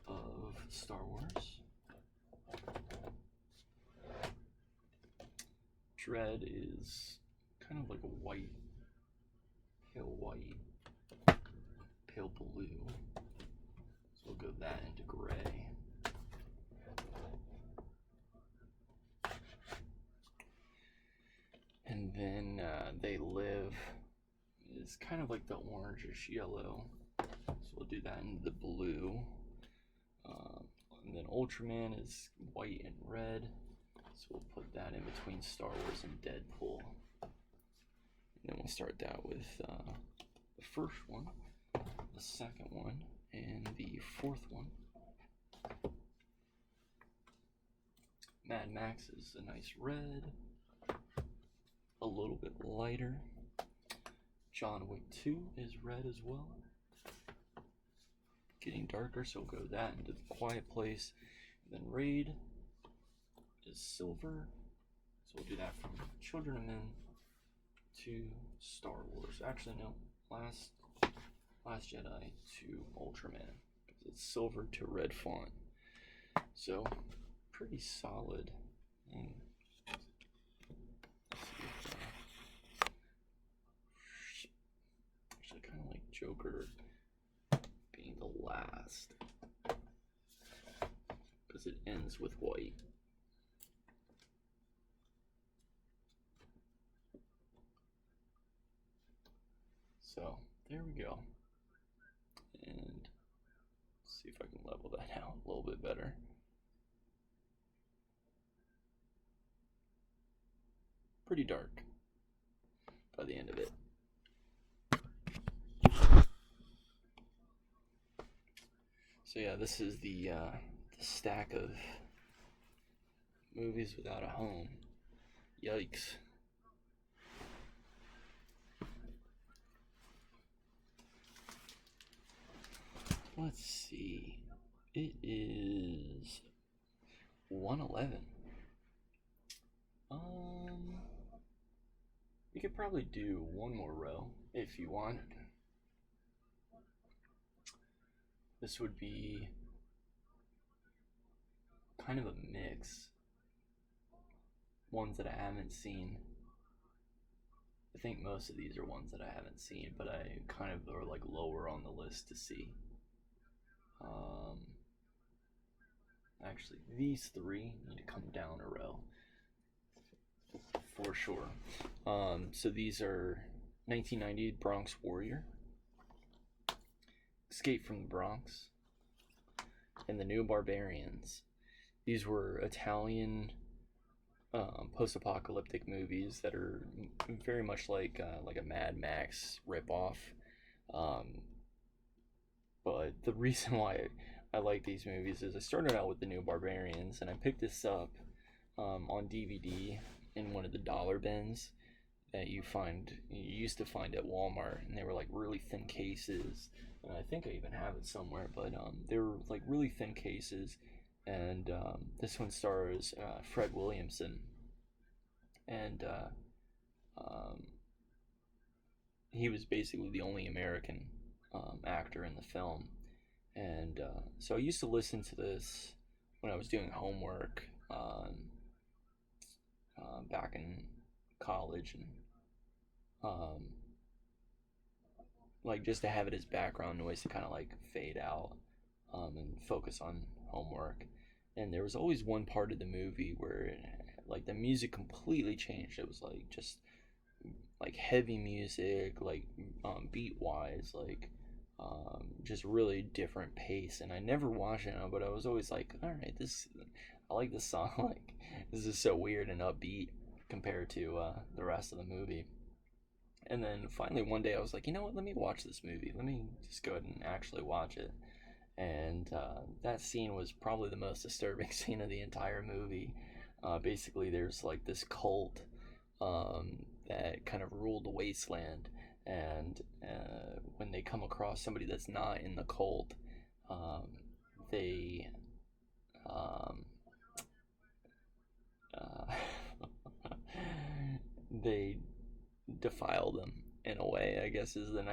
of Star Wars. Dread is kind of like a white, pale white, pale blue. So we'll go that into gray. And then They Live is kind of like the orangish yellow. So we'll do that in the blue. And then Ultraman is white and red. So we'll put that in between Star Wars and Deadpool. And then we'll start that with the first one, the second one, and the fourth one. Mad Max is a nice red, a little bit lighter. John Wick 2 is red as well. Getting darker, so we'll go that into the Quiet Place. And then Raid is silver, so we'll do that from Children of Men to Star Wars. Actually, no, Last Jedi to Ultraman, because it's silver to red font. So, pretty solid. Actually, kind of like Joker being the last, because it ends with white. So, there we go. And let's see if I can level that out a little bit better. Pretty dark by the end of it. So yeah, this is the stack of movies without a home. Yikes. Let's see. It is 111. We could probably do one more row if you want. This would be kind of a mix. Ones that I haven't seen. I think most of these are ones that I haven't seen, but I kind of are like lower on the list to see. Actually, these three need to come down a row for sure. So these are 1990 Bronx Warrior, Escape from the Bronx, and The New Barbarians. These were Italian post-apocalyptic movies that are very much like a Mad Max ripoff. But the reason why I like these movies is I started out with The New Barbarians, and I picked this up on DVD in one of the dollar bins that you used to find at Walmart, and they were like really thin cases. And I think I even have it somewhere, but they were like really thin cases. And this one stars Fred Williamson, and he was basically the only American actor in the film. And so I used to listen to this when I was doing homework back in college, and like just to have it as background noise to kind of like fade out and focus on homework. And there was always one part of the movie where like the music completely changed. It was like just like heavy music, like beat wise, like just really different pace. And I never watched it, but I was always like, all right, I like this song. Like this is so weird and upbeat compared to the rest of the movie. And then finally one day I was like, you know what? Let me watch this movie. Let me just go ahead and actually watch it. And that scene was probably the most disturbing scene of the entire movie. Basically, there's like this cult that kind of ruled the wasteland, and when they come across somebody that's not in the cult, they they defile them in a way, I guess is the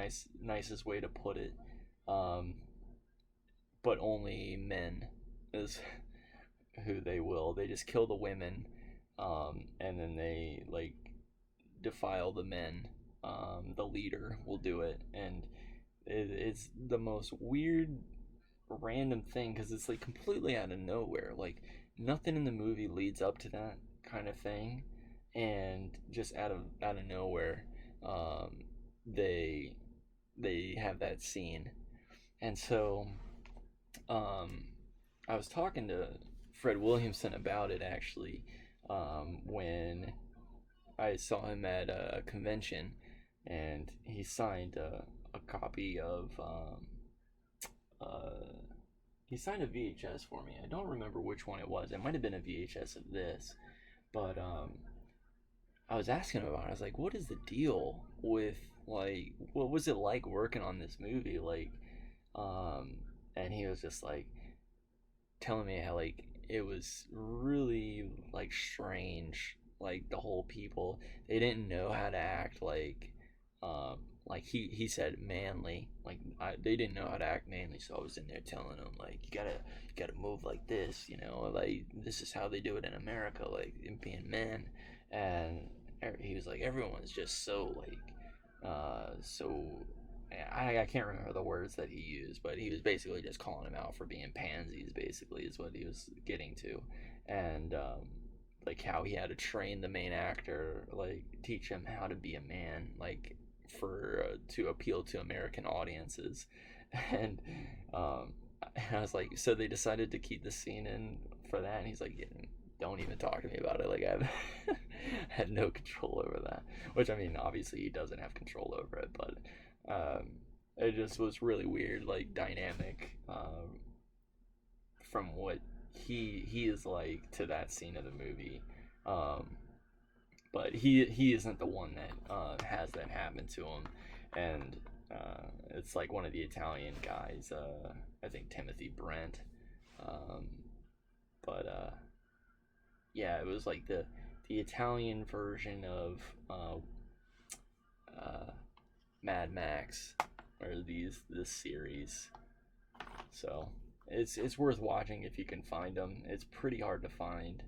nicest way to put it. But only men is who they will. They just kill the women, and then they like defile the men. The leader will do it, and it's the most weird, random thing because it's like completely out of nowhere. Like nothing in the movie leads up to that kind of thing, and just out of nowhere, they have that scene. And so I was talking to Fred Williamson about it actually when I saw him at a convention, and he signed a copy of he signed a VHS for me. I don't remember which one it was. It might have been a VHS of this, but I was asking him about it. I was like, "What is the deal with like what was it like working on this movie?" Like, and he was just like telling me how like it was really like strange. Like the whole people, they didn't know how to act like he said manly. Like they didn't know how to act manly, so I was in there telling them like you gotta move like this, like this is how they do it in America, like in being men. And he was like, everyone's just so like so. I can't remember the words that he used, but he was basically just calling him out for being pansies. Basically, is what he was getting to, and like how he had to train the main actor, like teach him how to be a man, like for to appeal to American audiences, and um, I was like, so they decided to keep the scene in for that, and he's like, yeah, don't even talk to me about it. Like I've had no control over that, which I mean, obviously he doesn't have control over it, but it just was really weird, like dynamic from what he is like to that scene of the movie. Um, but he isn't the one that has that happen to him, and it's like one of the Italian guys. I think Timothy Brent. Um, but yeah, it was like the Italian version of Mad Max, or this series. So it's worth watching if you can find them. It's pretty hard to find.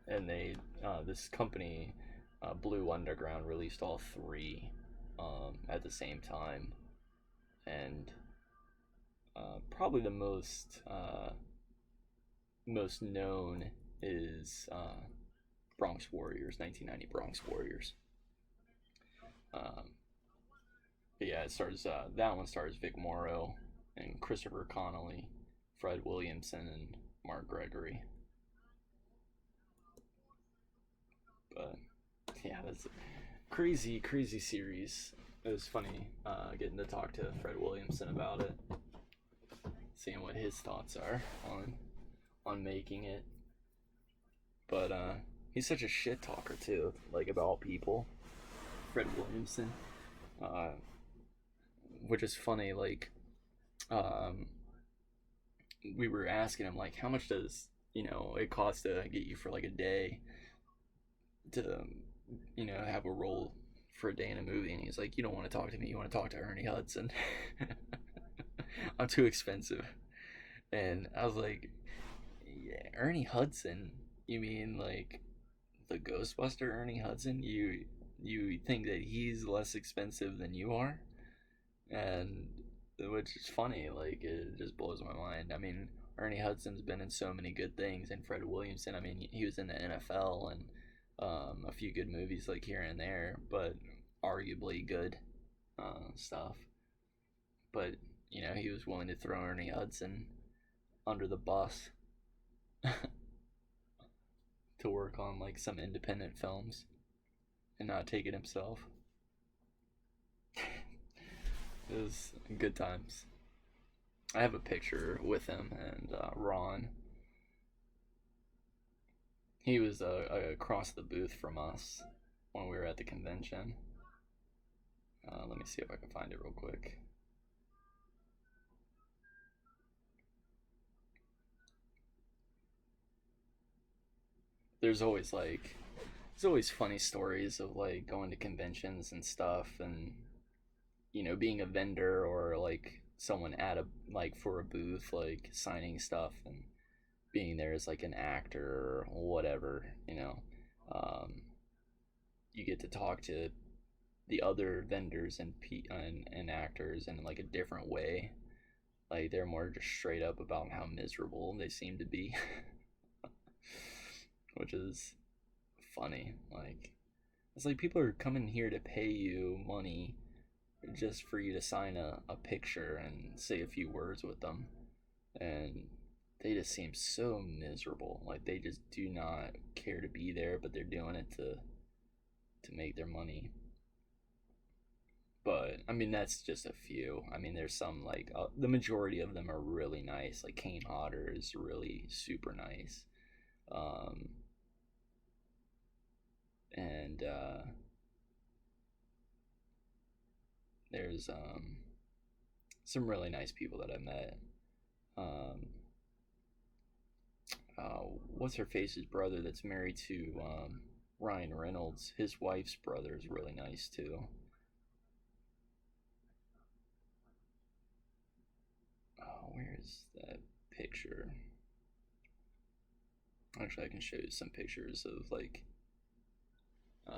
And they this company, Blue Underground, released all three at the same time, and probably the most known is Bronx Warriors, 1990 Bronx Warriors. But yeah, it stars that one stars Vic Morrow and Christopher Connolly, Fred Williamson, and Mark Gregory. But yeah, that's a crazy, crazy series. It was funny getting to talk to Fred Williamson about it, seeing what his thoughts are on making it. But he's such a shit talker too, like about people. Fred Williamson, which is funny. Like, we were asking him like, how much does it cost to get you for like a day to have a role for a day in a movie, and he's like, you don't want to talk to me, you want to talk to Ernie Hudson. I'm too expensive. And I was like, yeah, Ernie Hudson? You mean like the Ghostbuster Ernie Hudson? You think that he's less expensive than you are? And which is funny, like it just blows my mind. I mean, Ernie Hudson's been in so many good things, and Fred Williamson, I mean, he was in the NFL and a few good movies like here and there, but arguably good stuff. But he was willing to throw Ernie Hudson under the bus to work on like some independent films and not take it himself. It was good times. I have a picture with him and Ron. He was across the booth from us when we were at the convention. Let me see if I can find it real quick. There's always funny stories of like going to conventions and stuff, and being a vendor or like someone at a like for a booth, like signing stuff, and being there as like an actor or whatever. You get to talk to the other vendors and actors in like a different way. Like they're more just straight up about how miserable they seem to be, which is funny. Like it's like people are coming here to pay you money just for you to sign a picture and say a few words with them, and they just seem so miserable. Like they just do not care to be there, but they're doing it to make their money. But I mean, that's just a few. I mean, there's some like the majority of them are really nice. Like Kane Hodder is really super nice, and there's some really nice people that I met. What's her face's brother that's married to Ryan Reynolds. His wife's brother is really nice too. Oh, where's that picture? Actually, I can show you some pictures of like.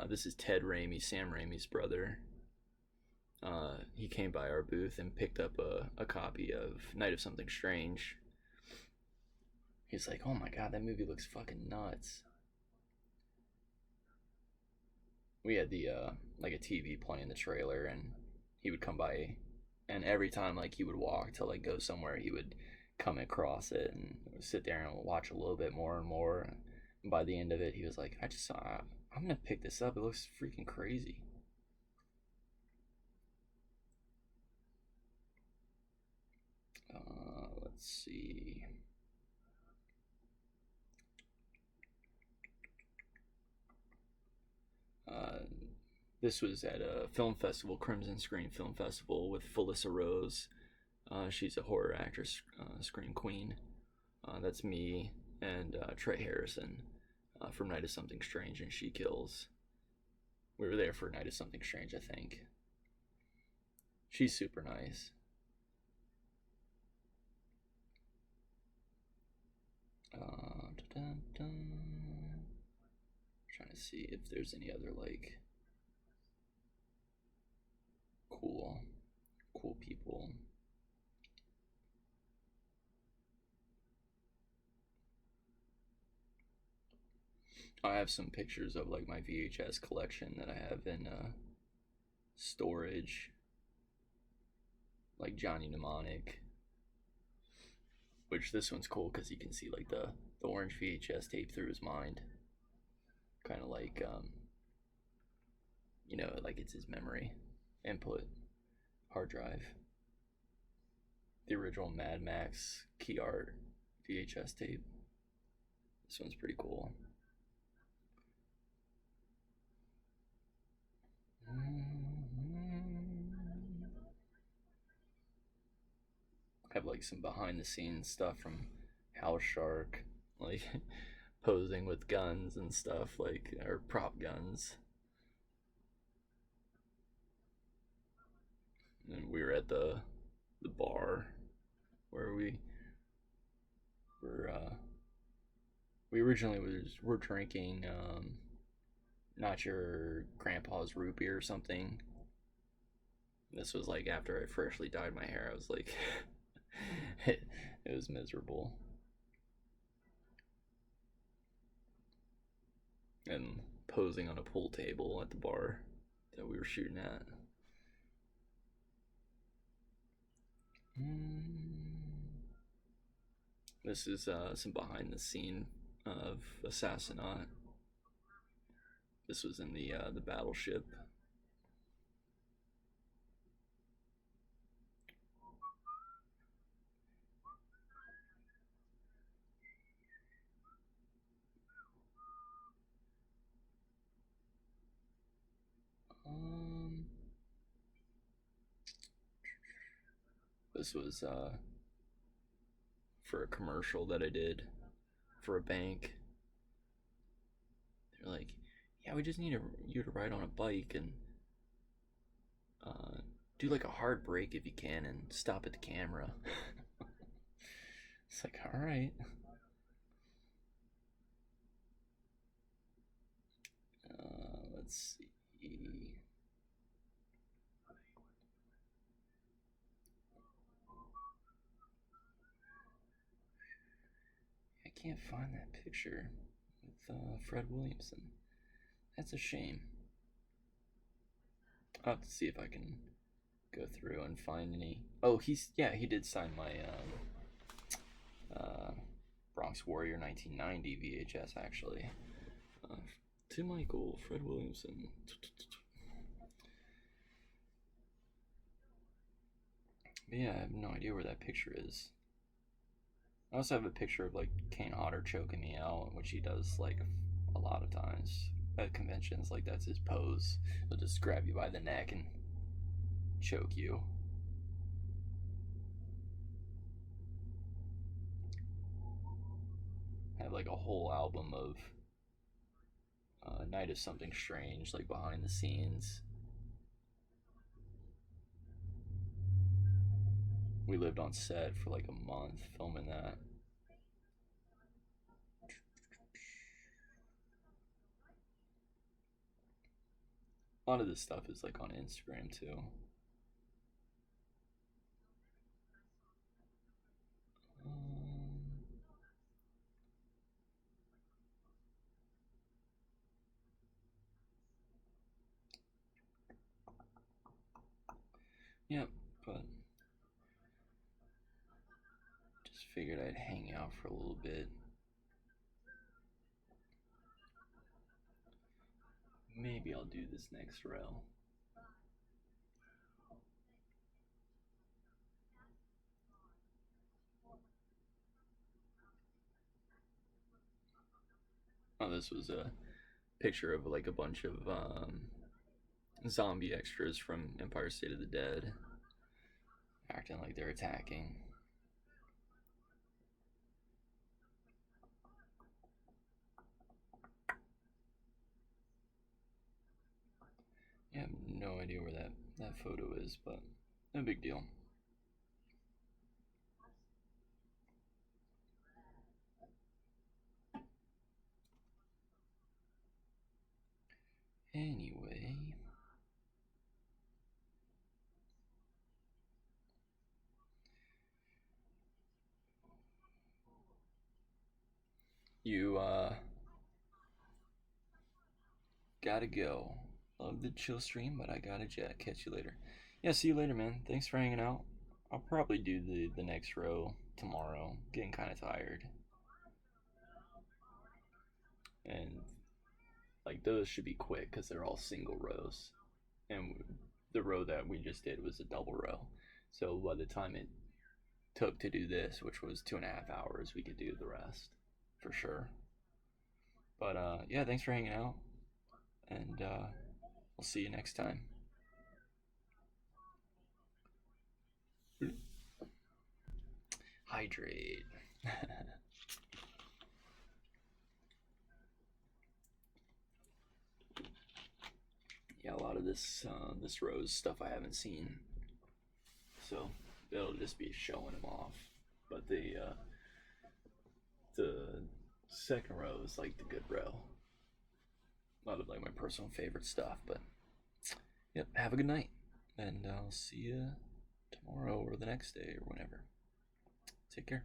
This is Ted Raimi, Sam Raimi's brother. He came by our booth and picked up a copy of Night of Something Strange. He's like, "Oh my god, that movie looks fucking nuts." We had the like a TV playing the trailer, and he would come by, and every time like he would walk to like go somewhere, he would come across it and sit there and watch a little bit more and more. And by the end of it, he was like, I'm gonna pick this up. It looks freaking crazy." Let's see. This was at a film festival, Crimson Screen Film Festival, with Felissa Rose. She's a horror actress, scream queen. That's me and Trey Harrison from Night of Something Strange and She Kills. We were there for Night of Something Strange, I think. She's super nice. Trying to see if there's any other like cool people. I have some pictures of like my VHS collection that I have in storage, like Johnny Mnemonic, which this one's cool because you can see like the orange VHS tape through his mind, kind of like you know, like it's his memory input hard drive. The original Mad Max key art VHS tape. This one's pretty cool. I have like some behind the scenes stuff from House Shark, like posing with guns and stuff, like, or prop guns. And we were at the bar where were we originally were drinking not your grandpa's root beer or something. This was like after I freshly dyed my hair. I was like it was miserable. And posing on a pool table at the bar that we were shooting at. This is some behind the scene of Assassinat. This was in the battleship. This was for a commercial that I did for a bank. They're like, "Yeah, we just need you to ride on a bike and do like a hard break if you can and stop at the camera." It's like, all right. Let's see. I can't find that picture with Fred Williamson. That's a shame. I'll have to see if I can go through and find any. Oh, he did sign my Bronx Warrior 1990 VHS actually. To Michael, Fred Williamson. But yeah, I have no idea where that picture is. I also have a picture of like Kane Hodder choking me out, which he does like a lot of times at conventions. Like that's his pose. He'll just grab you by the neck and choke you. I have like a whole album of Night of Something Strange, like behind the scenes. We lived on set for like a month filming that. A lot of this stuff is like on Instagram too. Yep, but just figured I'd hang out for a little bit. Maybe I'll do this next row. Oh, this was a picture of like a bunch of zombie extras from Empire State of the Dead acting like they're attacking. I have no idea where that photo is, but no big deal. Anyway, you gotta go. Love the chill stream, but I gotta jet. Catch you later. Yeah, see you later, man. Thanks for hanging out. I'll probably do the next row tomorrow. Getting kind of tired. And like those should be quick because they're all single rows. And the row that we just did was a double row. So by the time it took to do this, which was 2.5 hours, we could do the rest for sure. But yeah, thanks for hanging out, and we'll see you next time. Hydrate. Yeah, a lot of this Rose stuff I haven't seen, so it'll just be showing them off. But the second row is like the good row. A lot of like my personal favorite stuff. But yep, have a good night, and I'll see you tomorrow or the next day or whenever. Take care.